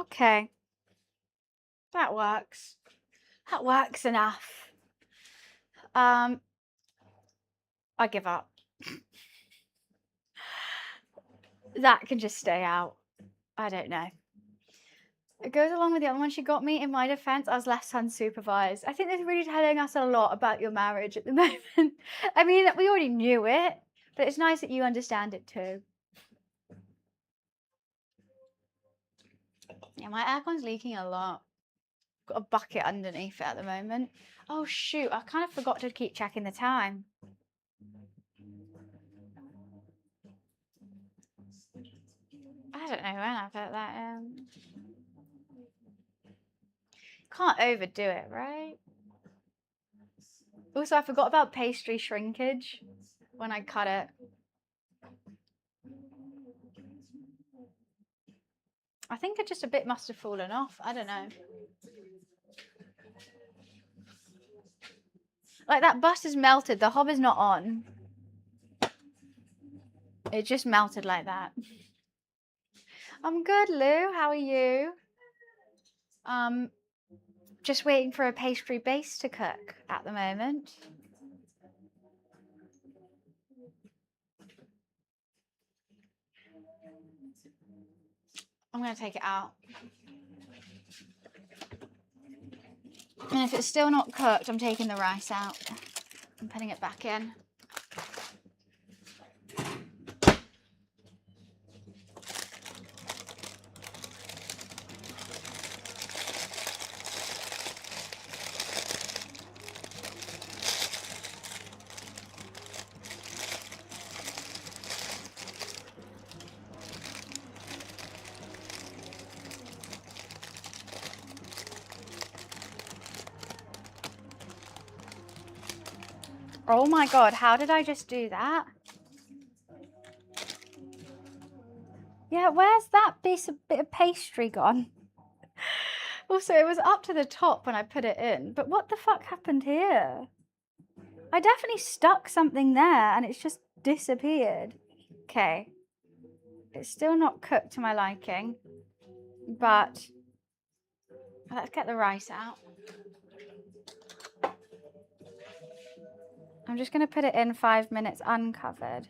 Okay. That works. That works enough. I give up. That can just stay out. I don't know. It goes along with the other one she got me. In my defense, I was less unsupervised. I think that's really telling us a lot about your marriage at the moment. I mean, we already knew it, but it's nice that you understand it too. Yeah, my aircon's leaking a lot. Got a bucket underneath it at the moment. Oh shoot, I kind of forgot to keep checking the time. I don't know when I put that in. Can't overdo it, right? Also, I forgot about pastry shrinkage when I cut it. I think it just a bit must have fallen off. I don't know. Like, that bust is melted. The hob is not on. It just melted like that. I'm good, Lou. How are you? Just waiting for a pastry base to cook at the moment. I'm going to take it out. And if it's still not cooked, I'm taking the rice out. I'm putting it back in. Oh my god, how did I just do that? Yeah, where's that bit of pastry gone? Also, it was up to the top when I put it in, but what the fuck happened here? I definitely stuck something there and it's just disappeared. Okay. It's still not cooked to my liking, but let's get the rice out. I'm just going to put it in 5 minutes uncovered.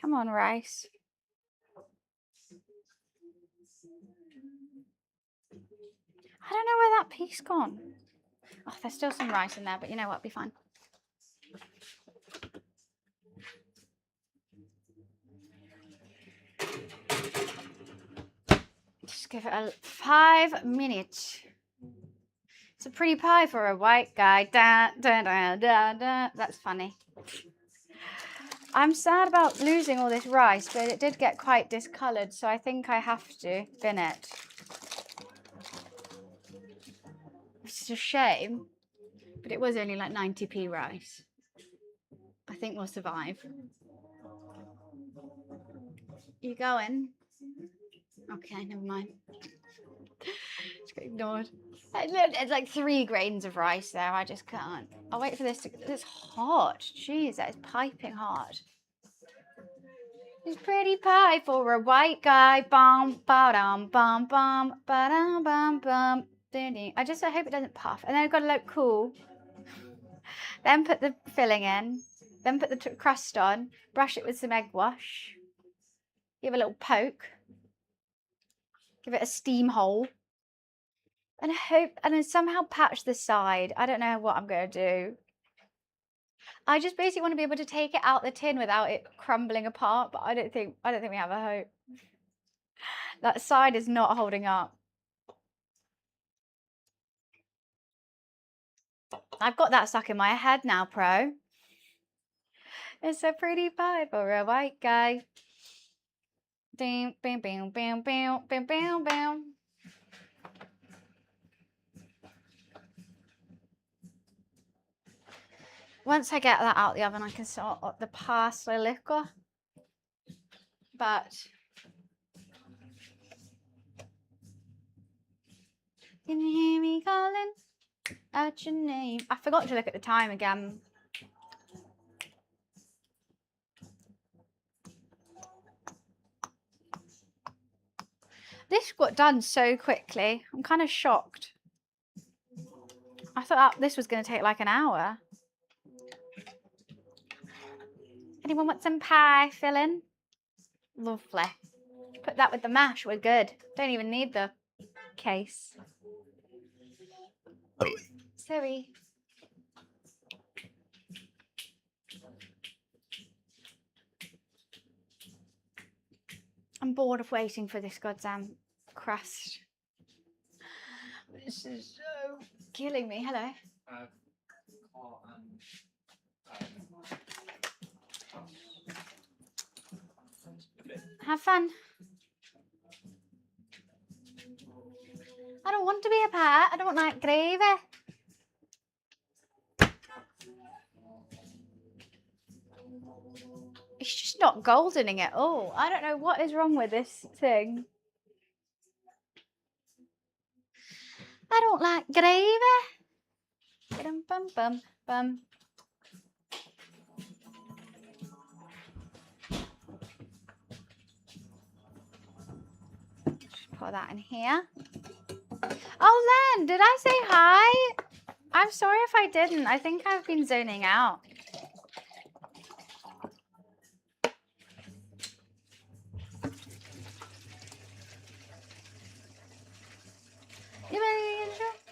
Come on, rice. I don't know where that piece gone. Oh, there's still some rice in there, but you know what? It'll be fine. Just give it a 5 minutes. It's a pretty pie for a white guy. Da, da, da, da, da. That's funny. I'm sad about losing all this rice, but it did get quite discoloured, so I think I have to bin it. It's a shame, but it was only like 90p rice. I think we'll survive. You going? Okay, never mind. Just got ignored. It's like 3 grains of rice there. I just can't. I'll wait for this to. It's hot. Jeez, that is piping hot. It's pretty pie for a white guy. Bum, ba-dum, bum, bum, ba-dum, bum, bum. I hope it doesn't puff. And then I've got to look cool. Then put the filling in. Then put the crust on. Brush it with some egg wash. Give it a little poke. Give it a steam hole. And then somehow patch the side. I don't know what I'm going to do. I just basically want to be able to take it out the tin without it crumbling apart, but I don't think we have a hope. That side is not holding up. I've got that stuck in my head now, pro. It's a pretty pie for a white guy. Bam, bam, bam, bam, bam, bam, bam, bam. Once I get that out the oven, I can sort up the parsley liquor. But can you hear me calling out your name? I forgot to look at the time again. This got done so quickly. I'm kind of shocked. I thought this was going to take like an hour. Anyone want some pie filling? Lovely. Put that with the mash, we're good. Don't even need the case. Sorry. I'm bored of waiting for this goddamn crust. This is so killing me. Hello. Have fun. I don't want to be a pet. I don't like gravy. It's just not goldening at all. I don't know what is wrong with this thing. I don't like gravy. Bum, bum, bum. Just put that in here. Oh, Len, did I say hi? I'm sorry if I didn't. I think I've been zoning out.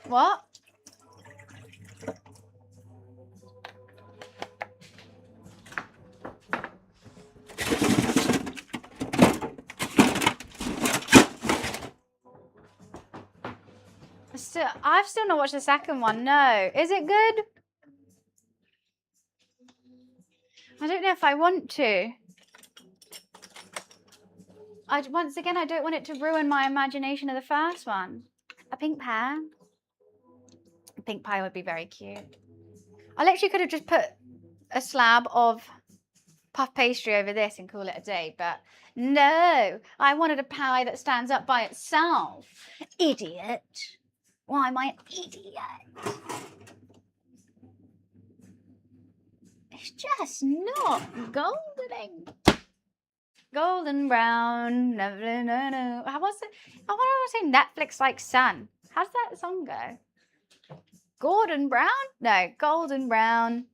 What? I've still not watched the second one. No. Is it good? I don't know if I want to. Once again, I don't want it to ruin my imagination of the first one. A pink pie. A pink pie would be very cute. I literally could have just put a slab of puff pastry over this and call it a day, but no, I wanted a pie that stands up by itself. Idiot. Why am I an idiot? It's just not goldening. Golden brown, no. How was it? I want to say Netflix like sun. How does that song go? Gordon Brown? No, golden brown.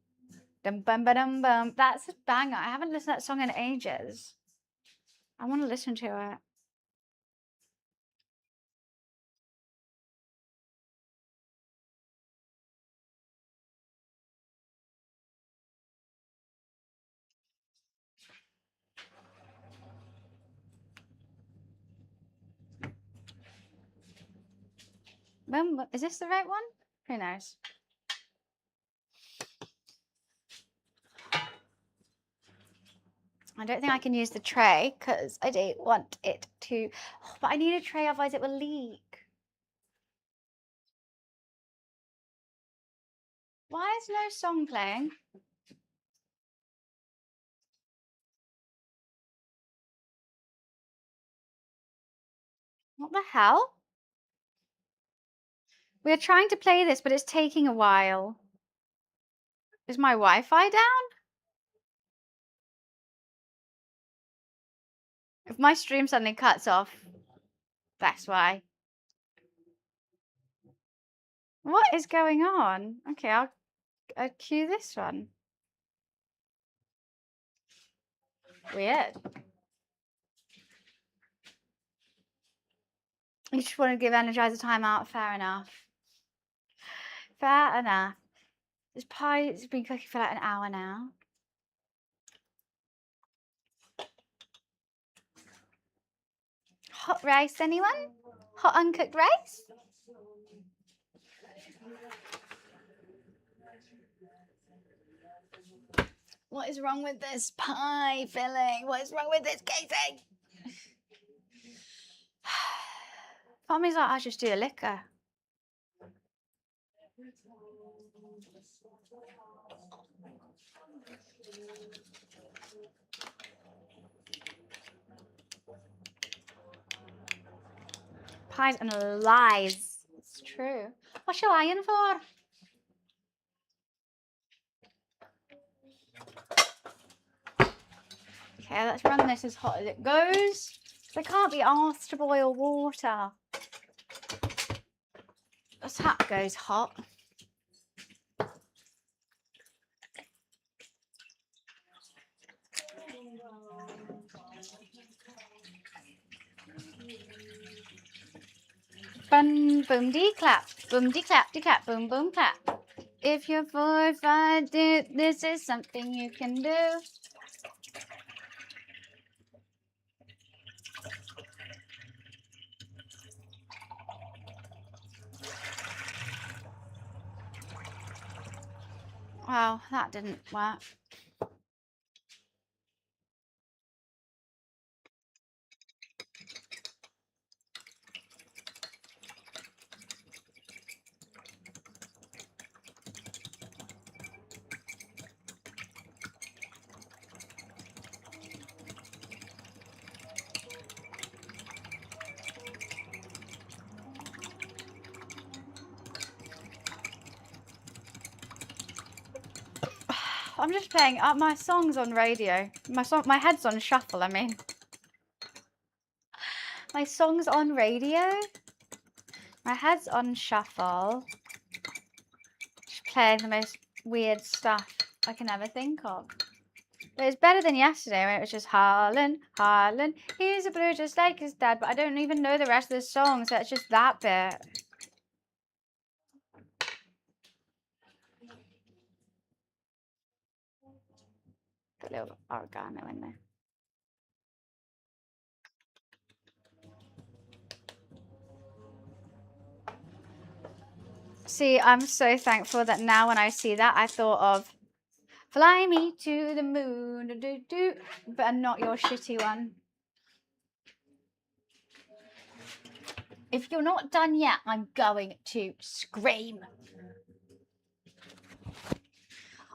Dum bum ba dum bum. That's a banger. I haven't listened to that song in ages. I want to listen to it. Is this the right one? Who knows? I don't think I can use the tray because I don't want it to. Oh, but I need a tray, otherwise it will leak. Why is no song playing? What the hell? We are trying to play this, but it's taking a while. Is my Wi-Fi down? If my stream suddenly cuts off, that's why. What is going on? Okay, I'll cue this one. Weird. You just want to give Energize a timeout. Fair enough. Fair enough. This pie's been cooking for like an hour now. Hot rice, anyone? Hot uncooked rice? What is wrong with this pie filling? What is wrong with this casing? Mommy's like, I just do a liquor. Pies and lies. It's true. What's your iron for? Okay, let's run this as hot as it goes. I can't be asked to boil water. The tap goes hot. Boom, boom, dee clap, boom, dee clap, boom, boom, clap. If you're 4 or 5, this is something you can do. Wow, that didn't work. I'm just playing my songs on radio. My head's on shuffle, I mean. My songs on radio. My head's on shuffle. Just playing the most weird stuff I can ever think of. But it's better than yesterday when it was just Harlan, Harlan. He's a blue just like his dad, but I don't even know the rest of the song, so it's just that bit. Got a little oregano in there. See, I'm so thankful that now when I see that, I thought of Fly Me to the Moon, do, do, but not your shitty one. If you're not done yet, I'm going to scream.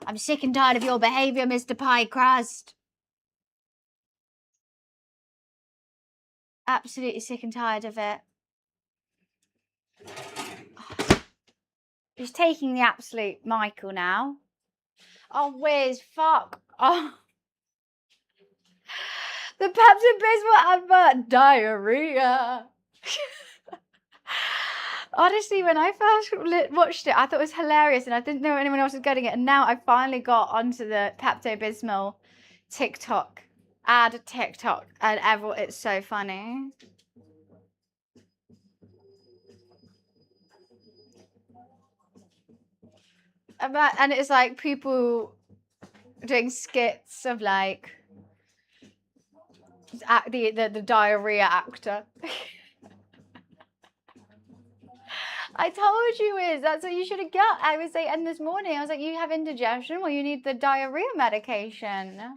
I'm sick and tired of your behaviour, Mr. Pie Crust. Absolutely sick and tired of it. He's taking the absolute Michael now. Oh, Wiz, fuck. Oh. The Pepto-Bismol advert, diarrhea. Honestly, when I first watched it, I thought it was hilarious and I didn't know anyone else was getting it. And now I finally got onto the Pepto-Bismol TikTok, TikTok, and everyone, it's so funny. And it's like people doing skits of like the diarrhea actor. I told you, that's what you should have got. I was like, and this morning I was like, you have indigestion, well, you need the diarrhea medication.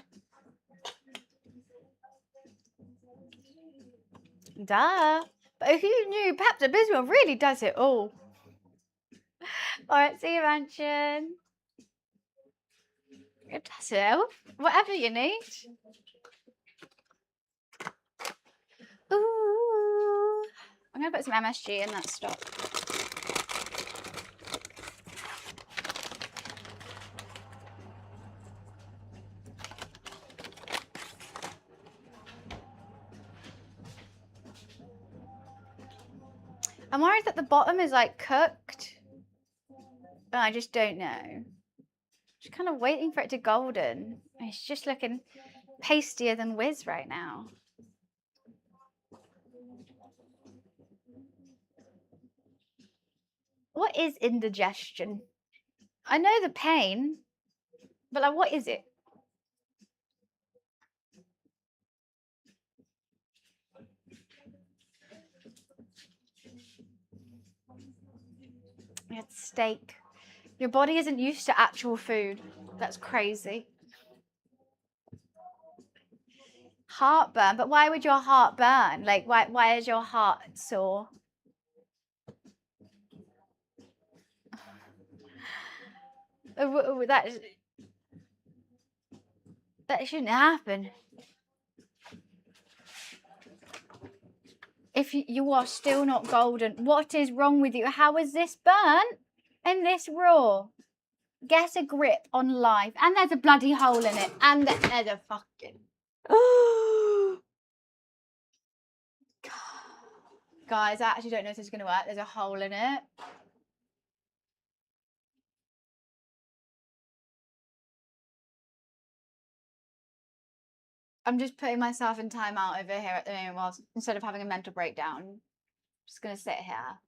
Duh. But who knew Pepto-Bismol really does it all? All right, see you, Mansion. It does it. Whatever you need. Ooh. I'm going to put some MSG in that stock. I'm worried that the bottom is like cooked. But I just don't know. Just kind of waiting for it to golden. It's just looking pastier than Wiz right now. What is indigestion? I know the pain, but like, what is it? It's steak. Your body isn't used to actual food. That's crazy. Heartburn, but why would your heart burn? Like, why is your heart sore? That shouldn't happen. If you are still not golden, what is wrong with you? How is this burnt and this raw? Get a grip on life. And there's a bloody hole in it. And there's a fucking... Guys, I actually don't know if this is going to work. There's a hole in it. I'm just putting myself in timeout over here at the moment whilst, instead of having a mental breakdown. I'm just going to sit here.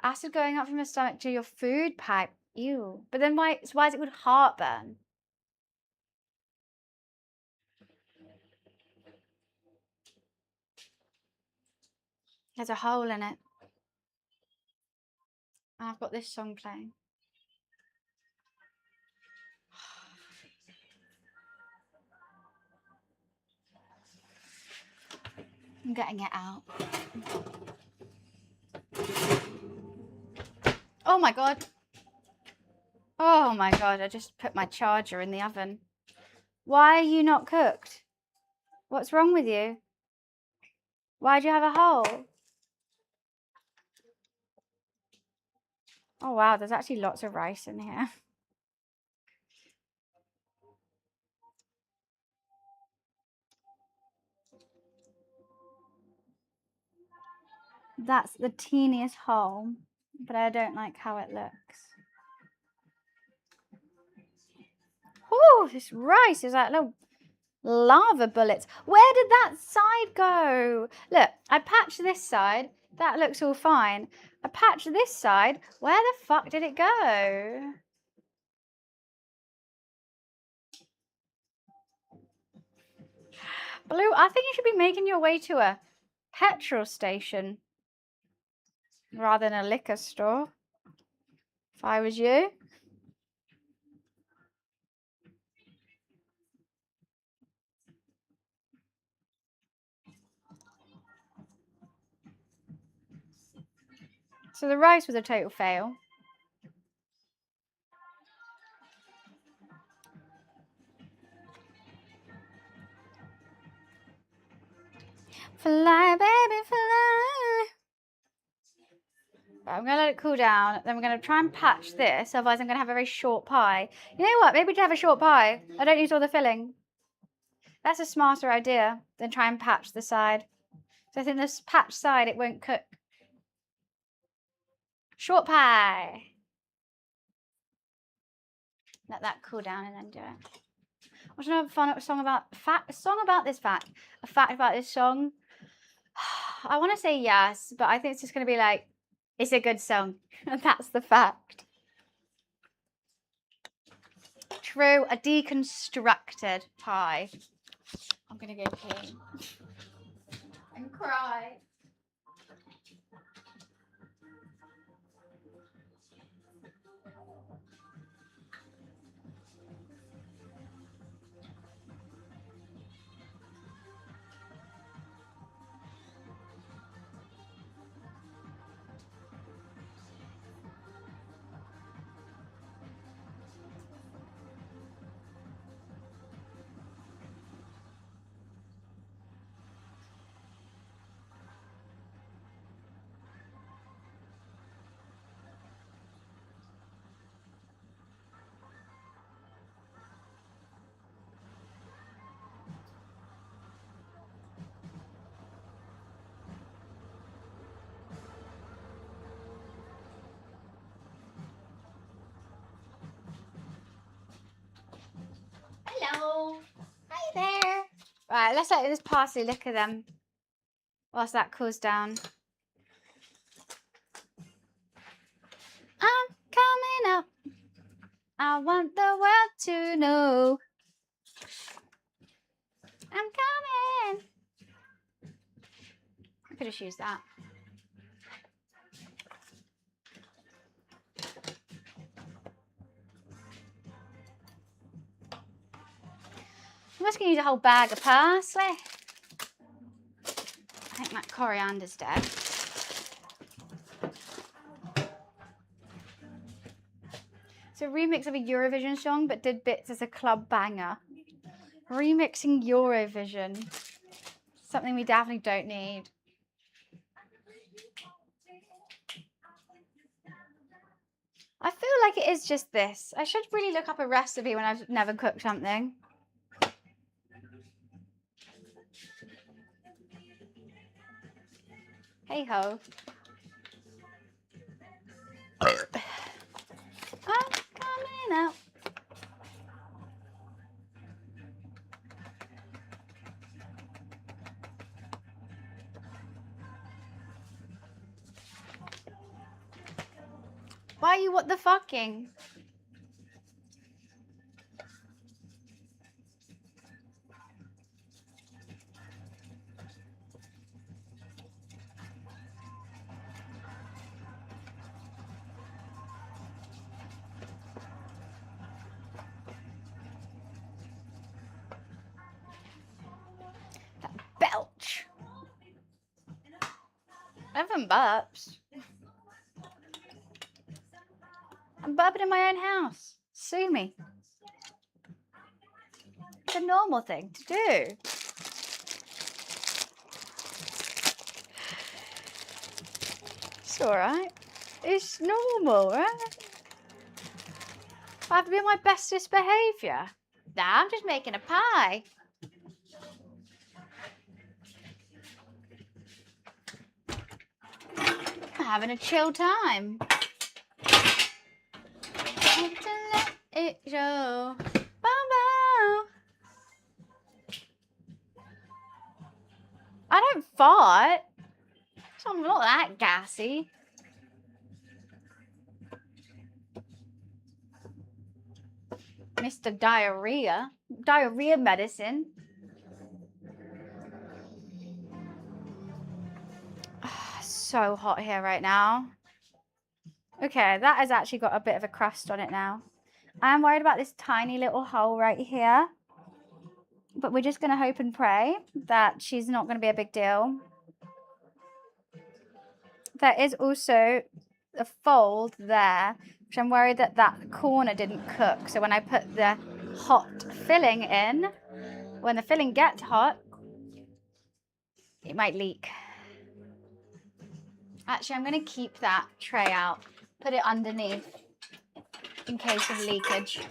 Acid going up from your stomach to your food pipe. Ew. But then why is it called heartburn? There's a hole in it. And I've got this song playing. I'm getting it out. Oh my god. Oh my god, I just put my charger in the oven. Why are you not cooked? What's wrong with you? Why do you have a hole? Oh wow, there's actually lots of rice in here. That's the teeniest hole, but I don't like how it looks. Oh, this rice is like little lava bullets. Where did that side go? Look, I patched this side. That looks all fine. I patched this side. Where the fuck did it go? Blue, I think you should be making your way to a petrol station rather than a liquor store, if I was you. So the rice was a total fail. Fly, baby, fly. Right, I'm going to let it cool down. Then we're going to try and patch this. Otherwise, I'm going to have a very short pie. You know what? Maybe we can have a short pie. I don't use all the filling. That's a smarter idea than try and patch the side. So I think this patch side, it won't cook. Short pie. Let that cool down and then do it. What's another fun song about? A song about this fact. A fact about this song. I want to say yes, but I think it's just going to be like, it's a good song. And that's the fact. True, a deconstructed pie. I'm going to go pee. And cry. Hello. Hi there. Right, let's let this parsley liquor them whilst that cools down. I'm coming up. I want the world to know. I'm coming. I could just use that. I'm just going to use a whole bag of parsley. I think that coriander's dead. It's a remix of a Eurovision song, but did bits as a club banger. Remixing Eurovision. Something we definitely don't need. I feel like it is just this. I should really look up a recipe when I've never cooked something. Hey ho. I'm coming up. Why are you what the fucking? That belch. Everyone burps. I'm burping in my own house. Sue me. It's a normal thing to do. It's alright. It's normal, right? I have to be on my bestest behaviour. Nah, I'm just making a pie. I'm having a chill time. To let it show. Bow. I don't fart. So I'm not that gassy. Mr. Diarrhea. Diarrhea medicine. So hot here right now. Okay, that has actually got a bit of a crust on it now. I'm worried about this tiny little hole right here. But we're just going to hope and pray that she's not going to be a big deal. There is also a fold there, which I'm worried that that corner didn't cook. So when I put the hot filling in, when the filling gets hot, It might leak. Actually, I'm going to keep that tray out, put it underneath in case of leakage.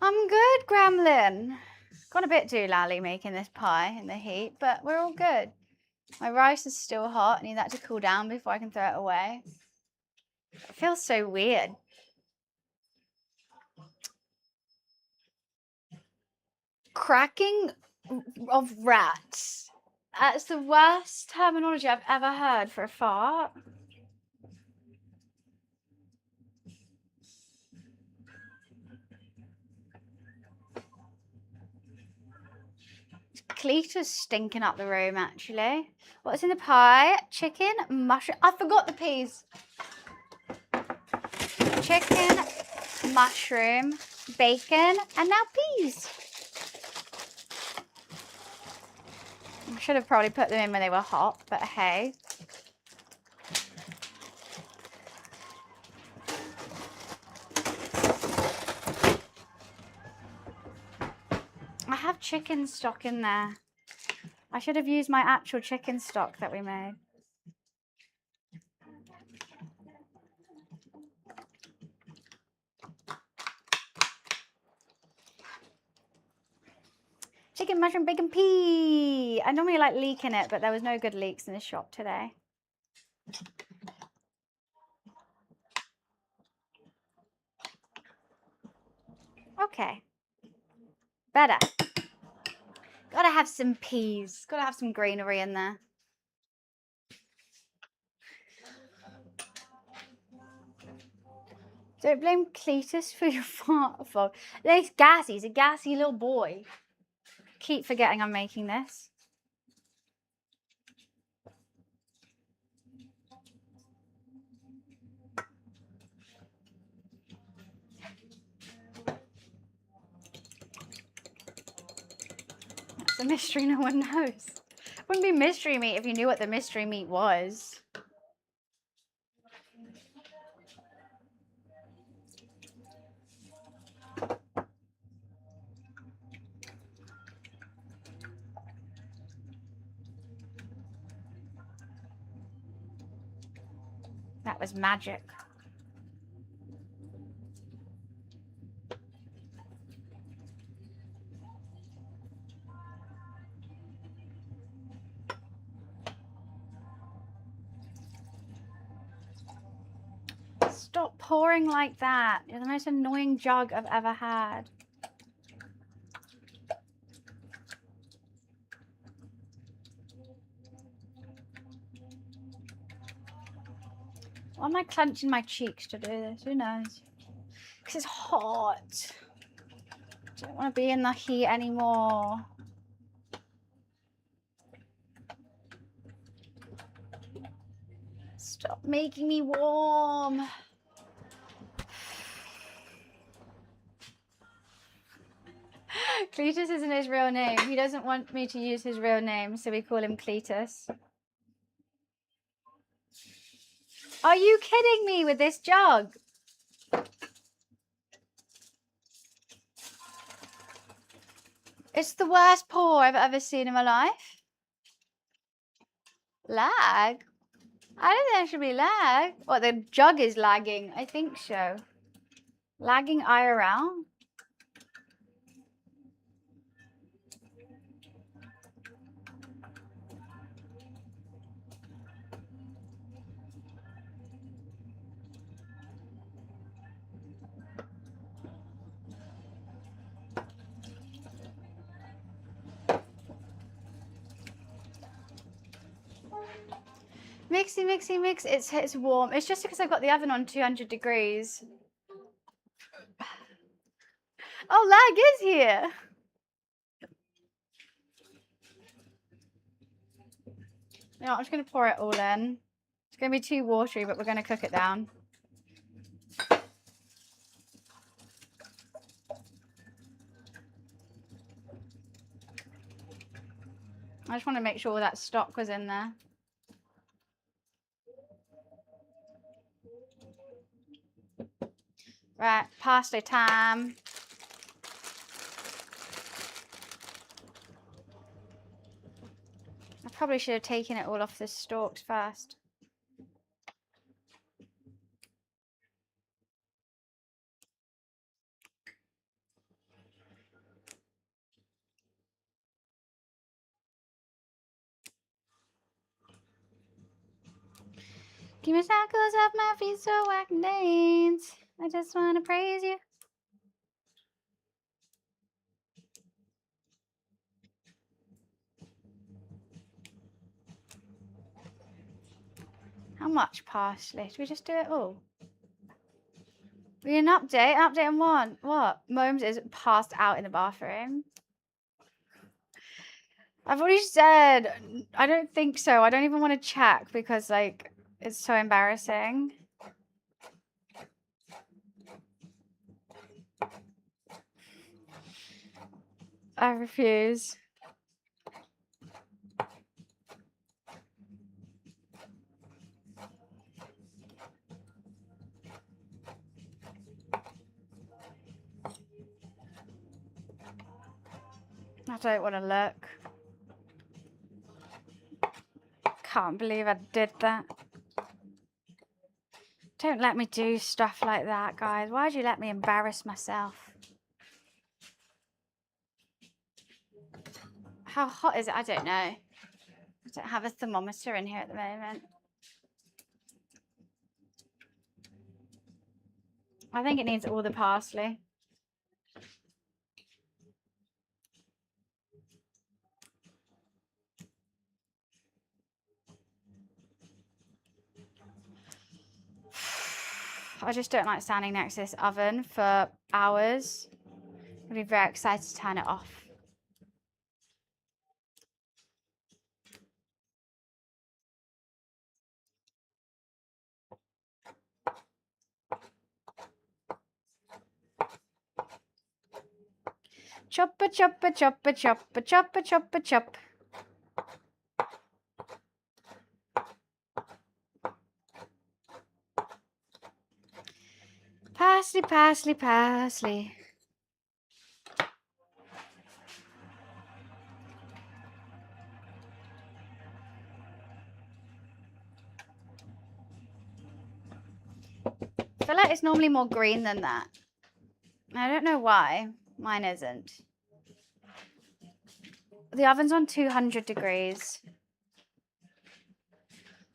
I'm good, Gremlin. Got a bit doolally making this pie in the heat, but we're all good. My rice is still hot. I need that to cool down before I can throw it away. It feels so weird. Cracking of rats. That's the worst terminology I've ever heard for a fart. Cletus stinking up the room, actually. What's in the pie? Chicken, mushroom. I forgot the peas. Chicken, mushroom, bacon, and now peas. I should have probably put them in when they were hot, but hey. I have chicken stock in there. I should have used my actual chicken stock that we made. Chicken, mushroom, bacon, pea. I normally like leeking it, but there was no good leeks in the shop today. Okay. Better. Gotta have some peas. Gotta have some greenery in there. Don't blame Cletus for your fart fog. He's gassy. He's a gassy little boy. Keep forgetting I'm making this. That's a mystery no one knows. It wouldn't be mystery meat if you knew what the mystery meat was. That was magic. Stop pouring like that. You're the most annoying jug I've ever had. Why am I clenching my cheeks to do this? Who knows? Because it's hot. I don't want to be in the heat anymore. Stop making me warm. Cletus isn't his real name. He doesn't want me to use his real name, so we call him Cletus. Are you kidding me with this jug? It's the worst pour I've ever seen in my life. Lag? I don't think there should be lag. What, the jug is lagging? I think so. Lagging IRL? Mixy, mixy, mix. It's warm. It's just because I've got the oven on 200 degrees. Oh, lag is here. No, I'm just going to pour it all in. It's going to be too watery, but we're going to cook it down. I just want to make sure all that stock was in there. Right, parsley time. I probably should have taken it all off the stalks first. Give me circles off my feet so I can dance. I just want to praise you. How much parsley? Should we just do it all? We need an update? An update on what? What? Momes is passed out in the bathroom. I've already said, I don't think so. I don't even want to check because, like, it's so embarrassing. I refuse. I don't want to look. Can't believe I did that. Don't let me do stuff like that, guys. Why'd you let me embarrass myself? How hot is it? I don't know. I don't have a thermometer in here at the moment. I think it needs all the parsley. I just don't like standing next to this oven for hours. I'd be very excited to turn it off. Chop a chop a chop a chop a chop a chop a chop. Parsley, parsley, parsley. I feel like it's normally more green than that. I don't know why. Mine isn't. The oven's on 200 degrees.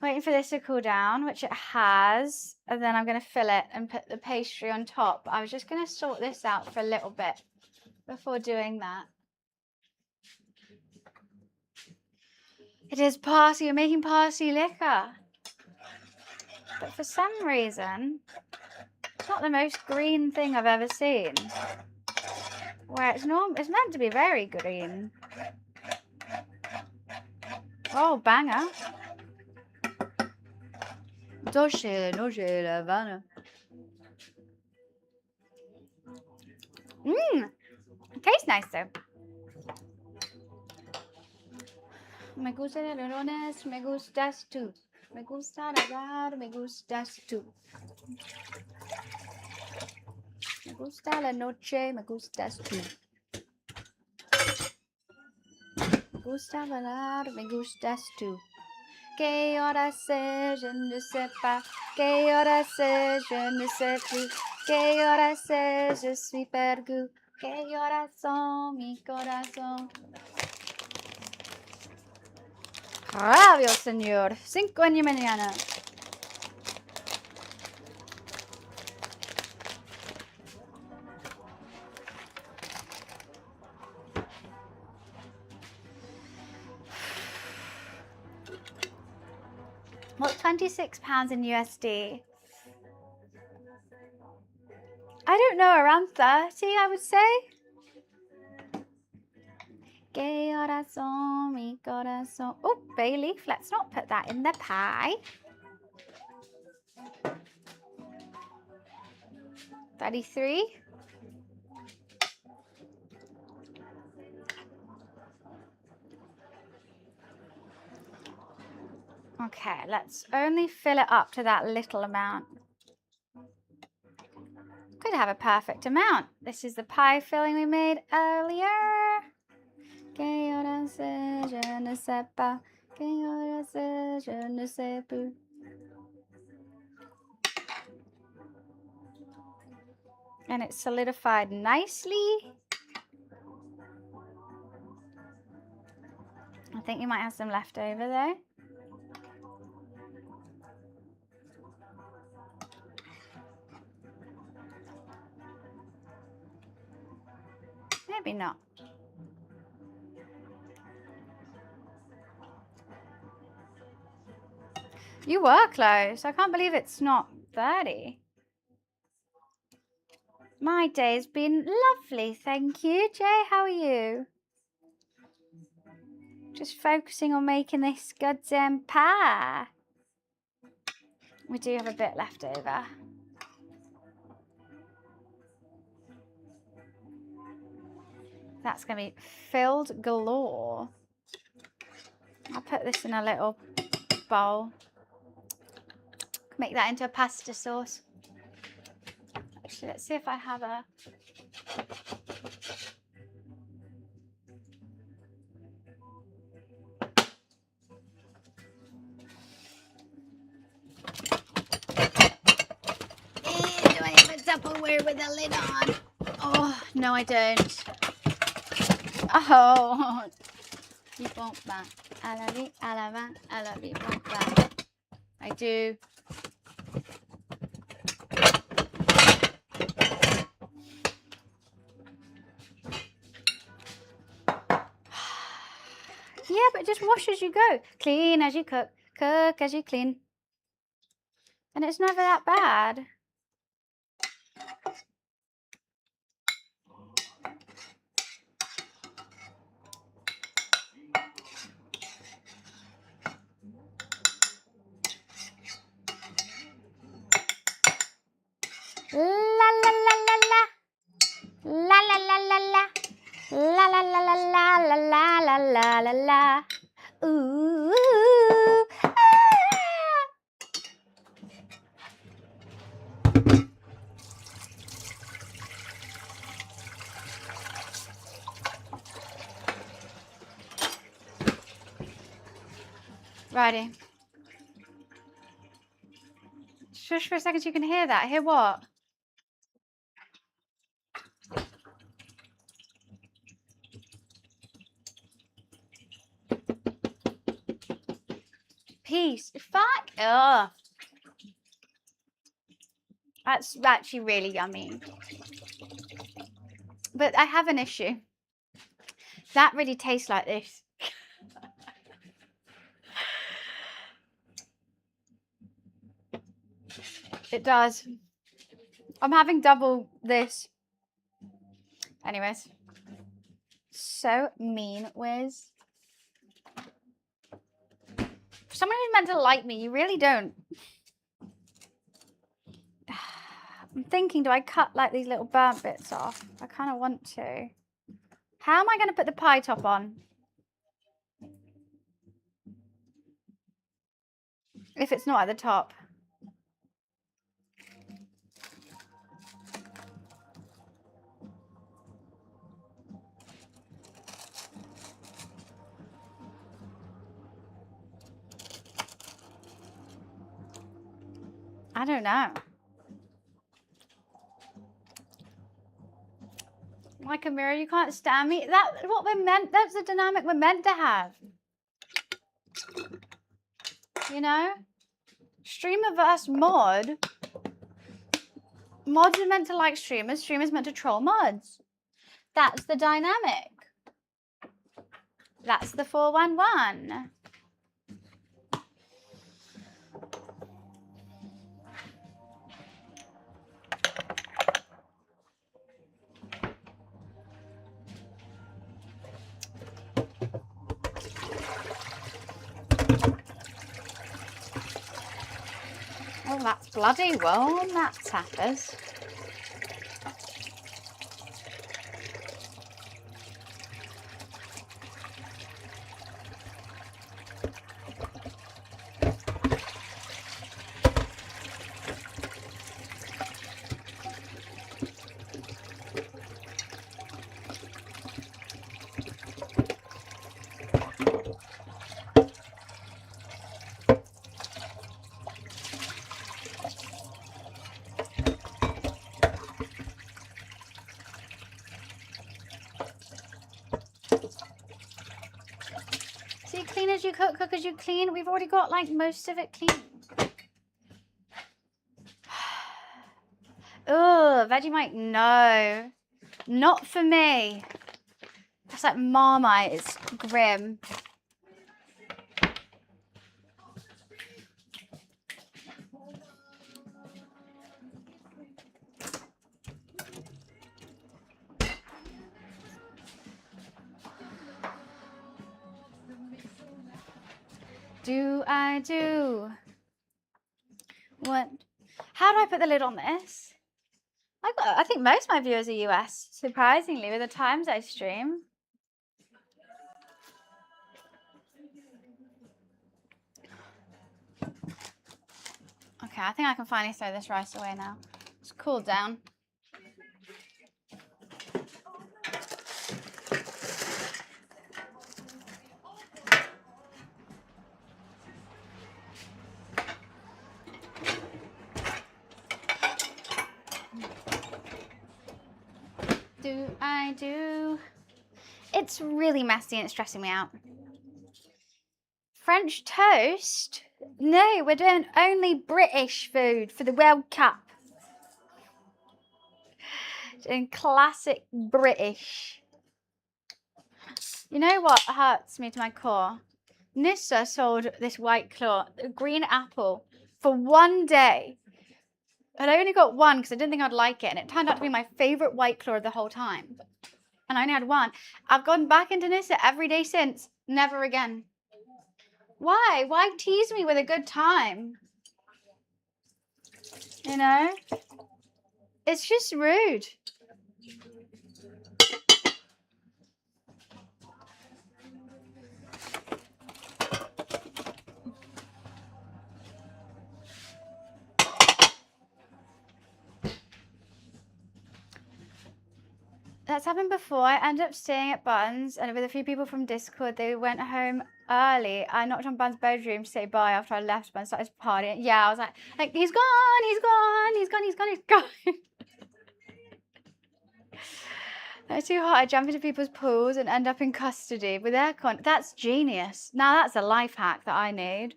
Waiting for this to cool down, which it has. And then I'm going to fill it and put the pastry on top. I was just going to sort this out for a little bit before doing that. It is parsley. You're making parsley liquor. But for some reason, it's not the most green thing I've ever seen. Where it's meant to be very green. Oh, banger. Dolce, noche, La Habana. Tastes nice though. Me gusta de leones, me gustas tú. Me gusta nadar, me gustas tú. Me gusta la noche, me gustas tú. Me gusta bailar, me gustas tú. ¿Qué hora c'est? Je ne sais pas. ¿Qué hora c'est? Je ne sais plus. ¿Qué hora c'est? Je suis perdu. ¿Qué hora son? Mi corazón. Radio, señor. 5 de la mañana. What's £26 in USD? I don't know, around 30, I would say. Que corazón, mi corazón. Oh, bay leaf. Let's not put that in the pie. 33. Okay, let's only fill it up to that little amount. Could have a perfect amount. This is the pie filling we made earlier. Je ne sais pas. Je ne sais plus. And it's solidified nicely. I think you might have some left over though. Maybe not. You were close. I can't believe it's not 30. My day's been lovely, thank you. Jay, how are you? Just focusing on making this goddamn pie. We do have a bit left over. That's going to be filled galore. I'll put this in a little bowl. Make that into a pasta sauce. Actually, let's see if I have a... Do I have a Tupperware with a lid on? Oh, no I don't. Oh. I do. Yeah, but just wash as you go. Clean as you cook. Cook as you clean. And it's never that bad. La la la la la. La la la la la. La la la la la la la la la la la. Ooh. Ah. Righty. Shush for a second so you can hear that. Hear what? Peace. Fuck off. That's actually really yummy. But I have an issue. That really tastes like this. It does. I'm having double this. Anyways. So mean, Wiz. For someone who's meant to like me, you really don't. I'm thinking, do I cut like these little burnt bits off? I kind of want to. How am I going to put the pie top on? If it's not at the top. I don't know. Like a mirror, you can't stand me. That's what we're meant, that's the dynamic we're meant to have. You know? Streamer versus mod. Mods are meant to like streamers. Streamers meant to troll mods. That's the dynamic. That's the 411. Oh, that's bloody warm, that tappers. So you clean as you cook, cook as you clean. We've already got like most of it clean. Oh, Vegemite, no. Not for me. That's like Marmite, it's grim. Do I do? What? How do I put the lid on this? I think most of my viewers are US, surprisingly, with the times I stream. Okay, I think I can finally throw this rice away now. It's cooled down. Do I do? It's really messy and it's stressing me out. French toast? No, we're doing only British food for the World Cup. Doing classic British. You know what hurts me to my core? Nissa sold this White Claw, a green apple, for one day. And I only got one because I didn't think I'd like it. And it turned out to be my favourite White Claw of the whole time. And I only had one. I've gone back into Nissa every day since. Never again. Why? Why tease me with a good time? You know? It's just rude. That's happened before. I ended up staying at Buns and with a few people from Discord. They went home early. I knocked on Buns' bedroom to say bye after I left Buns, started partying. Yeah, I was like, he's gone, he's gone, he's gone, he's gone, he's gone. It's too hot. I jump into people's pools and end up in custody with aircon. That's genius. Now that's a life hack that I need.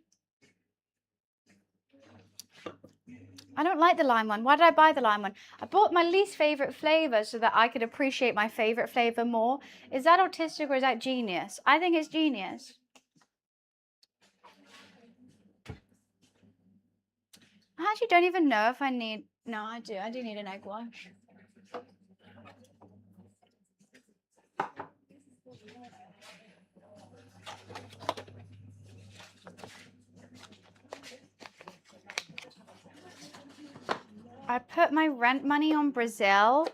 I don't like the lime one. Why did I buy the lime one? I bought my least favourite flavour so that I could appreciate my favourite flavour more. Is that autistic or is that genius? I think it's genius. I actually don't even know if I need... No, I do. I do need an egg wash. I put my rent money on Brazil.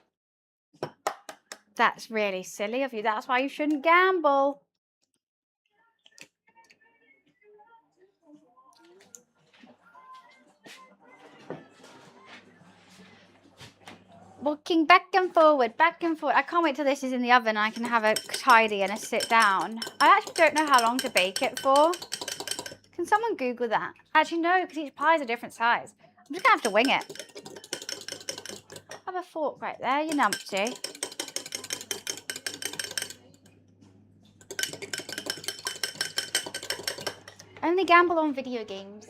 That's really silly of you. That's why you shouldn't gamble. Walking back and forward, back and forward. I can't wait till this is in the oven and I can have a tidy and a sit down. I actually don't know how long to bake it for. Can someone Google that? Actually, no, because each pie is a different size. I'm just going to have to wing it. Have a fork right there, you numpty. Only gamble on video games.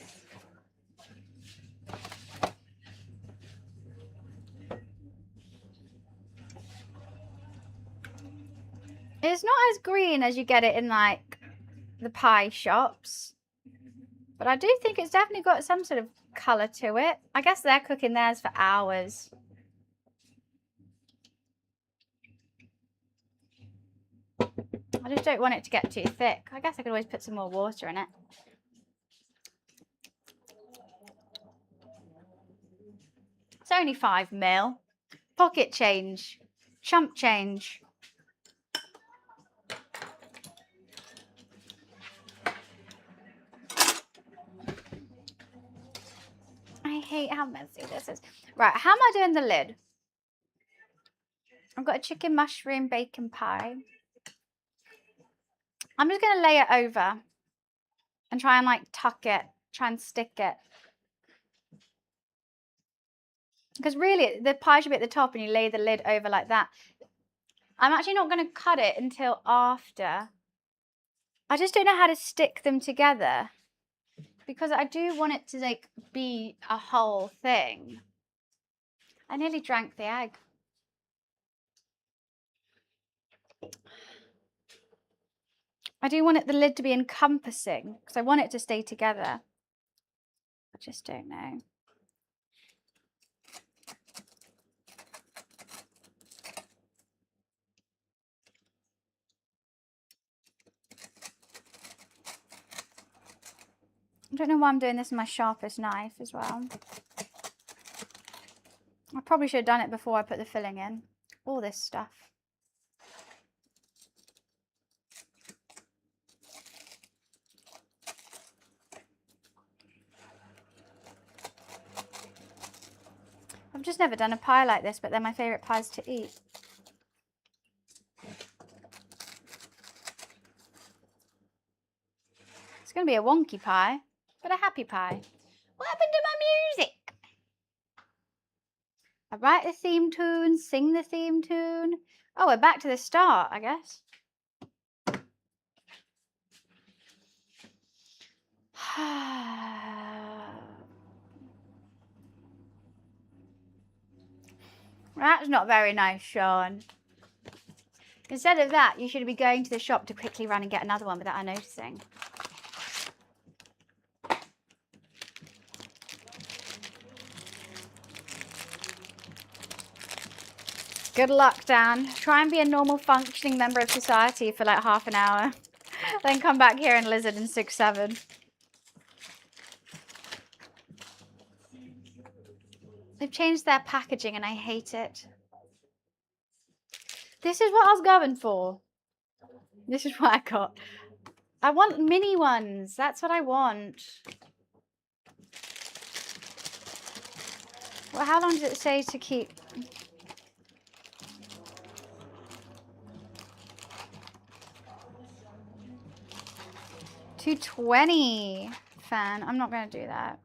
It's not as green as you get it in like the pie shops. But I do think it's definitely got some sort of colour to it. I guess they're cooking theirs for hours. I just don't want it to get too thick. I guess I could always put some more water in it. It's only 5 mil. Pocket change. Chump change. I hate how messy this is. Right, how am I doing the lid? I've got a chicken mushroom bacon pie. I'm just going to lay it over and try and like tuck it, try and stick it. Because really, the pie should be at the top and you lay the lid over like that. I'm actually not going to cut it until after. I just don't know how to stick them together because I do want it to like be a whole thing. I nearly drank the egg. I do want the lid to be encompassing because I want it to stay together. I just don't know. I don't know why I'm doing this with my sharpest knife as well. I probably should have done it before I put the filling in. All this stuff. I've just never done a pie like this, but they're my favourite pies to eat. It's going to be a wonky pie, but a happy pie. What happened to my music? I write the theme tune, sing the theme tune. Oh, we're back to the start, I guess. That's not very nice, Sean. Instead of that, you should be going to the shop to quickly run and get another one without noticing. Good luck, Dan. Try and be a normal functioning member of society for like half an hour. Then come back here and lizard in 6-7. They've changed their packaging and I hate it. This is what I was going for. This is what I got. I want mini ones. That's what I want. Well, how long does it say to keep? $2.20. Fan. I'm not going to do that.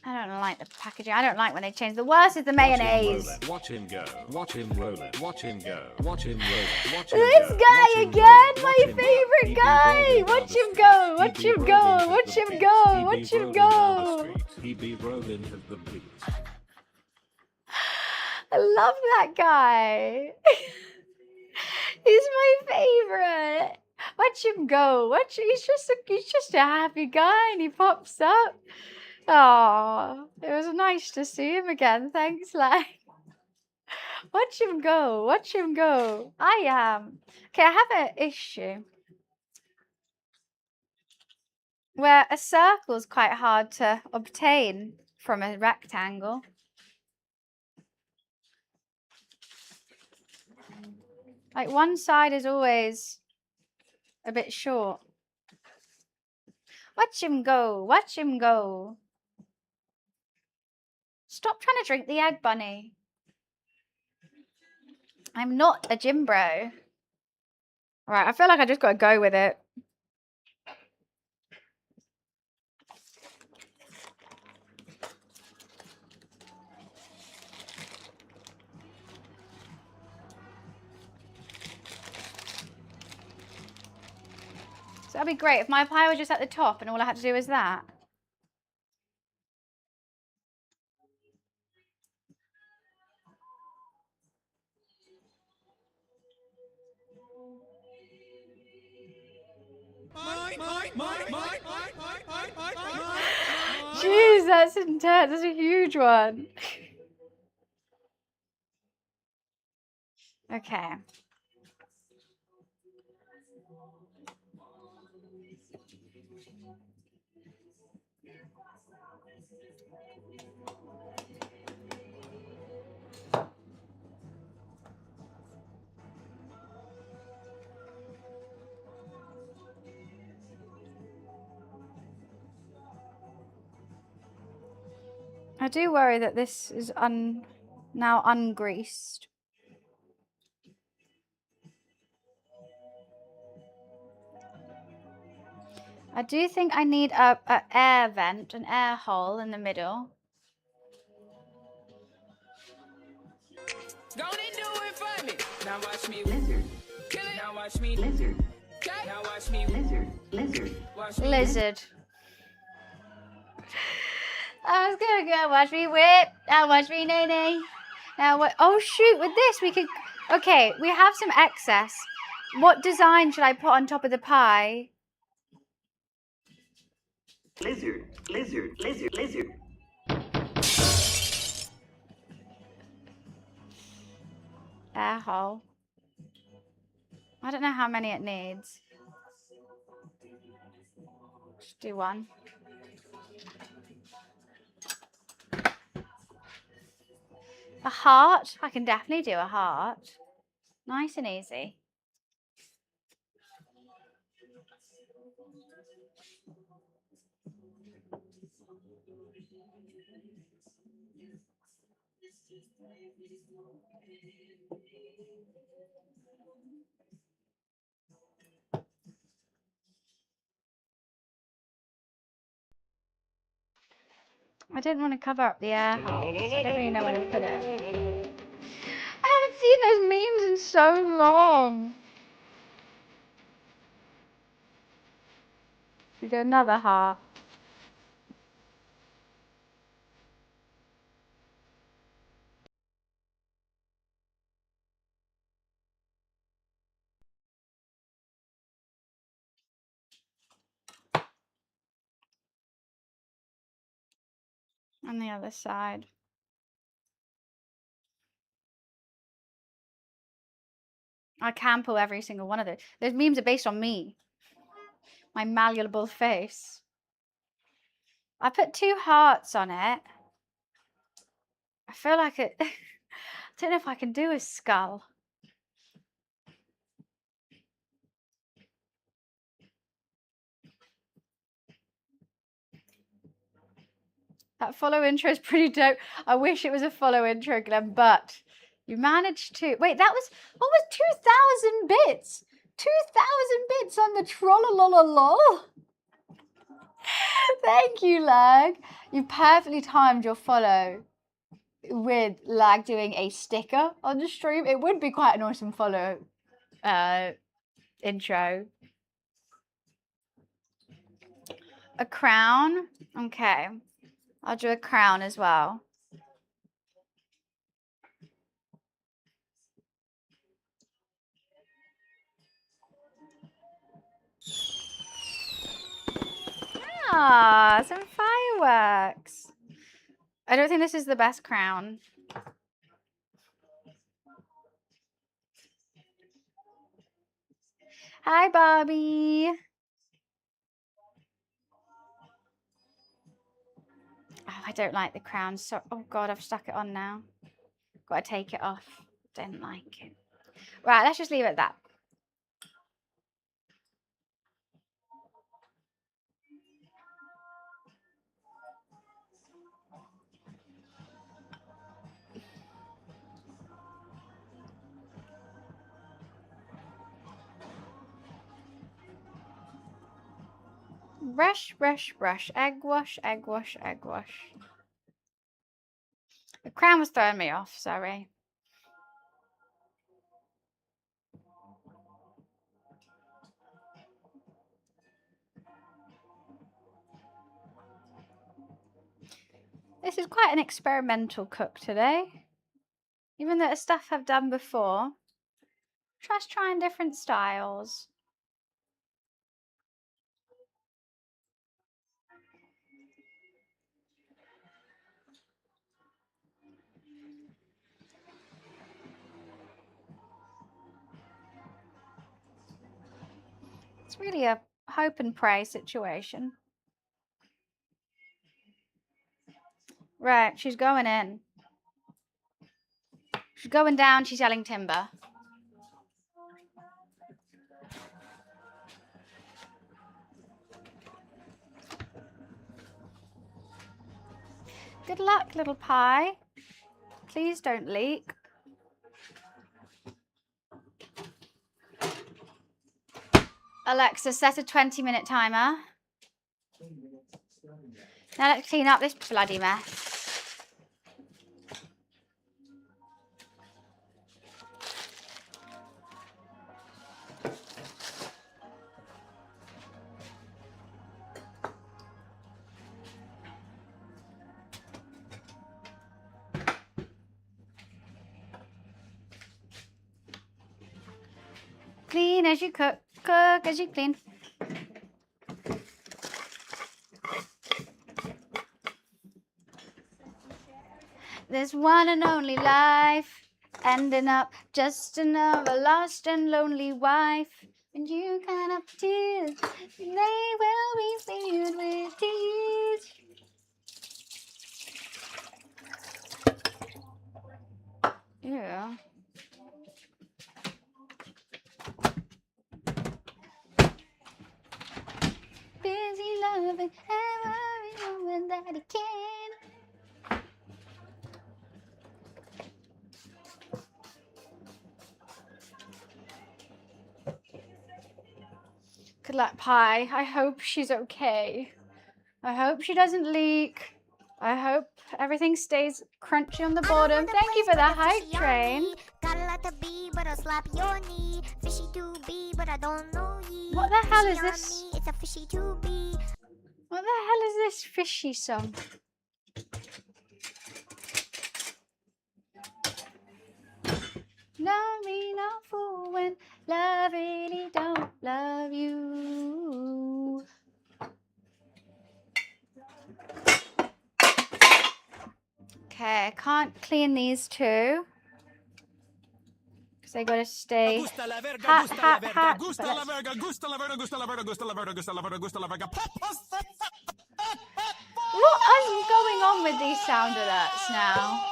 I don't like the packaging. I don't like when they change. The worst is the mayonnaise. Watch him go. Watch him roll it. Watch him go. Watch him roll it. Watch him this go. guy again, my favorite guy. Watch him go. Watch him go. Watch him go. Watch him go. He be rolling at the beat. I love that guy. He's my favorite. Watch him go. Watch. He's just a happy guy, and he pops up. Oh, it was nice to see him again. Thanks, like. Watch him go. Watch him go. I am. Okay, I have an issue where a circle is quite hard to obtain from a rectangle. Like one side is always a bit short. Watch him go. Watch him go. Stop trying to drink the egg, bunny. I'm not a gym bro. Right, I feel like I just got to go with it. So that'd be great if my pie was just at the top and all I had to do was that. Jeez, that's intense. That's a huge one. Okay. I do worry that this is now ungreased. I do think I need a air vent, an air hole in the middle. Don't do it for Now watch me lizard. Now watch me lizard. Now watch me lizard. Watch me Lizard. I was gonna go watch me whip. Now watch me nay nay. Now what? Oh shoot! With this we could. Okay, we have some excess. What design should I put on top of the pie? lizard. Air hole. I don't know how many it needs. Just do one. A heart? I can definitely do a heart. Nice and easy. I didn't want to cover up the air hole, so I don't really know where to put it. I haven't seen those memes in so long. We do another heart. On the other side. I can pull every single one of those. Those memes are based on me. My malleable face. I put 2 hearts on it. I feel like it... I don't know if I can do a skull. That follow intro is pretty dope. I wish it was a follow intro, Glenn, but you managed to... Wait, that was almost 2,000 bits. 2,000 bits on the trollolololol. Thank you, Lag. You perfectly timed your follow with Lag doing a sticker on the stream. It would be quite an awesome follow intro. A crown? Okay. I'll do a crown as well. Ah, some fireworks. I don't think this is the best crown. Hi, Bobby. Oh, I don't like the crown. So, oh God, I've stuck it on now. Got to take it off. Don't like it. Right, let's just leave it at that. Brush, brush, brush. Egg wash, egg wash, egg wash. The crown was throwing me off, sorry. This is quite an experimental cook today. Even though it's stuff I've done before. Just trying different styles. It's really a hope and pray situation. Right, she's going in. She's going down, she's yelling timber. Good luck, little pie. Please don't leak. Alexa, set a 20-minute timer. Now let's clean up this bloody mess. Clean as you cook, cook as you clean. This one and only life, ending up just another lost and lonely wife. When you count up tears, they will be filled with tears. Yeah. Busy loving every woman that he can. Good luck, Pie. I hope she's okay. I hope she doesn't leak. I hope everything stays crunchy on the bottom. Thank you for the hype train. Got a lot to be, but I'll slap your knee. Fishy to be, but I don't know ye. What the hell is Fishy on this? me, it's a fishy to be. What the hell is this fishy song? Love me not fool when love really don't love you. Okay, I can't clean these two. Because they gotta stay hot. What is going on with these sound alerts now?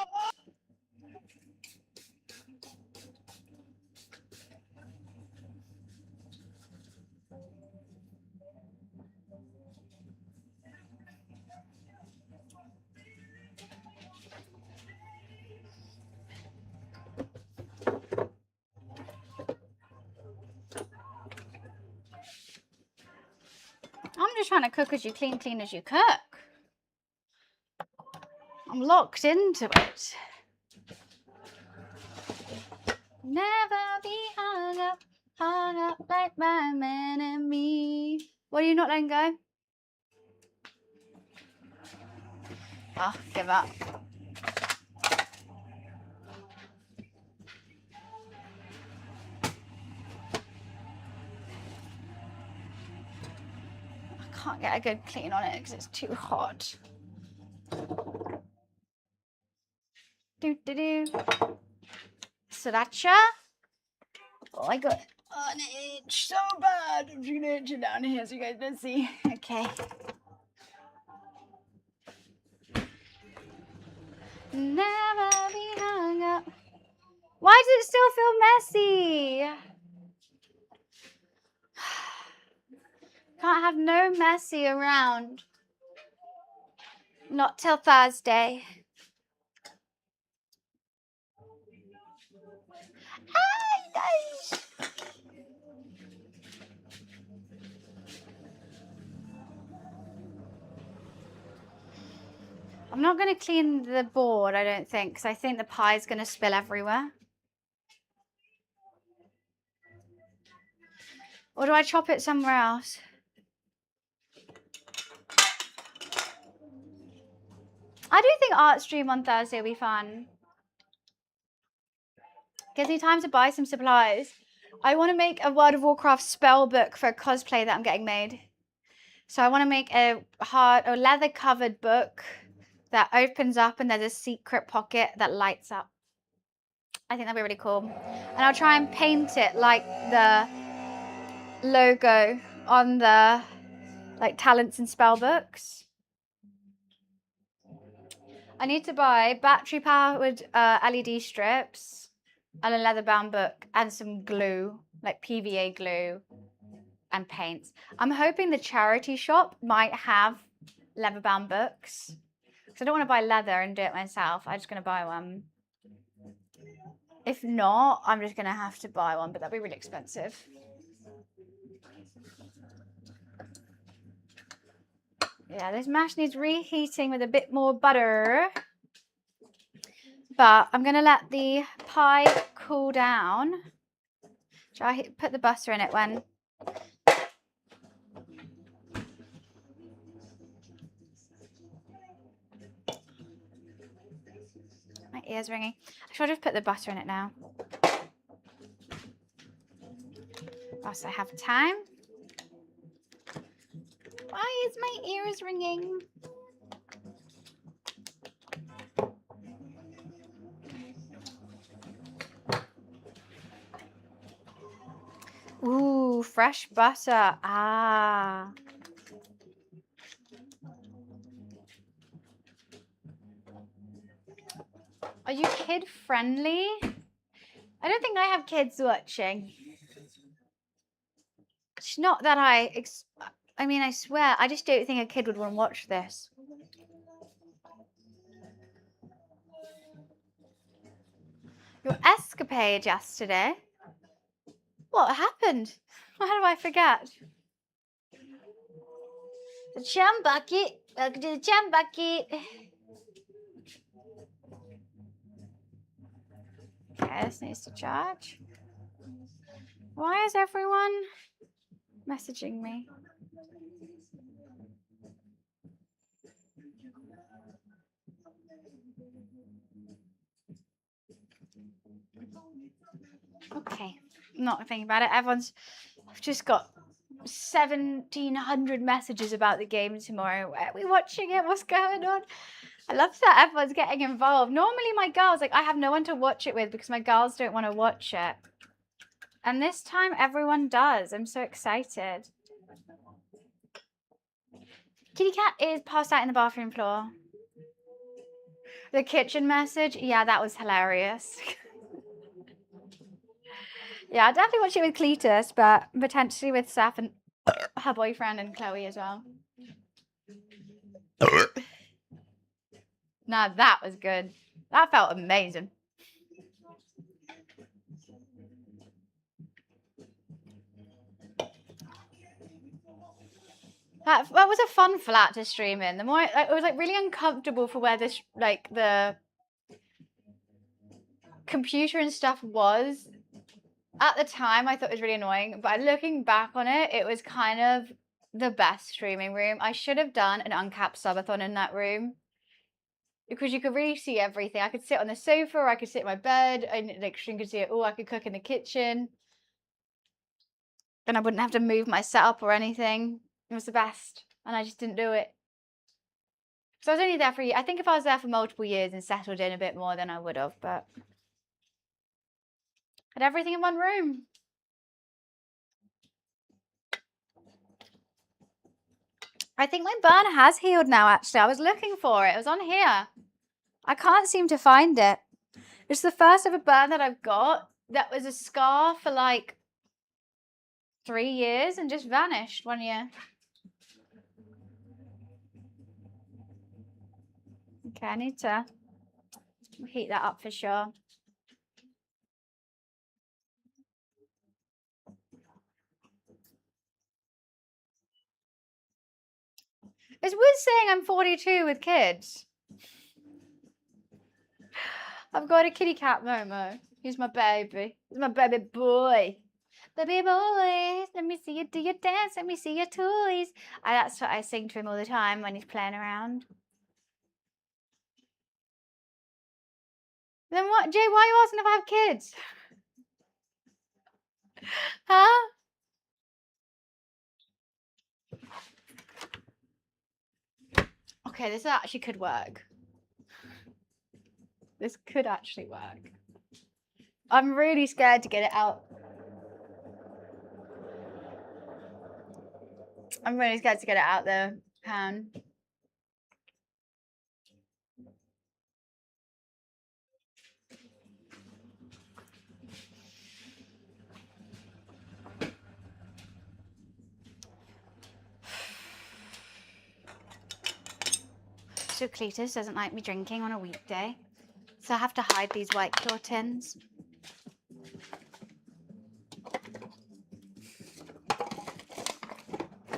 I'm just trying to cook as you clean, clean as you cook. I'm locked into it. Never be hung up like my man and me. What are you not letting go? Oh, give up. I can't get a good clean on it because it's too hot. Do. Sriracha. Oh, I got an itch so bad. I'm just gonna itch it down here so you guys don't see. Okay. Never be hung up. Why does it still feel messy? Can't have no messy around. Not till Thursday. Hi, guys. I'm not going to clean the board, I don't think, because I think the pie's going to spill everywhere. Or do I chop it somewhere else? I do think art stream on Thursday will be fun. Gives me time to buy some supplies. I want to make a World of Warcraft spell book for a cosplay that I'm getting made. So I want to make a leather covered book that opens up and there's a secret pocket that lights up. I think that'd be really cool. And I'll try and paint it like the logo on the talents and spell books. I need to buy battery powered LED strips and a leather bound book and some glue, like PVA glue and paints. I'm hoping the charity shop might have leather bound books because I don't want to buy leather and do it myself. I'm just going to buy one. If not, I'm just going to have to buy one, but that'd be really expensive. Yeah, this mash needs reheating with a bit more butter. But I'm going to let the pie cool down. Shall I put the butter in it when? My ear's ringing. Shall I just put the butter in it now? whilst I have time. Why is my ears ringing? Ooh, fresh butter. Ah. Are you kid friendly? I don't think I have kids watching. It's not that I mean, I swear, I just don't think a kid would want to watch this. Your escapade yesterday? What happened? How do I forget? The jam bucket. Welcome to the jam bucket. Okay, this needs to charge. Why is everyone messaging me? Okay, I'm not thinking about it. I've just got 1,700 messages about the game tomorrow. Why are we watching it? What's going on? I love that everyone's getting involved. Normally my girls, like I have no one to watch it with because my girls don't want to watch it. And this time everyone does. I'm so excited. Kitty cat is passed out in the bathroom floor. The kitchen message, yeah, that was hilarious. Yeah, I'd definitely watch it with Cletus, but potentially with Saf and her boyfriend and Chloe as well. Nah, that was good. That felt amazing. That was a fun flat to stream in. The more it was like really uncomfortable for where this like the computer and stuff was. At the time, I thought it was really annoying, but looking back on it, it was kind of the best streaming room. I should have done an uncapped subathon in that room because you could really see everything. I could sit on the sofa, or I could sit in my bed, and like Shrin could see it all. I could cook in the kitchen, and I wouldn't have to move my setup or anything. It was the best, and I just didn't do it. So I was only there for a year. I think if I was there for multiple years and settled in a bit more, then I would have, but had everything in one room. I think my burn has healed now, actually. I was looking for it. It was on here. I can't seem to find it. It's the first ever burn that I've got that was a scar for like 3 years and just vanished 1 year. Okay, I need to heat that up for sure. It's weird saying I'm 42 with kids. I've got a kitty cat, Momo. He's my baby. He's my baby boy. Baby boys, let me see you do your dance. Let me see your toys. That's what I sing to him all the time when he's playing around. Then what, Jay, why are you asking if I have kids? Huh? Okay, this actually could work. This could actually work. I'm really scared to get it out. I'm really scared to get it out the pan. So Cletus doesn't like me drinking on a weekday. So I have to hide these White Claw tins.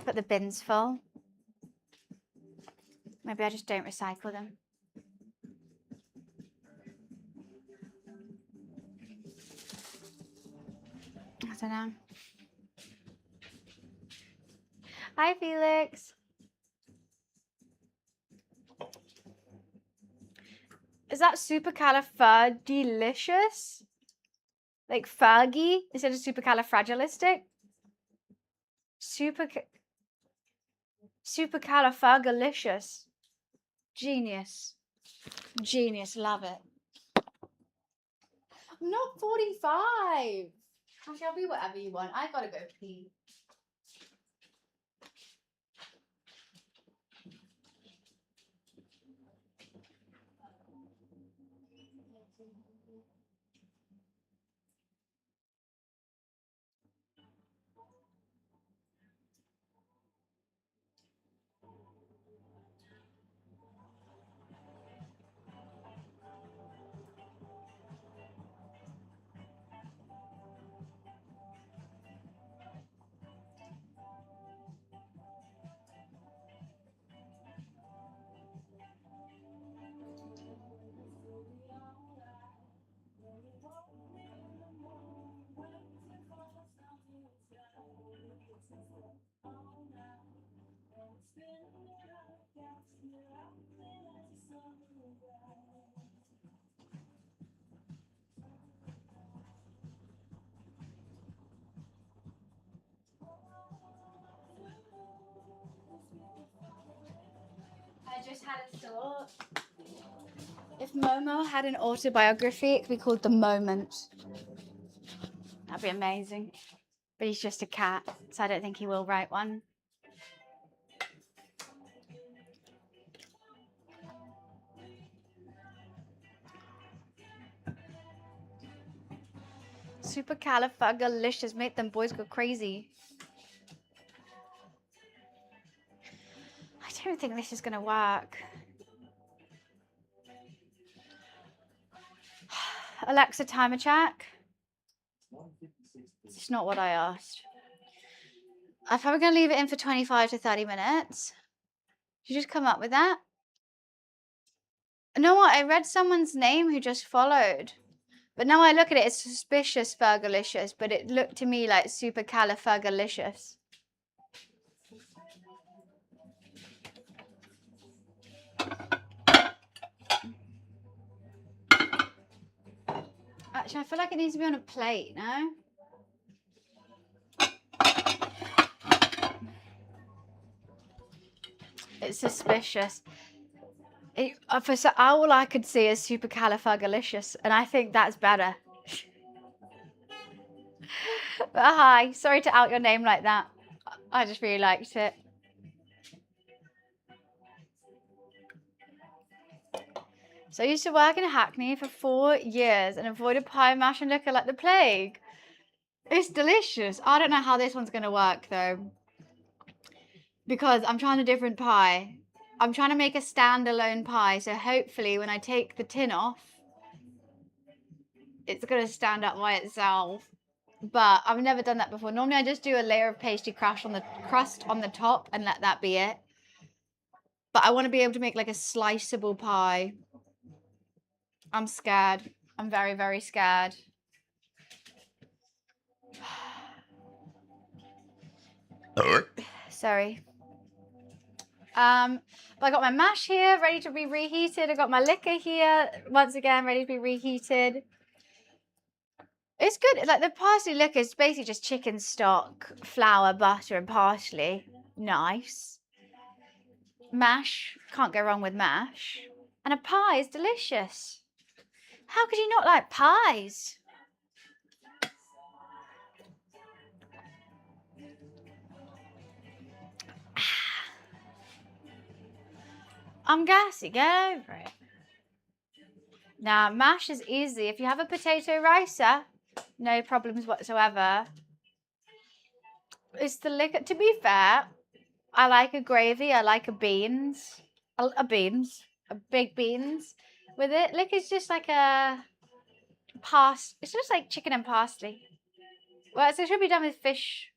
But the bin's full. Maybe I just don't recycle them. I don't know. Hi, Felix. Is that supercalifragilistic? Like Fergie instead of supercalifragilistic? Supercalifragalicious. Genius. Genius, love it. I'm not 45. Actually, I'll be whatever you want. I gotta go pee. I just had a thought. If Momo had an autobiography, it could be called The Moment. That'd be amazing. But he's just a cat, so I don't think he will write one. Supercalifragalicious, make them boys go crazy. I don't think this is gonna work. Alexa, timer check. It's not what I asked. I'm probably gonna leave it in for 25 to 30 minutes. Did you just come up with that? You know what? I read someone's name who just followed. But now I look at it, it's suspicious fergalicious, but it looked to me like supercalifragalicious. Actually, I feel like it needs to be on a plate, no? It's suspicious. For all I could see is supercalifragalicious, and I think that's better. But hi, sorry to out your name like that. I just really liked it. So I used to work in Hackney for 4 years and avoided pie, mash and liquor like the plague. It's delicious. I don't know how this one's going to work though, because I'm trying a different pie. I'm trying to make a standalone pie, so hopefully when I take the tin off, it's going to stand up by itself. But I've never done that before. Normally I just do a layer of pastry crust on the top and let that be it. But I want to be able to make like a sliceable pie. I'm scared. I'm very, very scared. Sorry. But I got my mash here, ready to be reheated. I got my liquor here, once again, ready to be reheated. It's good. Like the parsley liquor is basically just chicken stock, flour, butter, and parsley. Nice. Mash. Can't go wrong with mash. And a pie is delicious. How could you not like pies? I'm gassy. Get over it. Now, mash is easy. If you have a potato ricer, no problems whatsoever. It's the liquor. To be fair, I like a gravy. I like a beans. A big beans with it. Liquor's just like a it's just like chicken and parsley. Well, so it should be done with fish,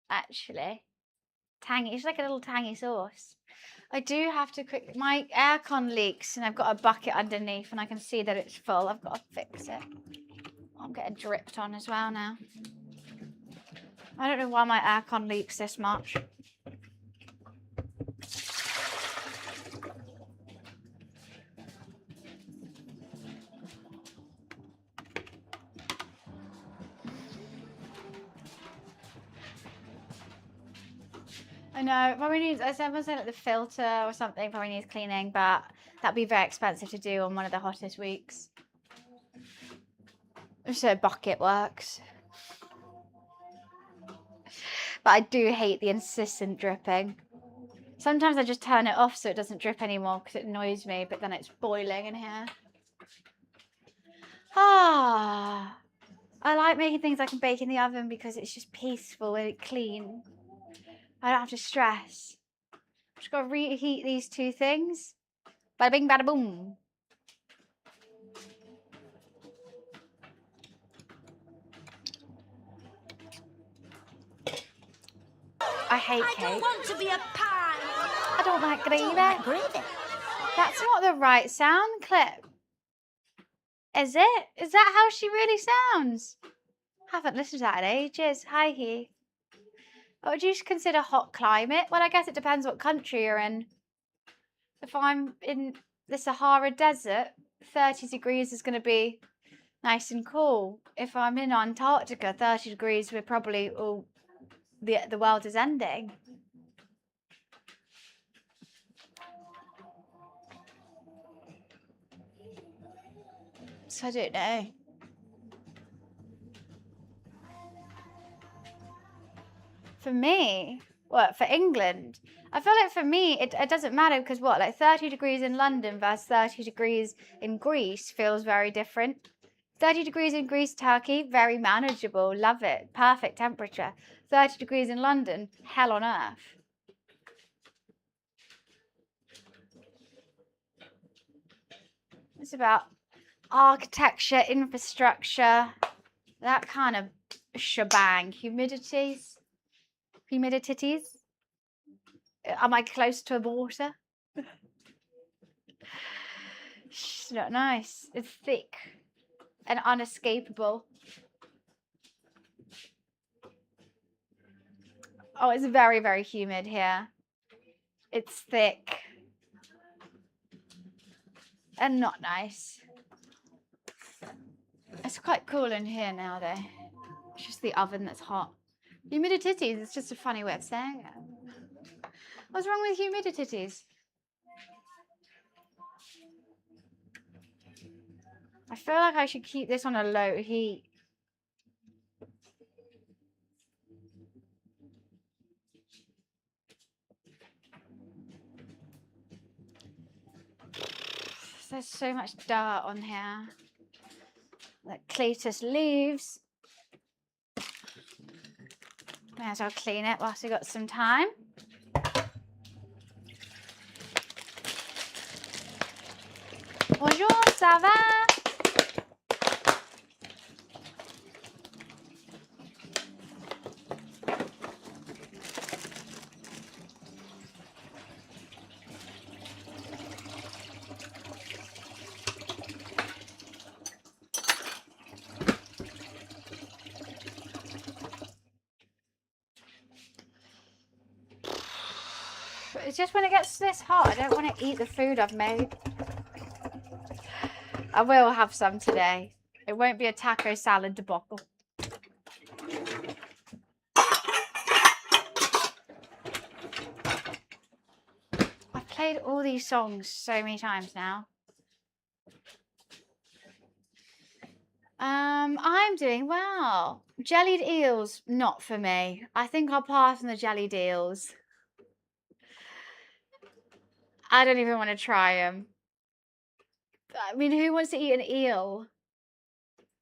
actually. Tangy. It's like a little tangy sauce. I do have to my aircon leaks and I've got a bucket underneath and I can see that it's full. I've got to fix it. I'm getting dripped on as well now. I don't know why my aircon leaks this much. I know. Probably needs. Someone said like the filter or something probably needs cleaning, but that'd be very expensive to do on one of the hottest weeks. So bucket works. But I do hate the insistent dripping. Sometimes I just turn it off so it doesn't drip anymore because it annoys me, but then it's boiling in here. Ah, I like making things I can bake in the oven because it's just peaceful and clean. I don't have to stress. Just got to reheat these two things. Bada bing, bada boom. I hate cake. I don't want to be a pie. I don't like gravy. Gravy. That's not the right sound clip. Is it? Is that how she really sounds? I haven't listened to that in ages. Hi, he. What would you consider hot climate? Well, I guess it depends what country you're in. If I'm in the Sahara Desert, 30 degrees is going to be nice and cool. If I'm in Antarctica, 30 degrees, we're probably all the world is ending. So I don't know. For me, what, for England? I feel like for me, it doesn't matter because what, like 30 degrees in London versus 30 degrees in Greece feels very different. 30 degrees in Greece, Turkey, very manageable, love it, perfect temperature. 30 degrees in London, hell on earth. It's about architecture, infrastructure, that kind of shebang. Humidities. Am I close to water? It's not nice. It's thick and unescapable. Oh, it's very, very humid here. It's thick and not nice. It's quite cool in here now, though. It's just the oven that's hot. Humidities is just a funny way of saying it. What's wrong with humidities? I feel like I should keep this on a low heat. There's so much dirt on here that Cletus leaves. May as well clean it whilst we got some time. Bonjour, ça va? It's just when it gets this hot, I don't want to eat the food I've made. I will have some today. It won't be a taco salad debacle. I've played all these songs so many times now. I'm doing well. Jellied eels, not for me. I think I'll pass on the jellied eels. I don't even want to try them. I mean, who wants to eat an eel?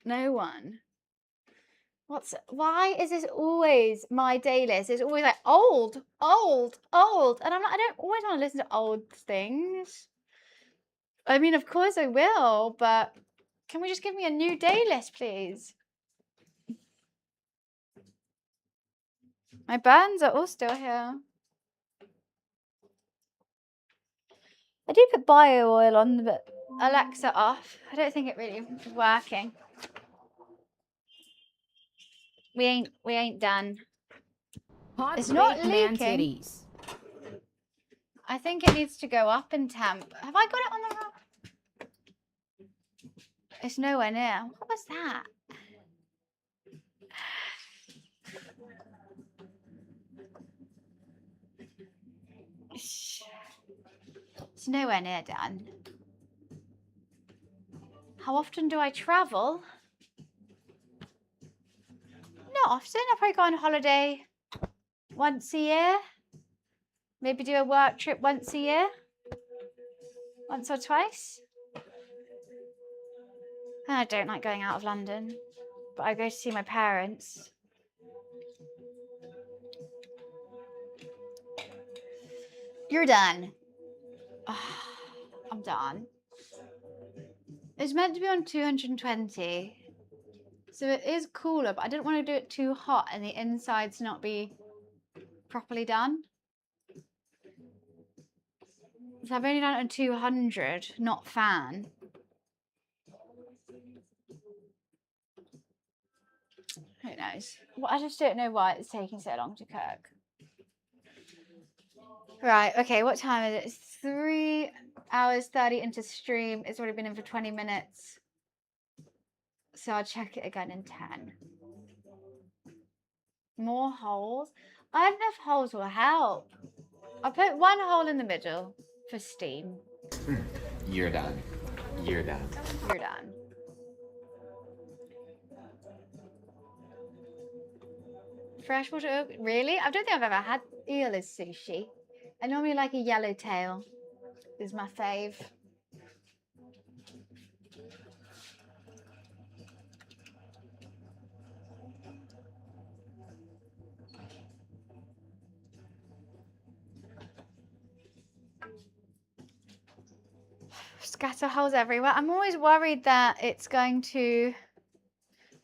No one. Why is this always my day list? It's always like old, old, old. And I'm like, I don't always want to listen to old things. I mean, of course I will, but can we just give me a new day list, please? My burns are all still here. I do put bio oil on, but Alexa off. I don't think it really is working. We ain't done. It's not leaking. I think it needs to go up in temp. Have I got it on the wrong? It's nowhere near. What was that? It's nowhere near done. How often do I travel? Not often. I probably go on holiday once a year. Maybe do a work trip once a year. Once or twice. I don't like going out of London, but I go to see my parents. You're done. I'm done. It's meant to be on 220. So it is cooler, but I didn't want to do it too hot and the insides not be properly done. So I've only done it on 200, not fan. Who knows? Well, I just don't know why it's taking so long to cook. Right, okay, what time is it? It's 3 hours 30 into stream. It's already been in for 20 minutes. So I'll check it again in 10. More holes? I have enough holes will help. I'll put one hole in the middle for steam. You're done. You're done. You're done. Freshwater eel? Really? I don't think I've ever had eel as sushi. I normally like a yellowtail. Is my fave. Scatter holes everywhere. I'm always worried that it's going to,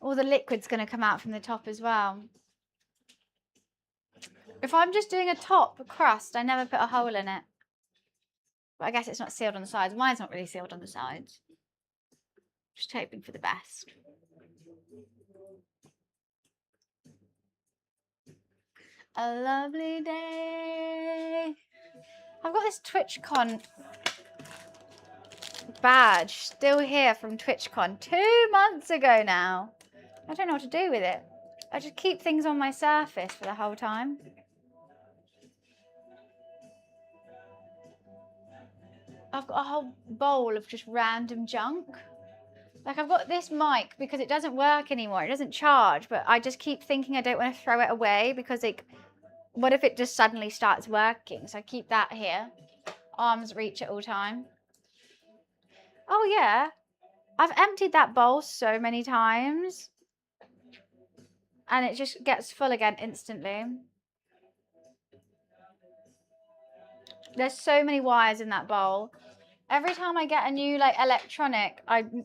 all the liquid's going to come out from the top as well. If I'm just doing a top crust, I never put a hole in it. But I guess it's not sealed on the sides. Mine's not really sealed on the sides. Just hoping for the best. A lovely day. I've got this TwitchCon badge still here from TwitchCon 2 months ago now. I don't know what to do with it. I just keep things on my surface for the whole time. I've got a whole bowl of just random junk. Like I've got this mic because it doesn't work anymore. It doesn't charge, but I just keep thinking I don't want to throw it away because like, what if it just suddenly starts working? So I keep that here. Arm's reach at all time. Oh yeah. I've emptied that bowl so many times. And it just gets full again instantly. There's so many wires in that bowl. Every time I get a new like electronic,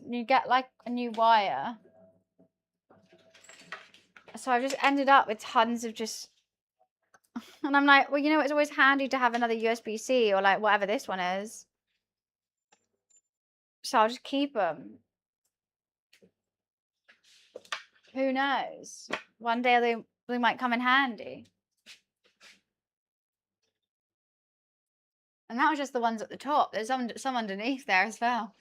you get like a new wire. So I've just ended up with tons of just, and I'm like, well, you know, it's always handy to have another USB-C or like whatever this one is. So I'll just keep them. Who knows? One day they might come in handy. And that was just the ones at the top. There's some underneath there as well.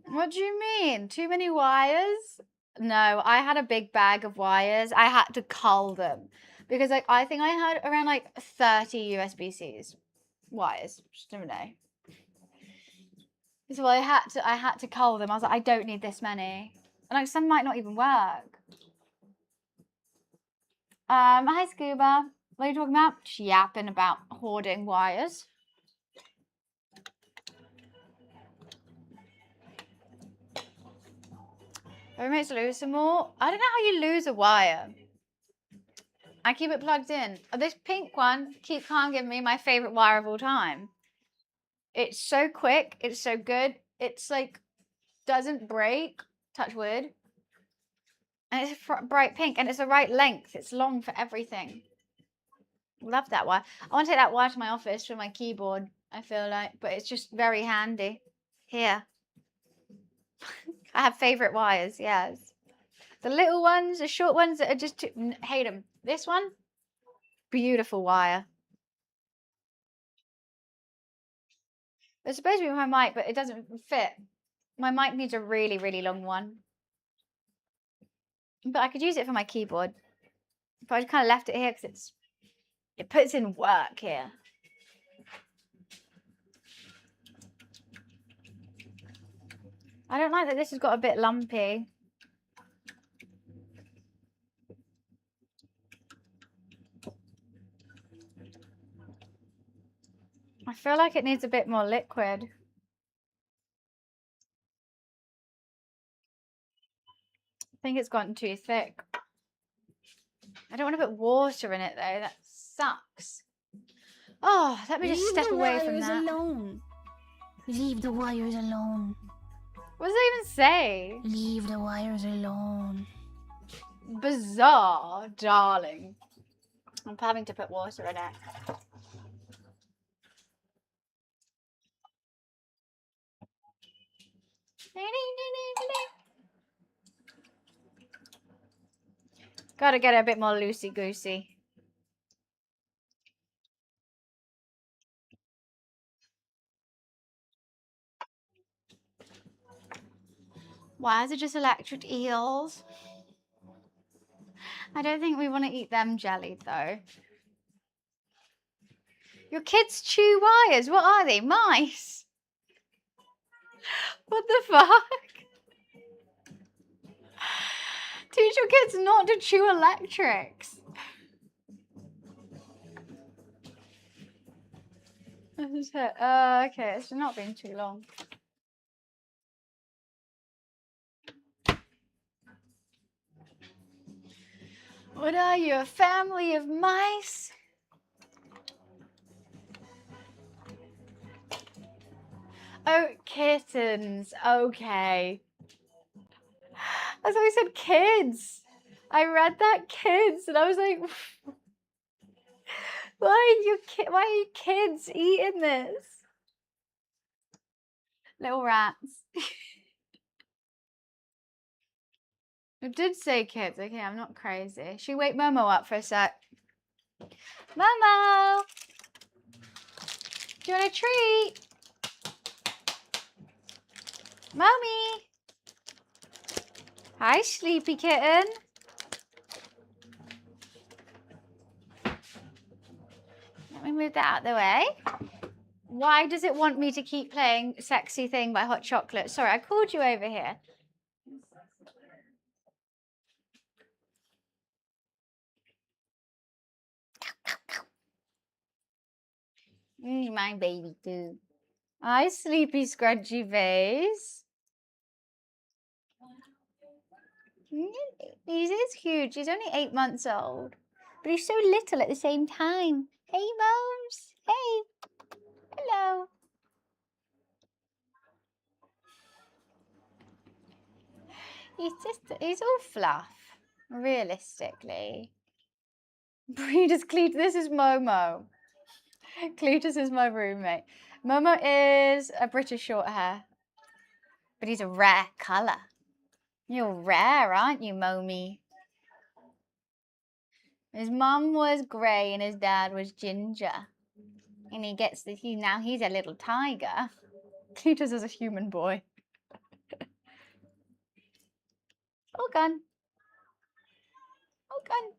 What do you mean? Too many wires? No, I had a big bag of wires. I had to cull them because like I think I had around like 30 USB-Cs wires. Just never know. So I had to cull them. I was like, I don't need this many. And like some might not even work. Hi Scuba. What are you talking about? Just yapping about hoarding wires. Roommates lose some more. I don't know how you lose a wire. I keep it plugged in. This pink one keeps on giving me my favorite wire of all time. It's so quick. It's so good. It's like, doesn't break. Touch wood. And it's bright pink and it's the right length. It's long for everything. Love that wire. I want to take that wire to my office for my keyboard, I feel like. But it's just very handy. Here. I have favorite wires, yes. The little ones, the short ones that are just too, hate them. This one, beautiful wire. It's supposed to be my mic, but it doesn't fit. My mic needs a really, really long one. But I could use it for my keyboard. But I just kind of left it here because it puts in work here. I don't like that this has got a bit lumpy. I feel like it needs a bit more liquid. I think it's gotten too thick. I don't want to put water in it though. That sucks. Oh, let me just step away from that. Alone. Leave the wires alone. What does it even say? Leave the wires alone. Bizarre, darling. I'm having to put water in it. Gotta get it a bit more loosey-goosey. Why is it just electric eels? I don't think we want to eat them jellied though. Your kids chew wires. What are they? Mice? What the fuck? Teach your kids not to chew electrics. This is it. Okay, it's not been too long. What are you, a family of mice? Oh, kittens. Okay. I thought you said kids. I read that kids, and I was like, why are you kids eating this? Little rats. It did say kids. Okay, I'm not crazy. Should we wake Momo up for a sec? Momo! Do you want a treat? Mommy! Hi, sleepy kitten. Let me move that out of the way. Why does it want me to keep playing Sexy Thing by Hot Chocolate? Sorry, I called you over here. My baby too. Hi, sleepy scrunchie face. He's huge. He's only 8 months old. But he's so little at the same time. Hey, Moms. Hey. Hello. He's all fluff, realistically. Breeders Cletus. This is Momo. Cletus is my roommate. Momo is a British short hair. But he's a rare colour. You're rare, aren't you, Momi? His mum was grey and his dad was ginger. And now he's a little tiger. Cletus is a human boy. Ogun. Ogun.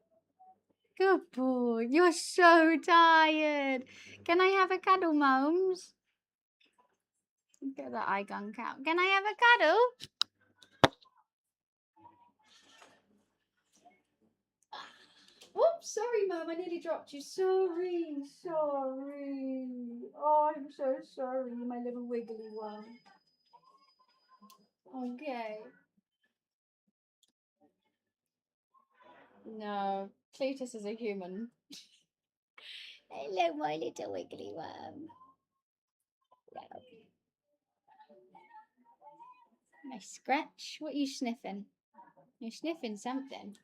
Good boy. You're so tired. Can I have a cuddle, Moms? Get that eye gunk out. Can I have a cuddle? Oops, sorry, Mum. I nearly dropped you. Sorry. Oh, I'm so sorry, my little wiggly one. Okay. No, Cletus is a human. Hello, my little wiggly one. Hello. Nice scratch. What are you sniffing? You're sniffing something.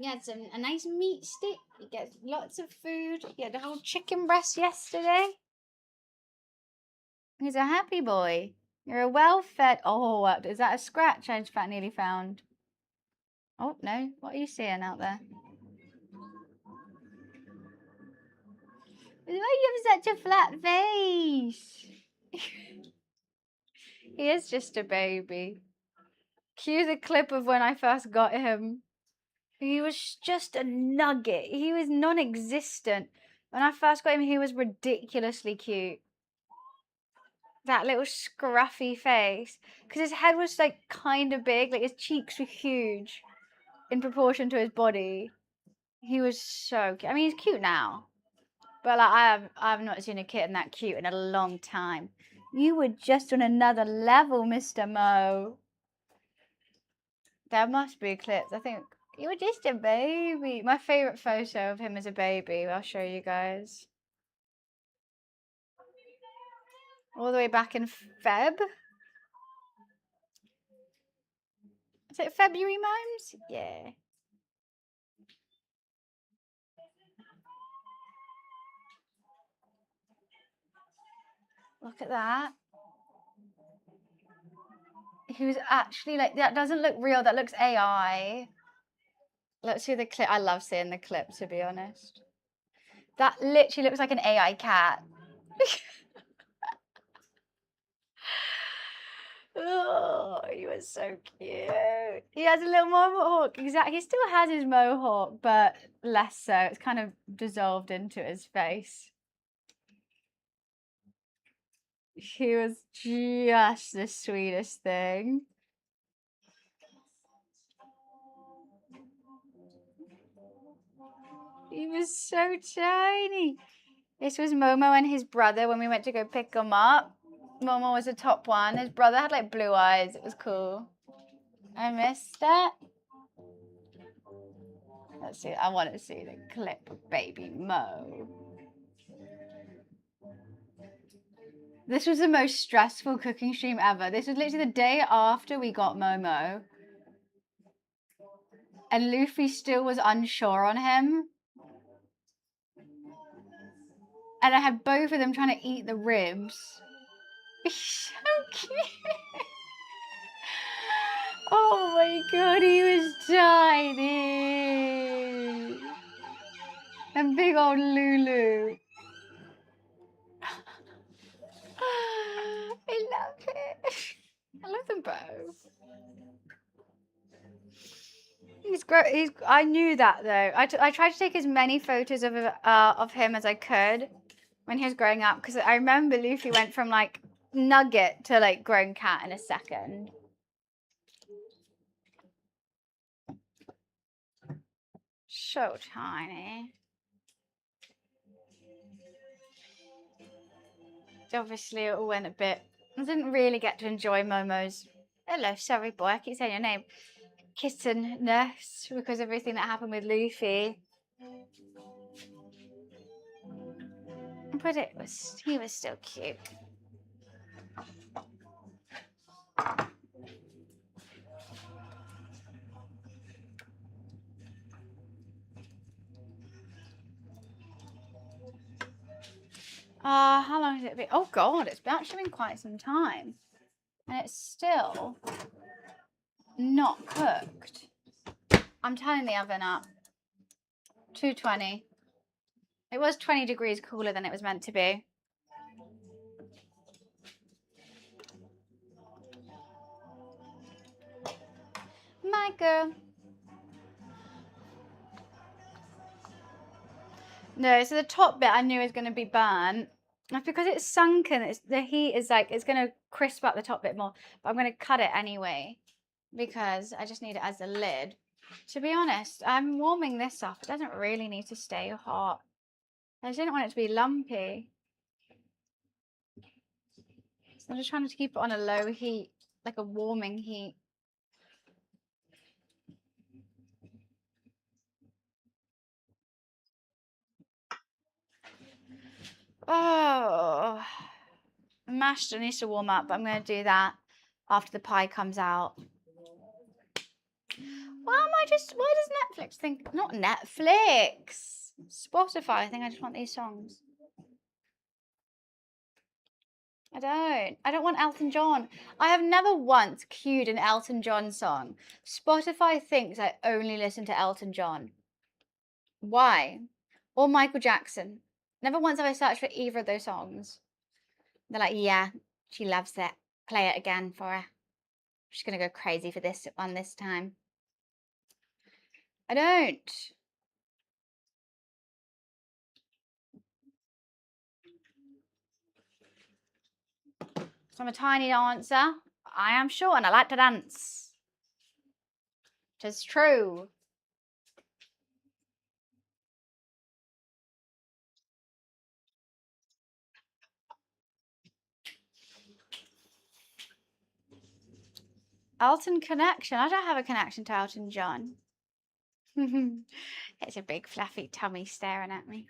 You had a nice meat stick. You get lots of food. You had a whole chicken breast yesterday. He's a happy boy. You're a well-fed... Oh, what? Is that a scratch I just nearly found? Oh, no. What are you seeing out there? Why do you have such a flat face? He is just a baby. Cue the clip of when I first got him. He was just a nugget. He was non-existent. When I first got him, he was ridiculously cute. That little scruffy face. Because his head was like kind of big. Like his cheeks were huge in proportion to his body. He was so cute. I mean, he's cute now. But like, I've not seen a kitten that cute in a long time. You were just on another level, Mr. Mo. There must be clips. I think you were just a baby. My favourite photo of him as a baby. I'll show you guys. All the way back in Feb. Is it February, Momes? Yeah. Look at that. He was actually like, that doesn't look real. That looks AI. Let's see the clip. I love seeing the clip, to be honest. That literally looks like an AI cat. Oh, he was so cute. He has a little mohawk. Exactly. He still has his mohawk, but less so. It's kind of dissolved into his face. He was just the sweetest thing. He was so tiny. This was Momo and his brother when we went to go pick him up. Momo was the top one. His brother had like blue eyes. It was cool. I missed that. Let's see. I want to see the clip of baby Mo. This was the most stressful cooking stream ever. This was literally the day after we got Momo. And Luffy still was unsure on him. And I had both of them trying to eat the ribs. He's so cute. Oh my god, he was tiny. And big old Lulu. I love it. I love them both. He's great. I knew that though. I tried to take as many photos of him as I could when he was growing up, because I remember Luffy went from like nugget to like grown cat in a second. So tiny. Obviously, it all went a bit. I didn't really get to enjoy Momo's. Hello, sorry boy, I keep saying your name. Kittenness because of everything that happened with Luffy. But he was still cute. How long has it been? Oh god, it's actually been quite some time. And it's still not cooked. I'm turning the oven up. 220. It was 20 degrees cooler than it was meant to be. My girl. No, so the top bit I knew was going to be burnt. That's because it's sunken. The heat is like, it's going to crisp up the top bit more. But I'm going to cut it anyway because I just need it as a lid. To be honest, I'm warming this up. It doesn't really need to stay hot. I just didn't want it to be lumpy. So I'm just trying to keep it on a low heat, like a warming heat. Oh, mashed needs to warm up, but I'm going to do that after the pie comes out. Why does Netflix think, not Netflix, Spotify, I think I just want these songs. I don't want Elton John. I have never once queued an Elton John song. Spotify thinks I only listen to Elton John. Why? Or Michael Jackson. Never once have I searched for either of those songs. They're like, yeah, she loves it. play it again for her. I'm just gonna go crazy for this one this time. I don't. So I'm a tiny dancer. I am sure, and I like to dance. Tis true. Elton connection. I don't have a connection to Elton John. It's a big fluffy tummy staring at me.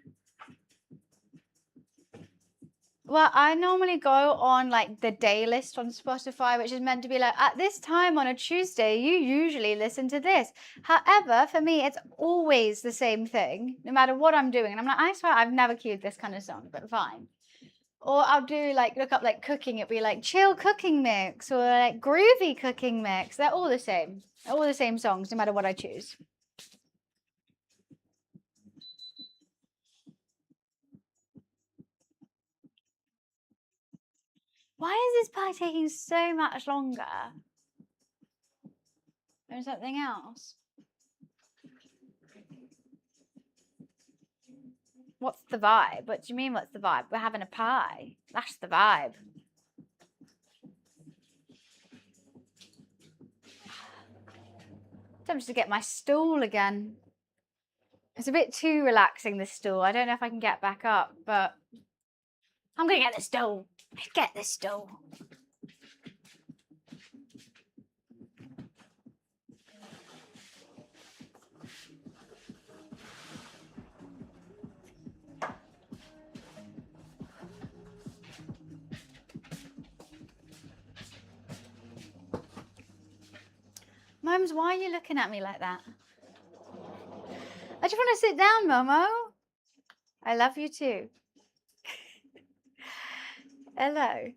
Well, I normally go on like the day list on Spotify, which is meant to be like, at this time on a Tuesday, you usually listen to this. However, for me, it's always the same thing, no matter what I'm doing. And I'm like, I swear I've never queued this kind of song, but fine. Or I'll do like, look up like cooking, it'd be like chill cooking mix or like groovy cooking mix. They're all the same. All the same songs, no matter what I choose. Why is this pie taking so much longer than something else? What's the vibe? What do you mean, what's the vibe? We're having a pie. That's the vibe. Tempted to get my stool again. It's a bit too relaxing, this stool. I don't know if I can get back up, but I'm going to get the stool. Get the stool. Mums, why are you looking at me like that? I just want to sit down, Momo. I love you too. Hello.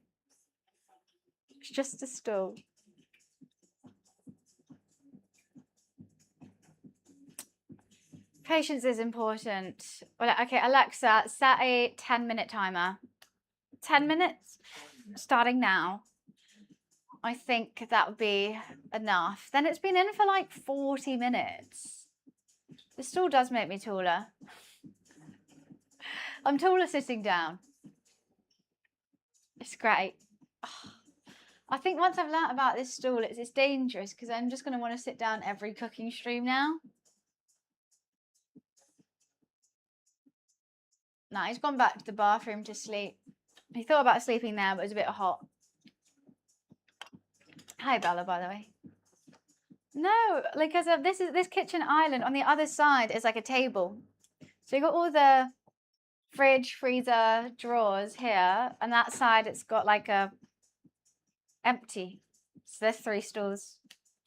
It's just a stool. Patience is important. Well, okay, Alexa, set a 10-minute timer. 10 minutes? Starting now. I think that would be enough. Then it's been in for like 40 minutes. The stool does make me taller. I'm taller sitting down. It's great. I think once I've learnt about this stool, it's dangerous because I'm just going to want to sit down every cooking stream now. No, he's gone back to the bathroom to sleep. He thought about sleeping there, but it was a bit hot. Hi, Bella, by the way. No, because this kitchen island on the other side is like a table. So you got all the fridge, freezer, drawers here, and that side it's got like a empty. So there's 3 stools.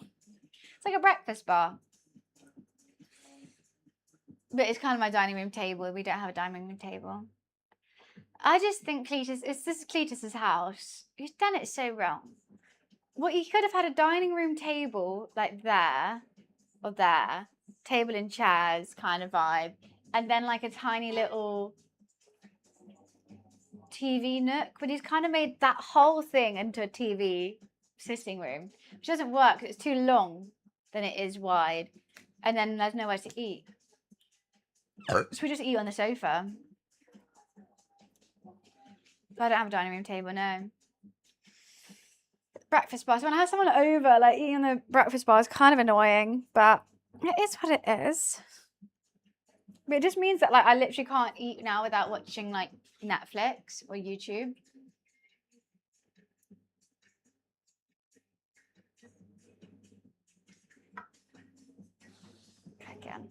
It's like a breakfast bar. But it's kind of my dining room table. We don't have a dining room table. I just think Cletus, this is Cletus's house. He's done it so wrong. Well, he could have had a dining room table like there or there, table and chairs kind of vibe, and then like a tiny little TV nook. But he's kind of made that whole thing into a TV sitting room, which doesn't work. It's too long than it is wide, and then there's nowhere to eat. So we just eat on the sofa. But I don't have a dining room table, no. Breakfast bar. So when I have someone over, like eating on the breakfast bar is kind of annoying, but it is what it is. But it just means that like I literally can't eat now without watching like Netflix or YouTube. Again.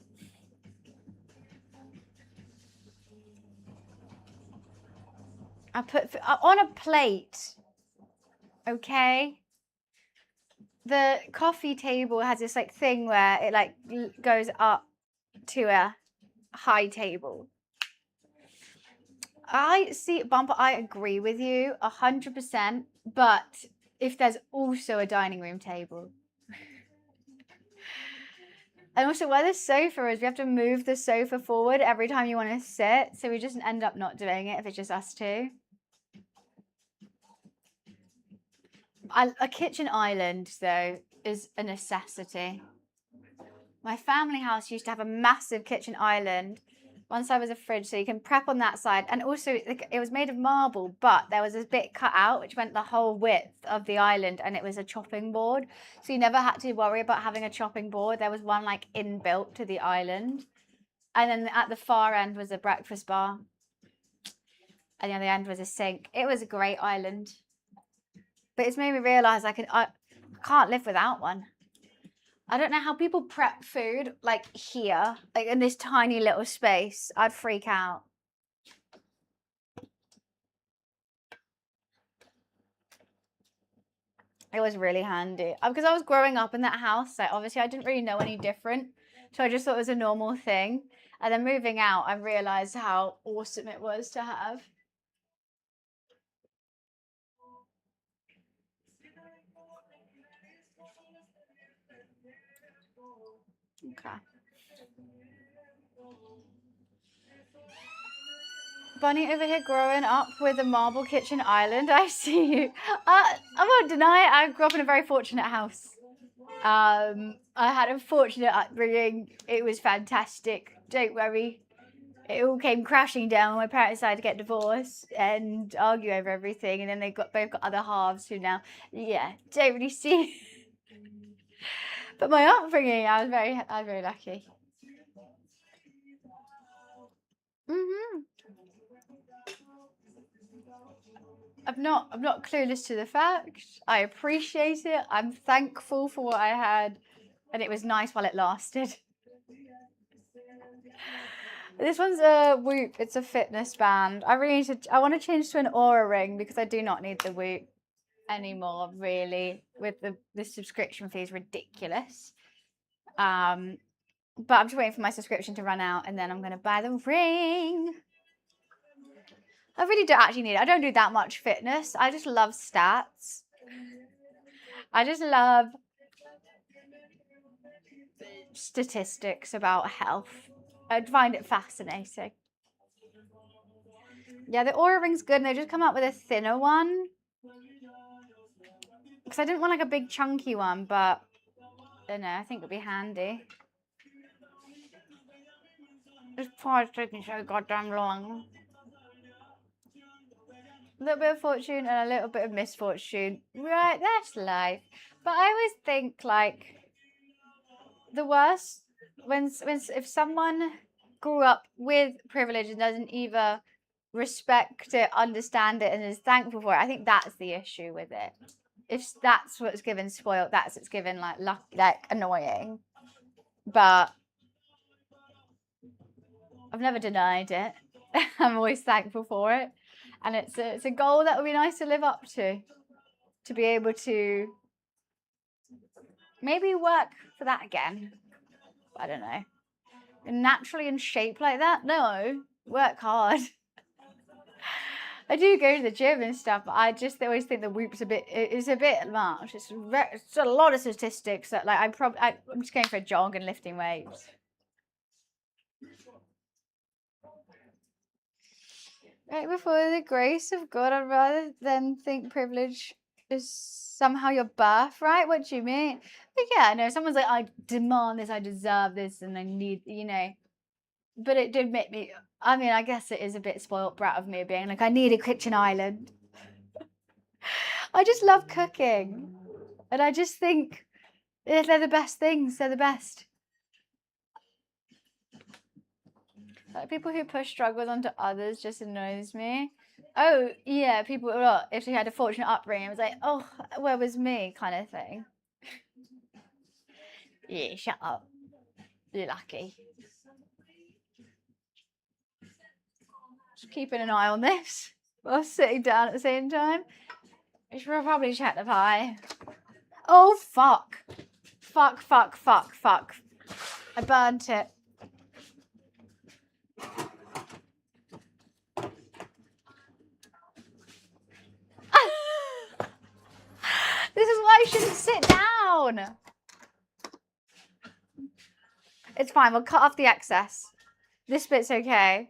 I put on a plate. Okay. The coffee table has this like thing where it like goes up to a high table. I see, Bumper, I agree with you 100%, but if there's also a dining room table. And also where the sofa is, we have to move the sofa forward every time you want to sit, so we just end up not doing it if it's just us two. A kitchen island, though, is a necessity. My family house used to have a massive kitchen island. One side was a fridge, so you can prep on that side. And also, it was made of marble, but there was a bit cut out, which went the whole width of the island, and it was a chopping board. So you never had to worry about having a chopping board. There was one, like, inbuilt to the island. And then at the far end was a breakfast bar. And the other end was a sink. It was a great island. But it's made me realise I can't live without one. I don't know how people prep food, like here, like in this tiny little space. I'd freak out. It was really handy. Because I was growing up in that house, so obviously I didn't really know any different. So I just thought it was a normal thing. And then moving out, I realised how awesome it was to have. Okay. Bunny over here growing up with a marble kitchen island. I see you. I won't deny it. I grew up in a very fortunate house. I had a fortunate upbringing. It was fantastic. Don't worry. It all came crashing down when my parents decided to get divorced and argue over everything. And then they both got other halves who now, yeah, don't really see. But my upbringing, I was very lucky. I'm not clueless to the fact. I appreciate it. I'm thankful for what I had, and it was nice while it lasted. This one's a Whoop. It's a fitness band. I want to change to an Aura ring because I do not need the Whoop anymore. Really, with the subscription fee is ridiculous. But I'm just waiting for my subscription to run out, and then I'm gonna buy the ring. I really don't actually need it. I don't do that much fitness. I just love stats. I just love statistics about health. I find it fascinating. Yeah, the Aura ring's good, and they just come out with a thinner one. Because I didn't want like a big chunky one, but I don't know, I think it'd be handy. This part's taking so goddamn long. A little bit of fortune and a little bit of misfortune. Right, that's life. But I always think like the worst when if someone grew up with privilege and doesn't either respect it, understand it, and is thankful for it, I think that's the issue with it. If that's what's given spoiled, that's what's given like annoying. But I've never denied it. I'm always thankful for it. And it's a goal that would be nice to live up to be able to maybe work for that again. I don't know. Naturally in shape like that? No. Work hard. I do go to the gym and stuff, but I just always think the Whoop's a bit much. It's a lot of statistics that like I'm just going for a jog and lifting weights. Right before the grace of God, I'd rather than think privilege is somehow your birthright. What do you mean? But yeah, no, someone's like, I demand this, I deserve this, and I need, you know. But it did make me, I mean, I guess it is a bit spoiled brat of me being like, I need a kitchen island. I just love cooking. And I just think they're the best things. They're the best. Like people who push struggles onto others just annoys me. Oh, yeah, people, if they had a fortunate upbringing, it was like, oh, where was me kind of thing. Yeah, shut up. You're lucky. Just keeping an eye on this while sitting down at the same time. I should probably check the pie. Oh, fuck. Fuck. I burnt it. This is why I shouldn't sit down. It's fine. We'll cut off the excess. This bit's okay.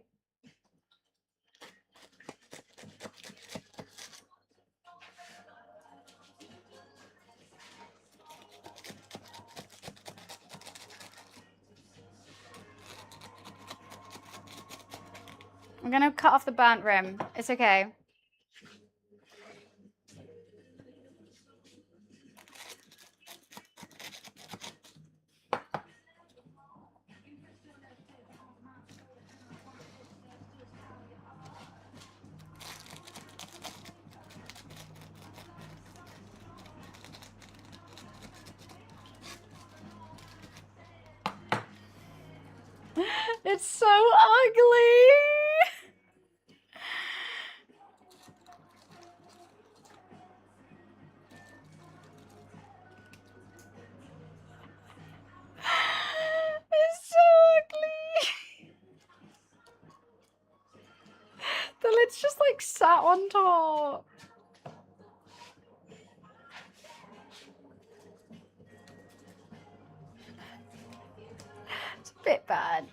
I'm gonna cut off the burnt rim. It's okay. It's so ugly. It's so ugly. The lid's just like sat on top. It's a bit bad.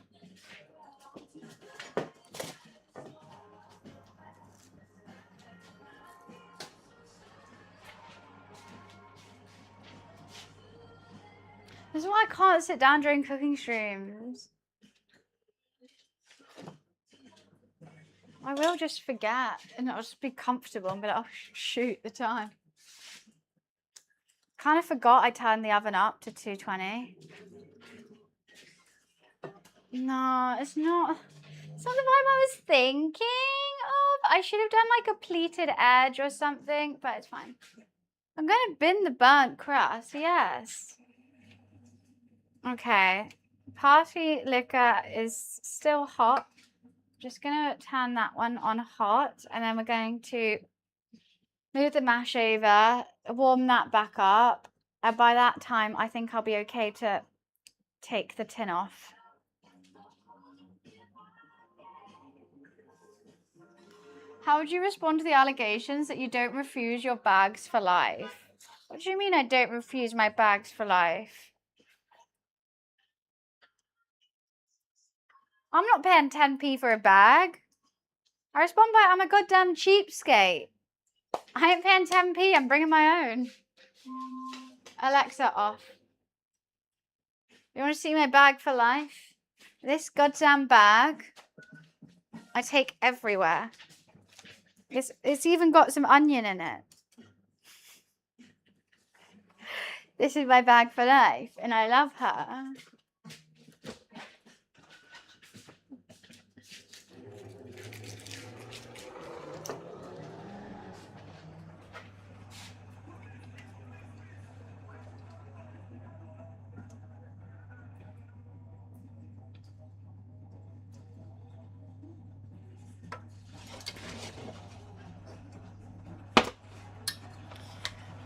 This is why I can't sit down during cooking streams. I will just forget and I'll just be comfortable and be like, oh shoot, the time. Kind of forgot I turned the oven up to 220. No, it's not the vibe I was thinking of. I should have done like a pleated edge or something, but it's fine. I'm gonna bin the burnt crust, yes. Okay, party liquor is still hot. Just gonna turn that one on hot, and then we're going to move the mash over, warm that back up, and by that time I think I'll be okay to take the tin off. How would you respond to the allegations that you don't refuse your bags for life? What do you mean I don't refuse my bags for life? I'm not paying 10p for a bag. I respond by, I'm a goddamn cheapskate. I ain't paying 10p, I'm bringing my own. Alexa off. You want to see my bag for life? This goddamn bag, I take everywhere. It's even got some onion in it. This is my bag for life, and I love her.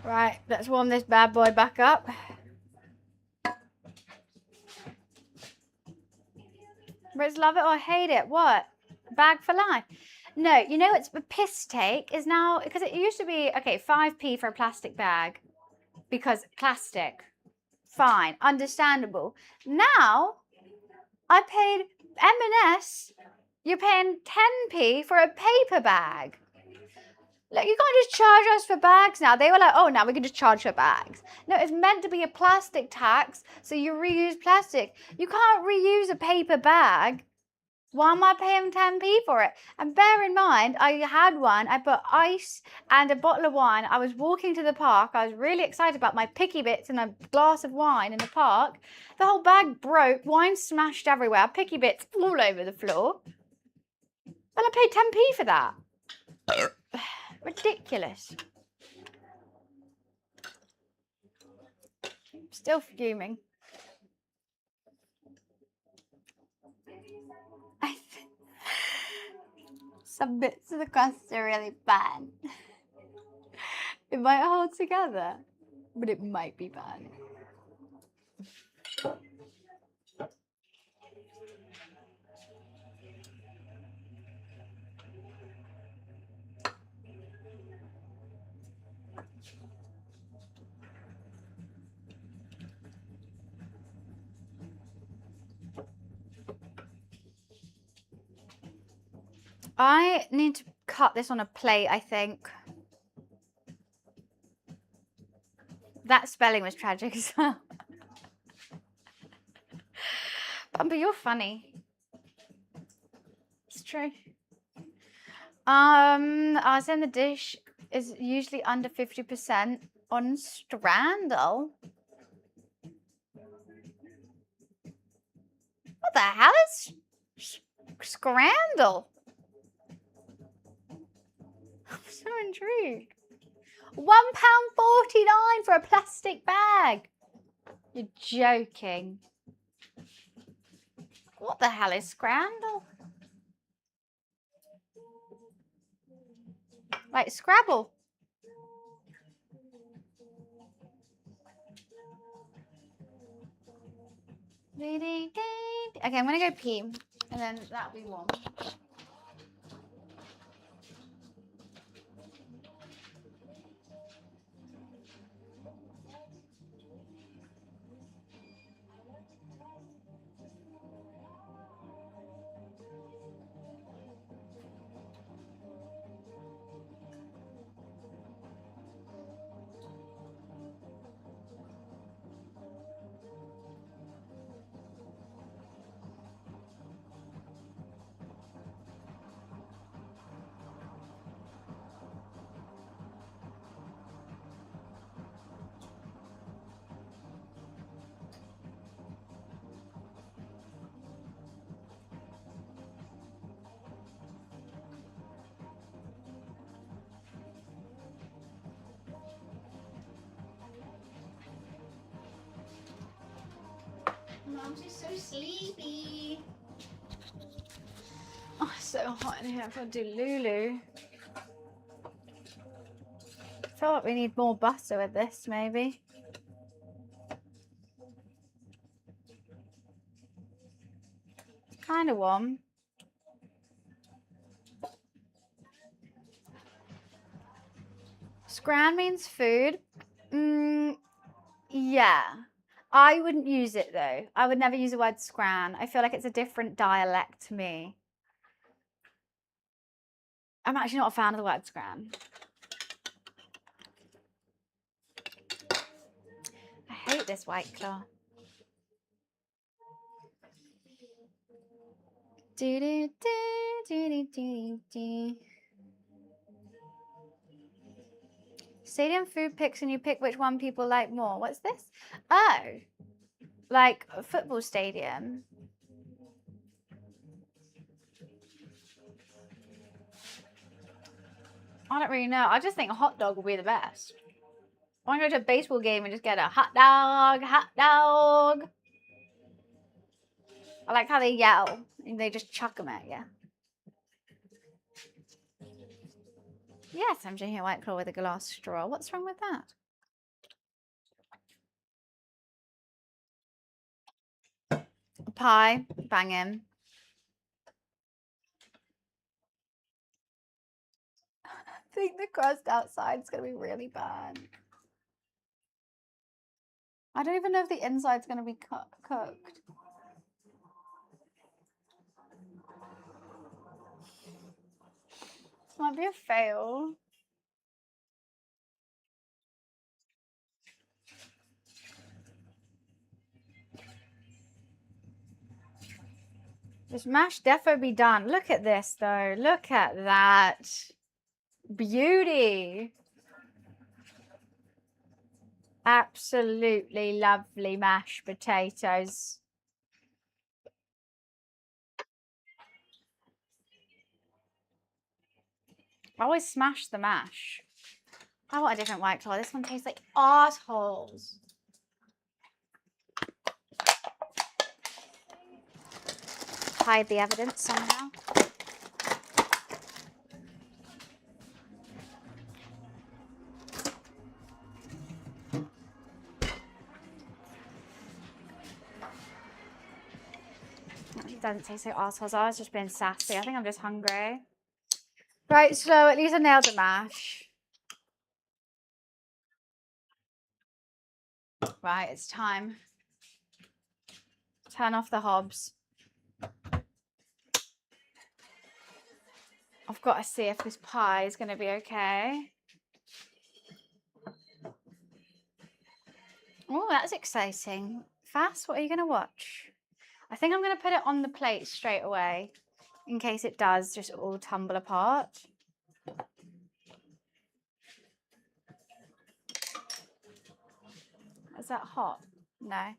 Right, let's warm this bad boy back up. Riz, love it or hate it? What? Bag for life? No, you know what's a piss take is now, because it used to be, okay, 5p for a plastic bag. Because plastic. Fine, understandable. Now, I paid M&S, you're paying 10p for a paper bag. Like, you can't just charge us for bags now. They were like, oh, now we can just charge for bags. No, it's meant to be a plastic tax, so you reuse plastic. You can't reuse a paper bag. Why am I paying 10p for it? And bear in mind, I had one. I put ice and a bottle of wine. I was walking to the park. I was really excited about my picky bits and a glass of wine in the park. The whole bag broke. Wine smashed everywhere. Picky bits all over the floor. And I paid 10p for that. Ridiculous. Still fuming. Some bits of the crust are really bad. It might hold together, but it might be bad. I need to cut this on a plate, I think. That spelling was tragic as well. Bumper, you're funny. It's true. I was saying the dish is usually under 50% on Strandle. What the hell is Scrandle? I'm so intrigued. £1.49 for a plastic bag. You're joking. What the hell is Scrandle? Like Scrabble. Okay, I'm gonna go pee, and then that'll be one. Mom's just so sleepy. Oh, it's so hot in here. I've got to do Lulu. I feel like we need more butter with this, maybe. Kind of warm. Scran means food. Yeah. I wouldn't use it though. I would never use the word scran. I feel like it's a different dialect to me. I'm actually not a fan of the word scran. I hate this White Claw. Do do do do do do. Stadium food picks and you pick which one people like more. What's this? Oh, like a football stadium. I don't really know. I just think a hot dog would be the best. I want to go to a baseball game and just get a hot dog, hot dog. I like how they yell and they just chuck them at you. Yes, I'm drinking a White Claw with a glass straw. What's wrong with that? Pie, banging. I think the crust outside is going to be really bad. I don't even know if the inside's going to be cooked. This might be a fail. This mash defo be done. Look at this though. Look at that. Beauty. Absolutely lovely mashed potatoes. I always smash the mash. I want a different White Claw. This one tastes like arseholes. Hide the evidence somehow. It doesn't taste like arseholes. I was just being sassy. I think I'm just hungry. Right, so at least I nailed the mash. Right, it's time. Turn off the hobs. I've got to see if this pie is going to be okay. Oh, that's exciting. Fast, what are you going to watch? I think I'm going to put it on the plate straight away in case it does just all tumble apart. Is that hot? No.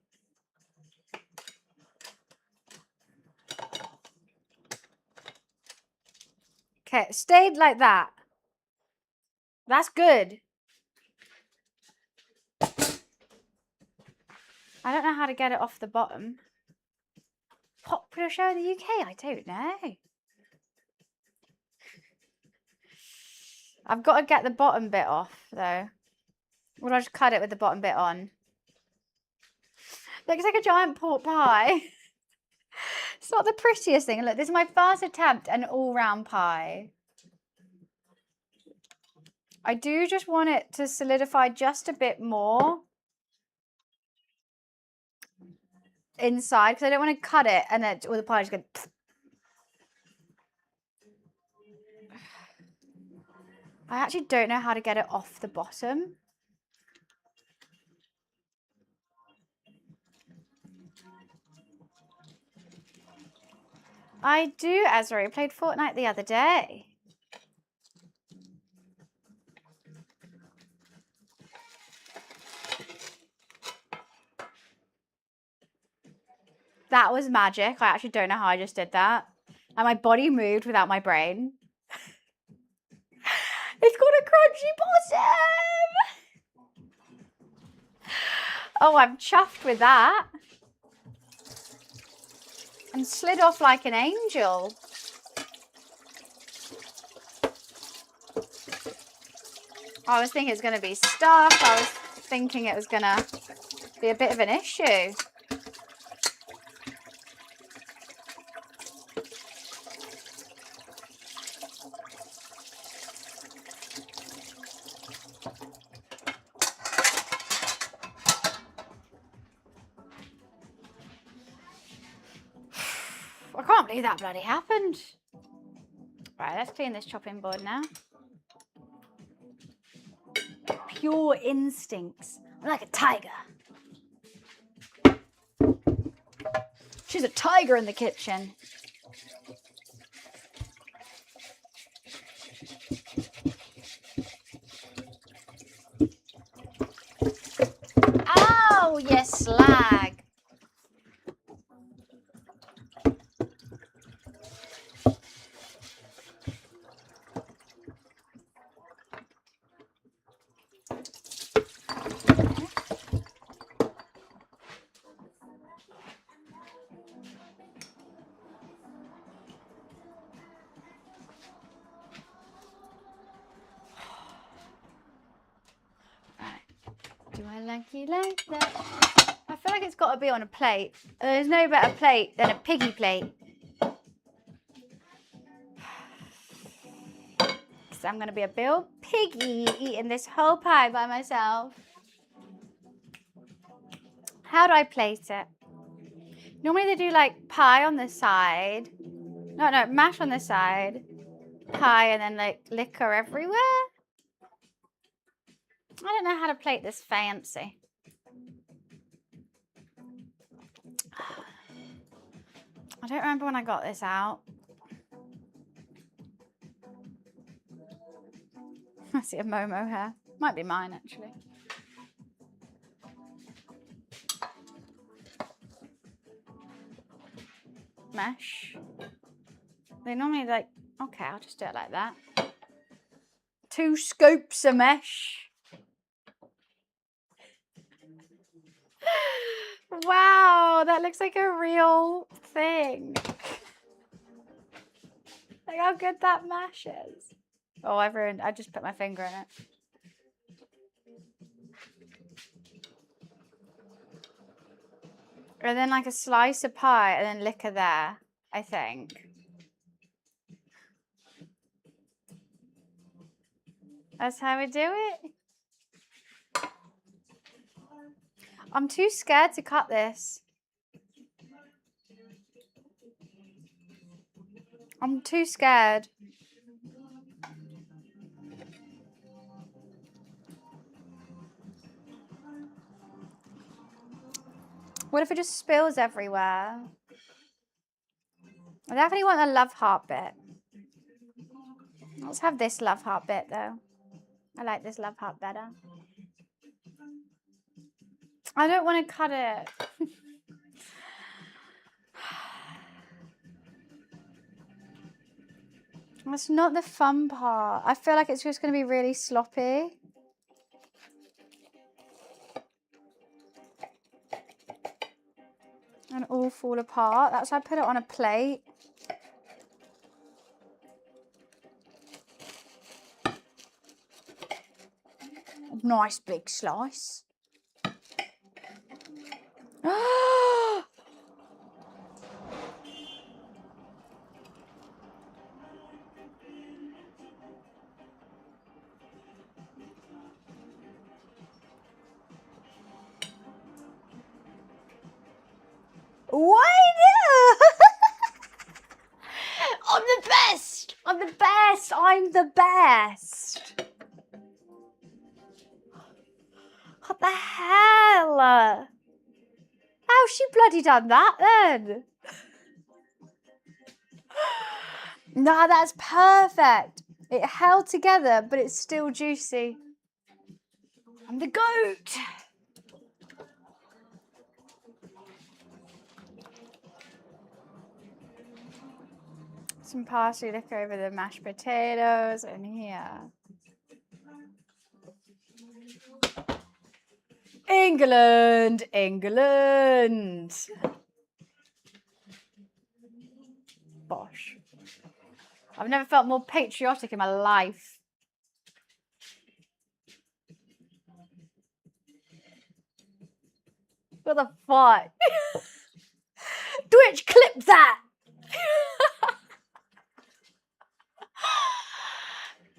Okay, it stayed like that. That's good. I don't know how to get it off the bottom. Popular show in the UK? I don't know. I've got to get the bottom bit off, though. Or I'll just cut it with the bottom bit on. Looks like a giant pork pie. It's not the prettiest thing. Look, this is my first attempt at an all-round pie. I do just want it to solidify just a bit more inside, because I don't want to cut it and then all the pie just go. I actually don't know how to get it off the bottom. I do, Ezra. I played Fortnite the other day. That was magic. I actually don't know how I just did that. And my body moved without my brain. It's got a crunchy bottom! Oh, I'm chuffed with that. And slid off like an angel. I was thinking it was going to be stuck. I was thinking it was going to be a bit of an issue. I can't believe that bloody happened. Right, let's clean this chopping board now. Pure instincts. I'm like a tiger. She's a tiger in the kitchen. Oh, you slag. Do I like you like that? I feel like it's got to be on a plate. There's no better plate than a piggy plate. Because I'm going to be a real piggy eating this whole pie by myself. How do I plate it? Normally they do like pie on the side. No, mash on the side. Pie and then like liquor everywhere. I don't know how to plate this fancy. I don't remember when I got this out. I see a Momo hair. Might be mine, actually. Mesh. They normally like, okay, I'll just do it like that. 2 scoops of mesh. Wow, that looks like a real thing. Look how good that mash is. Oh, I just put my finger in it. And then like a slice of pie and then liquor there, I think. That's how we do it. I'm too scared to cut this. I'm too scared. What if it just spills everywhere? I definitely want the love heart bit. Let's have this love heart bit though. I like this love heart better. I don't want to cut it. That's not the fun part. I feel like it's just going to be really sloppy. And all fall apart. That's why I put it on a plate. Nice big slice. Why no? I'm the best. I'm the best. I'm the best. What the hell? How's she bloody done that then? Nah, that's perfect. It held together, but it's still juicy. I'm the goat. Some parsley look over the mashed potatoes in here. England, England. Bosh. I've never felt more patriotic in my life. What the fuck? Twitch, clip that!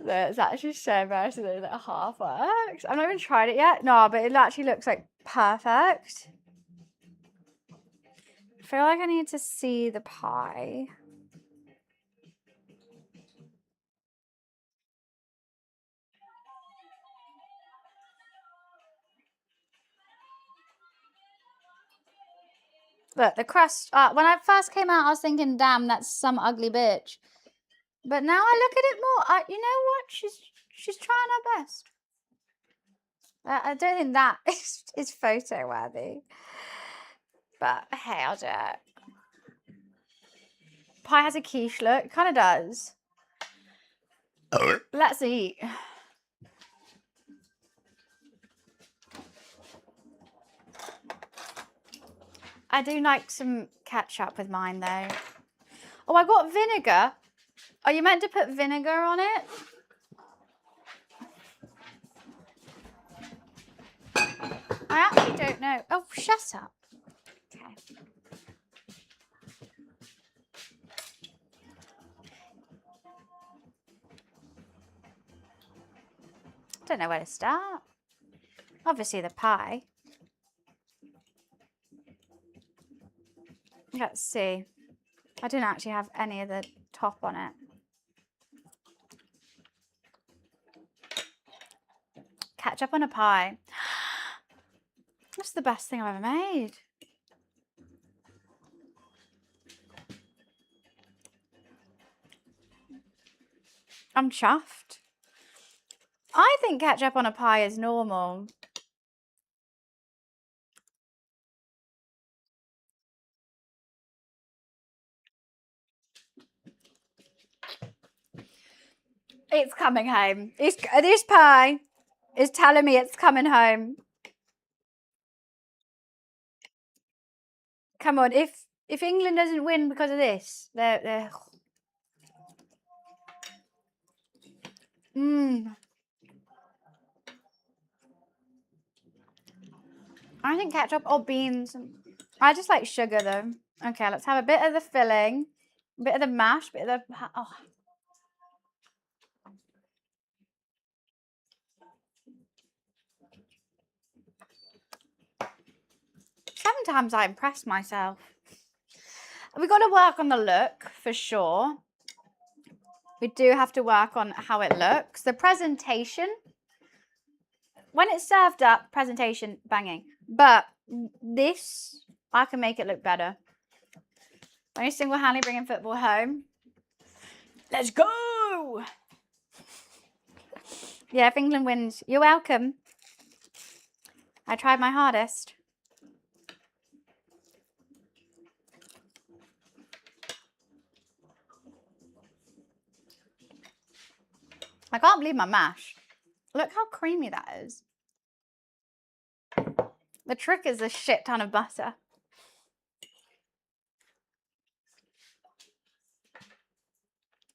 It's actually so embarrassing that it half works. I've not even tried it yet. No, but it actually looks like perfect. I feel like I need to see the pie. Look, the crust, when I first came out, I was thinking, damn, that's some ugly bitch. But now I look at it more, you know what? She's trying her best. I don't think that is photo worthy. But hey, I'll do it. Pie has a quiche look. It kind of does. Let's eat. I do like some ketchup with mine though. Oh, I got vinegar. Are you meant to put vinegar on it? I actually don't know. Oh, shut up. Okay. Don't know where to start. Obviously the pie. Let's see. I didn't actually have any of the top on it. Ketchup on a pie. That's the best thing I've ever made. I'm chuffed. I think ketchup on a pie is normal. It's coming home. This pie is telling me it's coming home. Come on, if England doesn't win because of this, they're I think ketchup or beans. I just like sugar though. Okay, let's have a bit of the filling, a bit of the mash, a bit of the Sometimes I impress myself. We've got to work on the look for sure. We do have to work on how it looks. The presentation, when it's served up, presentation, banging. But this, I can make it look better. Only single-handedly bringing football home. Let's go! Yeah, if England wins, you're welcome. I tried my hardest. I can't believe my mash. Look how creamy that is. The trick is a shit ton of butter.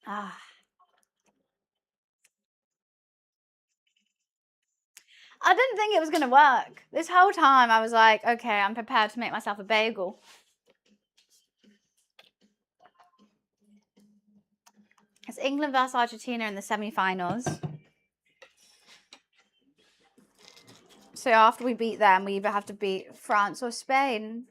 Ah. I didn't think it was going to work. This whole time I was like, okay, I'm prepared to make myself a bagel. It's England versus Argentina in the semi-finals. So after we beat them, we either have to beat France or Spain.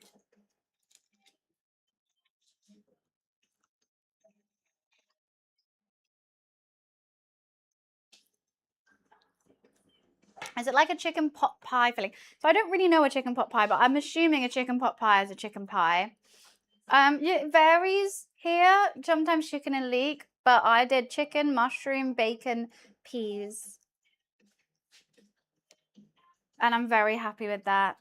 Is it like a chicken pot pie filling? So I don't really know a chicken pot pie, but I'm assuming a chicken pot pie is a chicken pie. It varies here. Sometimes chicken and leek, but I did chicken, mushroom, bacon, peas. And I'm very happy with that.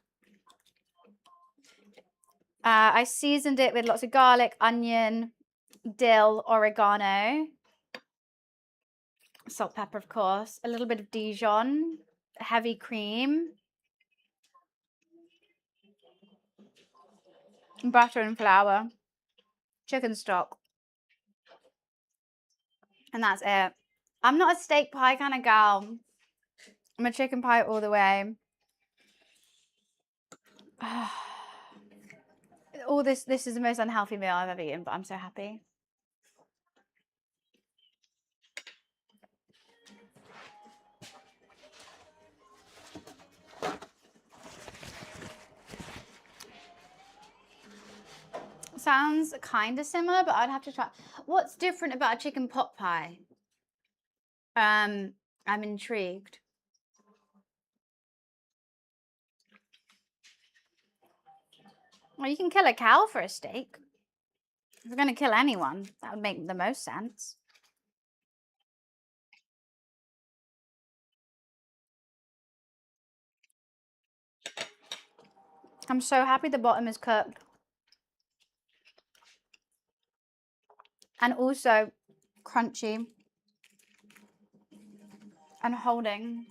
I seasoned it with lots of garlic, onion, dill, oregano, salt, pepper, of course, a little bit of Dijon, heavy cream, butter and flour, chicken stock. And that's it. I'm not a steak pie kind of gal. I'm a chicken pie all the way. All this is the most unhealthy meal I've ever eaten, but I'm so happy. Sounds kind of similar, but I'd have to try. What's different about a chicken pot pie? I'm intrigued. Well, you can kill a cow for a steak. If you're going to kill anyone, that would make the most sense. I'm so happy the bottom is cooked. And also crunchy. And holding.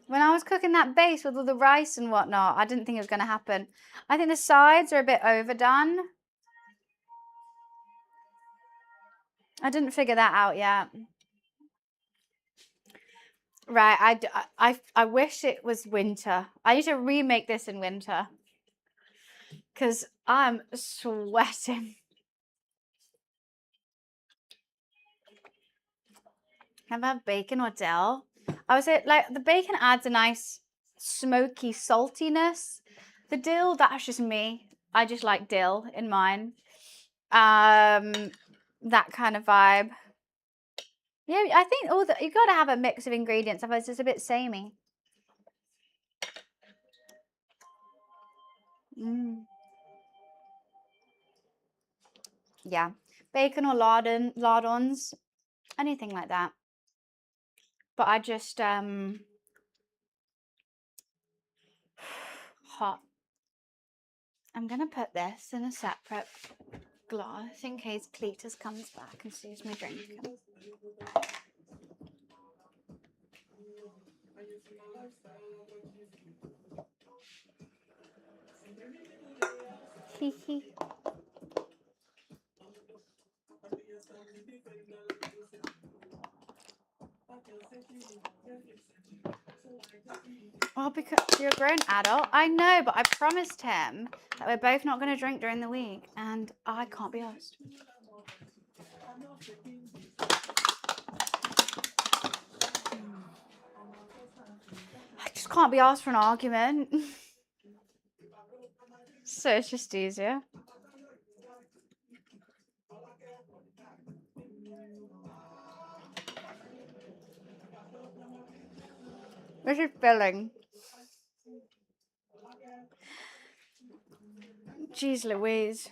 When I was cooking that base with all the rice and whatnot, I didn't think it was going to happen. I think the sides are a bit overdone. I didn't figure that out yet. Right, I wish it was winter. I need to remake this in winter. Because I'm sweating. Have I had bacon or dill? I would say, like, the bacon adds a nice smoky saltiness. The dill, that's just me. I just like dill in mine. That kind of vibe. Yeah, I think you got to have a mix of ingredients, otherwise it's a bit samey. Yeah, bacon or lardons, anything like that. But I just hot. I'm gonna put this in a separate glass in case Cletus comes back and sees me drinking. Hee. Oh, because you're a grown adult. I know, but I promised him that we're both not going to drink during the week, and I can't be asked. I just can't be asked for an argument. So it's just easier. This is filling. Jeez Louise.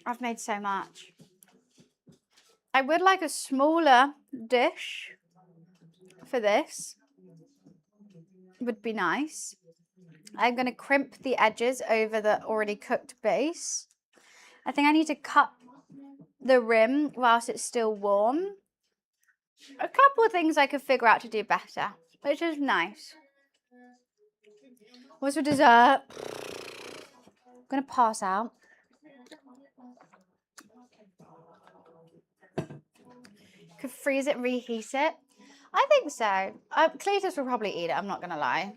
I've made so much. I would like a smaller dish for this. Would be nice. I'm going to crimp the edges over the already cooked base. I think I need to cut the rim whilst it's still warm. A couple of things I could figure out to do better, which is nice. What's for dessert? I'm gonna pass out. Could freeze it and reheat it. I think so. Cletus will probably eat it, I'm not gonna lie.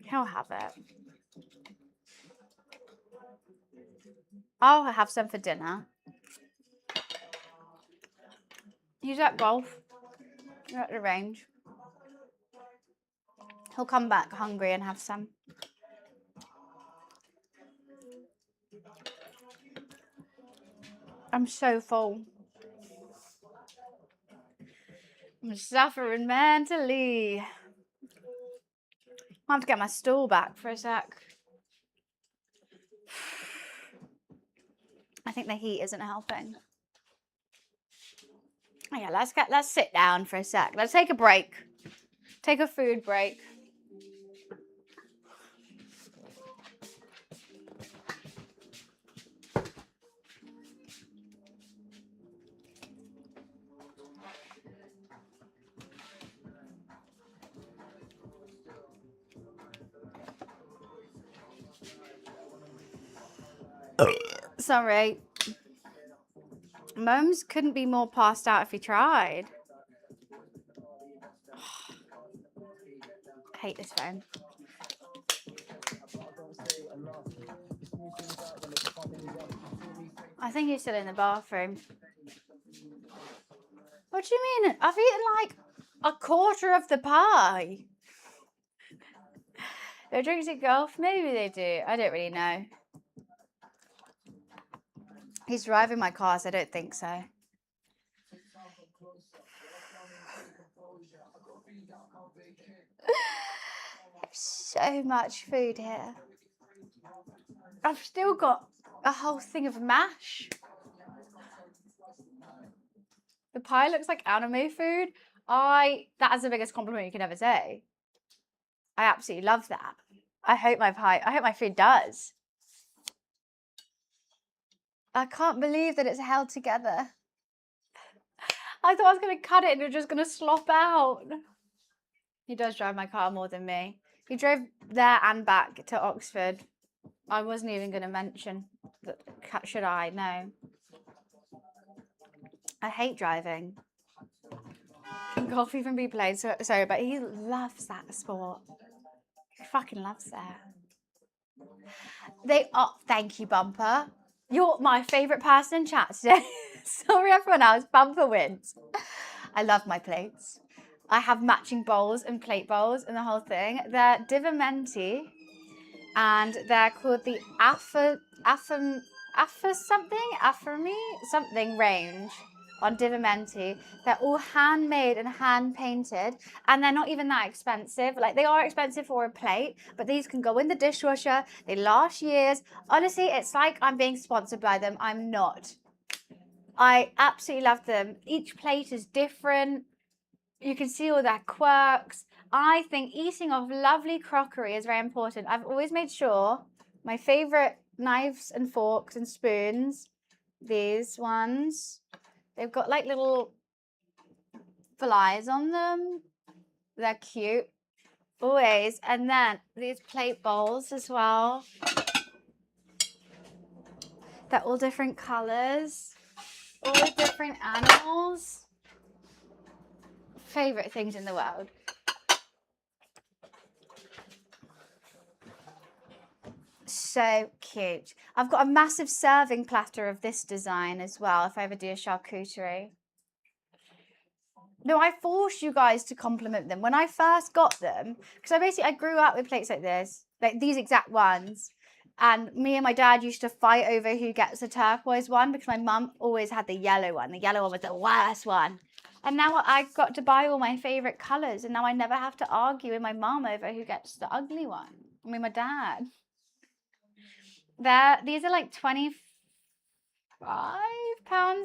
He'll have it. I'll have some for dinner. He's at golf. You're at the range. He'll come back hungry and have some. I'm so full. I'm suffering mentally. I have to get my stool back for a sec. I think the heat isn't helping. Oh yeah, let's sit down for a sec. Let's take a break. Take a food break. Sorry. Mums couldn't be more passed out if he tried. I hate this phone. I think he's still in the bathroom. What do you mean? I've eaten like a quarter of the pie. No drinks at golf? Maybe they do. I don't really know. He's driving my car, so I don't think so. So much food here. I've still got a whole thing of mash. The pie looks like anime food. That is the biggest compliment you can ever say. I absolutely love that. I hope my food does. I can't believe that it's held together. I thought I was going to cut it and it was just going to slop out. He does drive my car more than me. He drove there and back to Oxford. I wasn't even going to mention that. Should I? No. I hate driving. Can golf even be played? Sorry, but he loves that sport. He fucking loves that. Thank you, Bumper. You're my favourite person in chat today. Sorry, everyone else. Bumper wins. I love my plates. I have matching bowls and plate bowls and the whole thing. They're Divamenti, and they're called the something range on Divamenti. They're all handmade and hand painted, and they're not even that expensive. Like, they are expensive for a plate, but these can go in the dishwasher. They last years. Honestly, it's like I'm being sponsored by them. I'm not. I absolutely love them. Each plate is different. You can see all their quirks. I think eating off lovely crockery is very important. I've always made sure my favorite knives and forks and spoons, these ones, they've got like little flies on them. They're cute. Always. And then these plate bowls as well. They're all different colors. All with different animals. Favorite things in the world. So cute. I've got a massive serving platter of this design as well if I ever do a charcuterie. No, I forced you guys to compliment them. When I first got them, because I grew up with plates like this, like these exact ones. And me and my dad used to fight over who gets the turquoise one because my mum always had the yellow one. The yellow one was the worst one. And now I got to buy all my favourite colours, and now I never have to argue with my mum over who gets the ugly one. I mean, my dad. These are like £25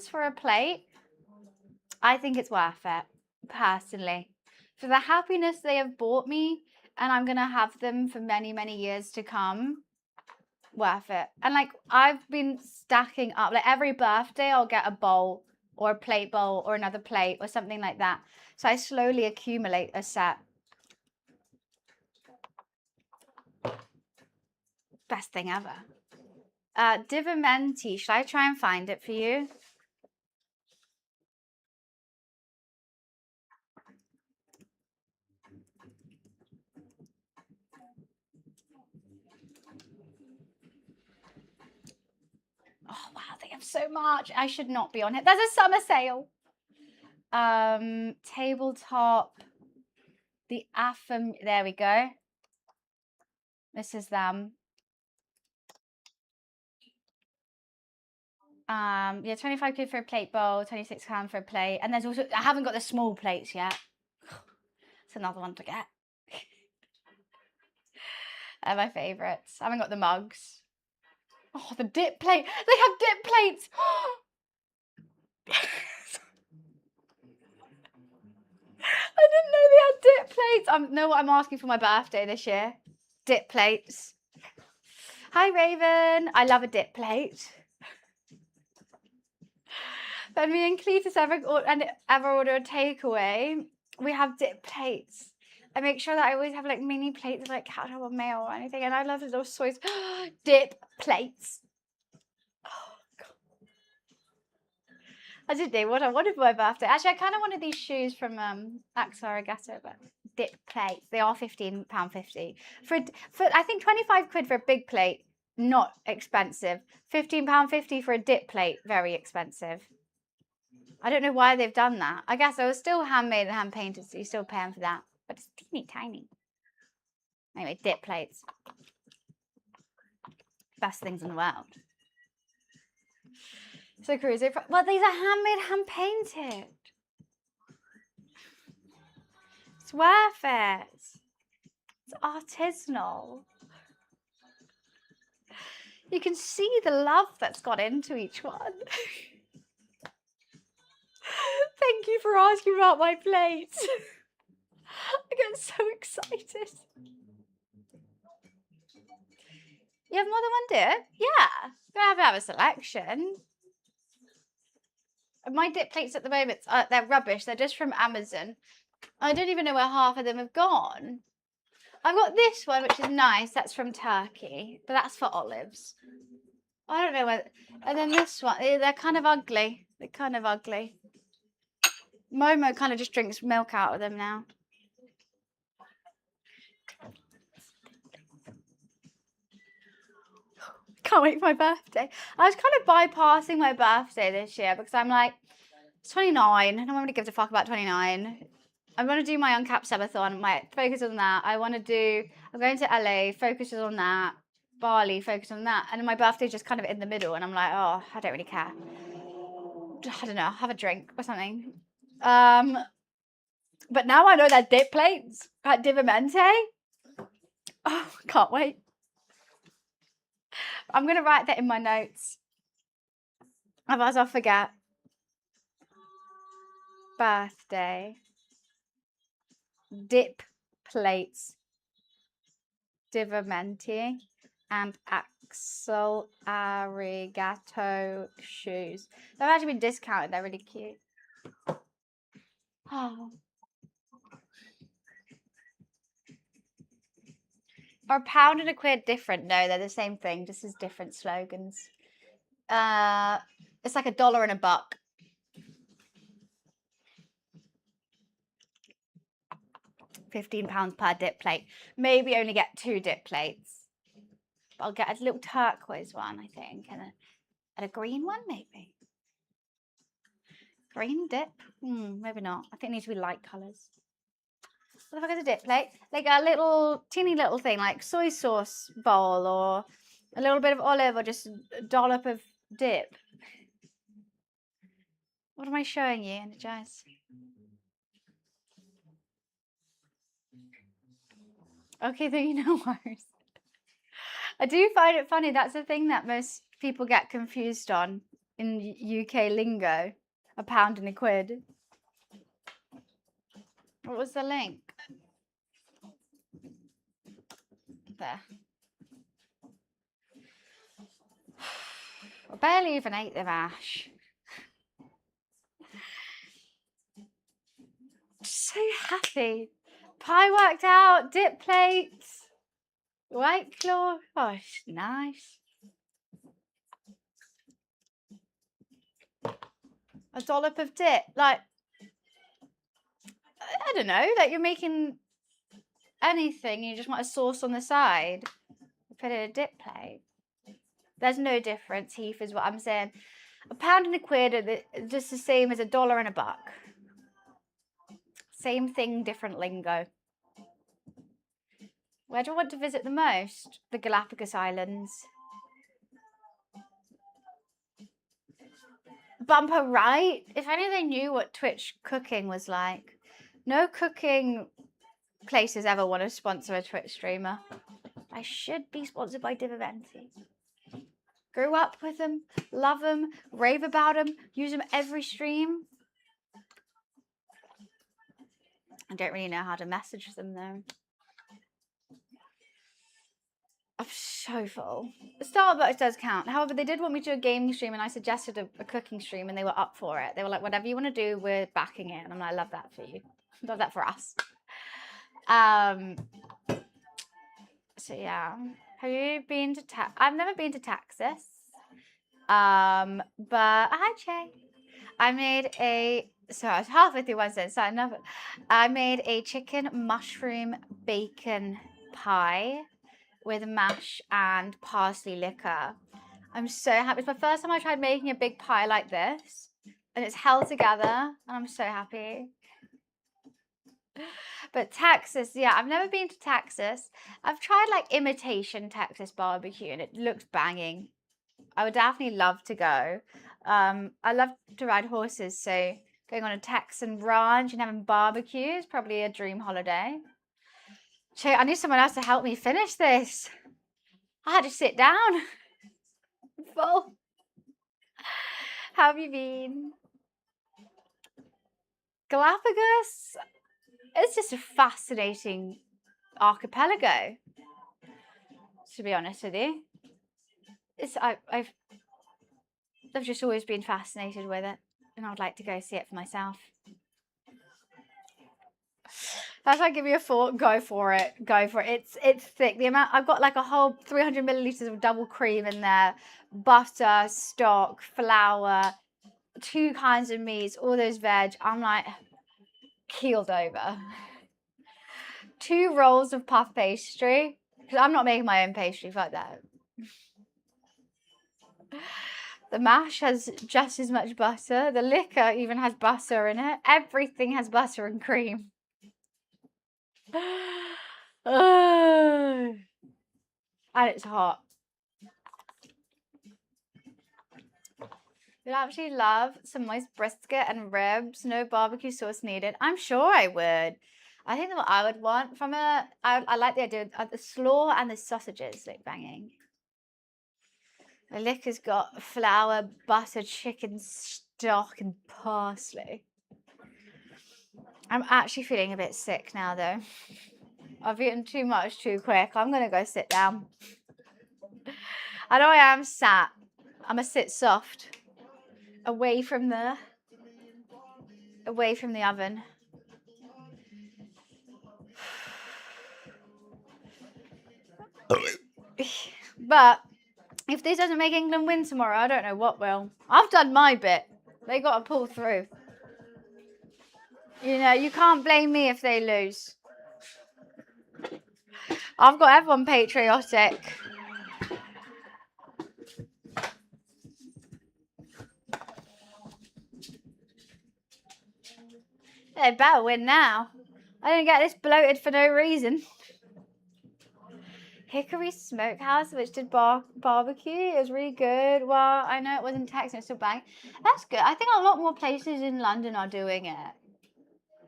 for a plate. I think it's worth it, personally. For the happiness they have brought me and I'm gonna have them for many, many years to come. Worth it. And like I've been stacking up, like every birthday I'll get a bowl or a plate bowl or another plate or something like that. So I slowly accumulate a set. Best thing ever. Divamenti, should I try and find it for you? Oh wow, they have so much. I should not be on it. There's a summer sale. Tabletop. The Affirm. There we go. This is them. Yeah, 25 quid for a plate bowl, 26 pound for a plate, and there's also I haven't got the small plates yet. It's another one to get. They're my favourites. I haven't got the mugs. Oh, the dip plate. They have dip plates. I didn't know they had dip plates. I know what I'm asking for my birthday this year. Dip plates. Hi, Raven. I love a dip plate. When me and Cletus ever order a takeaway, we have dip plates. I make sure that I always have like mini plates of like ketchup or mayo or anything, and I love those soys. Dip plates. Oh, God. I did do what I wanted for my birthday. Actually, I kind of wanted these shoes from Axel Arigato, but dip plates. They are £15.50 for I think 25 quid for a big plate. Not expensive. £15.50 for a dip plate. Very expensive. I don't know why they've done that. I guess it was still handmade and hand painted, so you're still paying for that. But it's teeny tiny. Anyway, dip plates. Best things in the world. So cruisy. Well, these are handmade, hand painted. It's worth it. It's artisanal. You can see the love that's gone into each one. Thank you for asking about my plates. I get so excited. You have more than one dip? Yeah. You have to have a selection. My dip plates at the moment, they're rubbish. They're just from Amazon. I don't even know where half of them have gone. I've got this one, which is nice. That's from Turkey, but that's for olives. I don't know where. And then this one, they're kind of ugly. They're kind of ugly. Momo kind of just drinks milk out of them now. Can't wait for my birthday. I was kind of bypassing my birthday this year because I'm like, it's 29. I don't want to give a fuck about 29. I want to do my uncapped subathon. My focus on that. I'm going to LA. Focuses on that. Bali. Focus on that. And then my birthday's just kind of in the middle, and I'm like, oh, I don't really care. I don't know. Have a drink or something. But now I know that dip plates at Divamente. Oh, can't wait. I'm going to write that in my notes. Otherwise I'll forget. Birthday. Dip plates. Divamenti. And Axel Arigato shoes. They've actually been discounted. They're really cute. Oh. Are £1 and £1 different? No, they're the same thing. Just as different slogans. It's like $1 and a buck. £15 per dip plate. Maybe only get 2 dip plates. But I'll get a little turquoise one, I think, and a green one, maybe. Green dip? Maybe not. I think it needs to be light colours. What the fuck is a dip plate? Like a little, teeny little thing, like soy sauce bowl or a little bit of olive or just a dollop of dip. What am I showing you, Energize? Okay, then you know worries. I do find it funny. That's the thing that most people get confused on in UK lingo. £1 and £1. What was the link? there. I barely even ate the mash. So happy. Pie worked out, dip plates, White Claw. Oh, it's nice. A dollop of dip. Like, I don't know, like you're making anything, you just want a sauce on the side. Put it in a dip plate. There's no difference, Heath, is what I'm saying. £1 and £1 are just the same as $1 and $1. Same thing, different lingo. Where do I want to visit the most? The Galapagos Islands. Bumper right? If only they knew what Twitch cooking was like. No cooking places ever want to sponsor a Twitch streamer. I should be sponsored by Diviventi. Grew up with them, love them, rave about them, use them every stream. I don't really know how to message them though. I'm so full. Starbucks does count. However, they did want me to do a gaming stream and I suggested a cooking stream and they were up for it. They were like, whatever you want to do, we're backing it. And I'm like, I love that for you. Love that for us. So yeah. Have you been to I've never been to Texas. But hi Che. I made a so I was halfway through one sentence, so enough. I made a chicken mushroom bacon pie with mash and parsley liquor. I'm so happy. It's my first time I tried making a big pie like this. And it's held together. And I'm so happy. But Texas, yeah, I've never been to Texas. I've tried like imitation Texas barbecue and it looks banging. I would definitely love to go. I love to ride horses, so going on a Texan ranch and having barbecue is probably a dream holiday. Che, I need someone else to help me finish this. I had to sit down. I'm full. How have you been? Galapagos? It's just a fascinating archipelago, to be honest with you. I've just always been fascinated with it, and I would like to go see it for myself. If I give you a thought, go for it. Go for it. It's thick. The amount I've got like a whole 300 milliliters of double cream in there, butter, stock, flour, 2 kinds of meats, all those veg. I'm like keeled over. 2 rolls of puff pastry because I'm not making my own pastry. Fuck that. The mash has just as much butter. The liquor even has butter in it. Everything has butter and cream. And it's hot. You'd actually love some moist brisket and ribs. No barbecue sauce needed. I'm sure I would. I think that what I would want from it, I like the idea of the slaw and the sausages like banging. The liquor's got flour, butter, chicken stock, and parsley. I'm actually feeling a bit sick now, though. I've eaten too much too quick. I'm going to go sit down. I know I am sat. I'm going to sit soft. Away from the oven. But if this doesn't make England win tomorrow, I don't know what will. I've done my bit. They got to pull through. You know, you can't blame me if they lose. I've got everyone patriotic. They better win now. I didn't get this bloated for no reason. Hickory Smokehouse, which did barbecue. It was really good. Well, I know it wasn't Texan, it's still bang. That's good. I think a lot more places in London are doing it.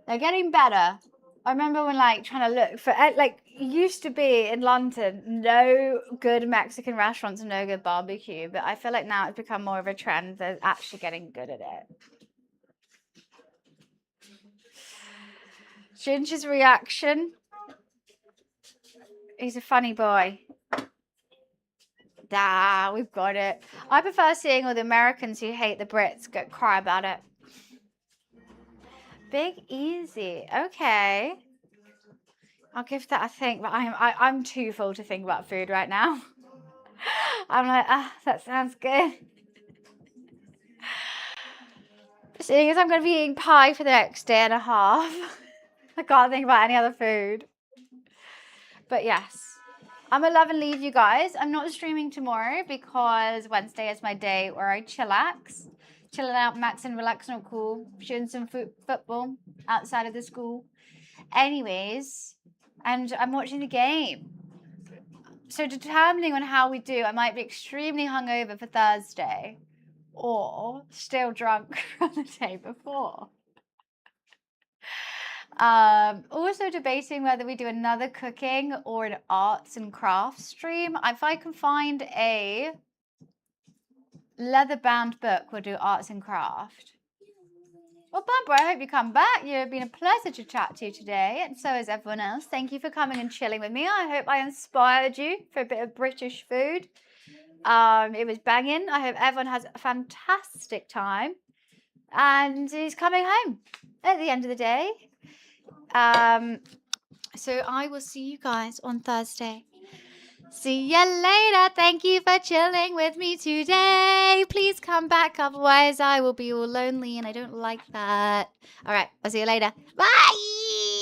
They're getting better. I remember when like trying to look for like used to be in London no good Mexican restaurants and no good barbecue, but I feel like now it's become more of a trend. They're actually getting good at it. Ginger's reaction. He's a funny boy. Ah, we've got it. I prefer seeing all the Americans who hate the Brits go cry about it. Big Easy. Okay. I'll give that a think, but I'm too full to think about food right now. I'm like, that sounds good. Seeing as I'm going to be eating pie for the next day and a half, I can't think about any other food. But yes, I'm going to love and leave you guys. I'm not streaming tomorrow because Wednesday is my day where I chillax. Chilling out, max and relaxing, not cool. Shooting some football outside of the school. Anyways, and I'm watching the game. So determining on how we do, I might be extremely hungover for Thursday or still drunk from the day before. Also debating whether we do another cooking or an arts and crafts stream. If I can find a leather-bound book, we'll do arts and craft. Well, Barbara, I hope you come back. You've been a pleasure to chat to today, and so is everyone else. Thank you for coming and chilling with me. I hope I inspired you for a bit of British food. It was banging. I hope everyone has a fantastic time and is coming home at the end of the day. So I will see you guys on Thursday. See ya later. Thank you for chilling with me today. Please come back, otherwise I will be all lonely and I don't like that. All right, I'll see you later. Bye.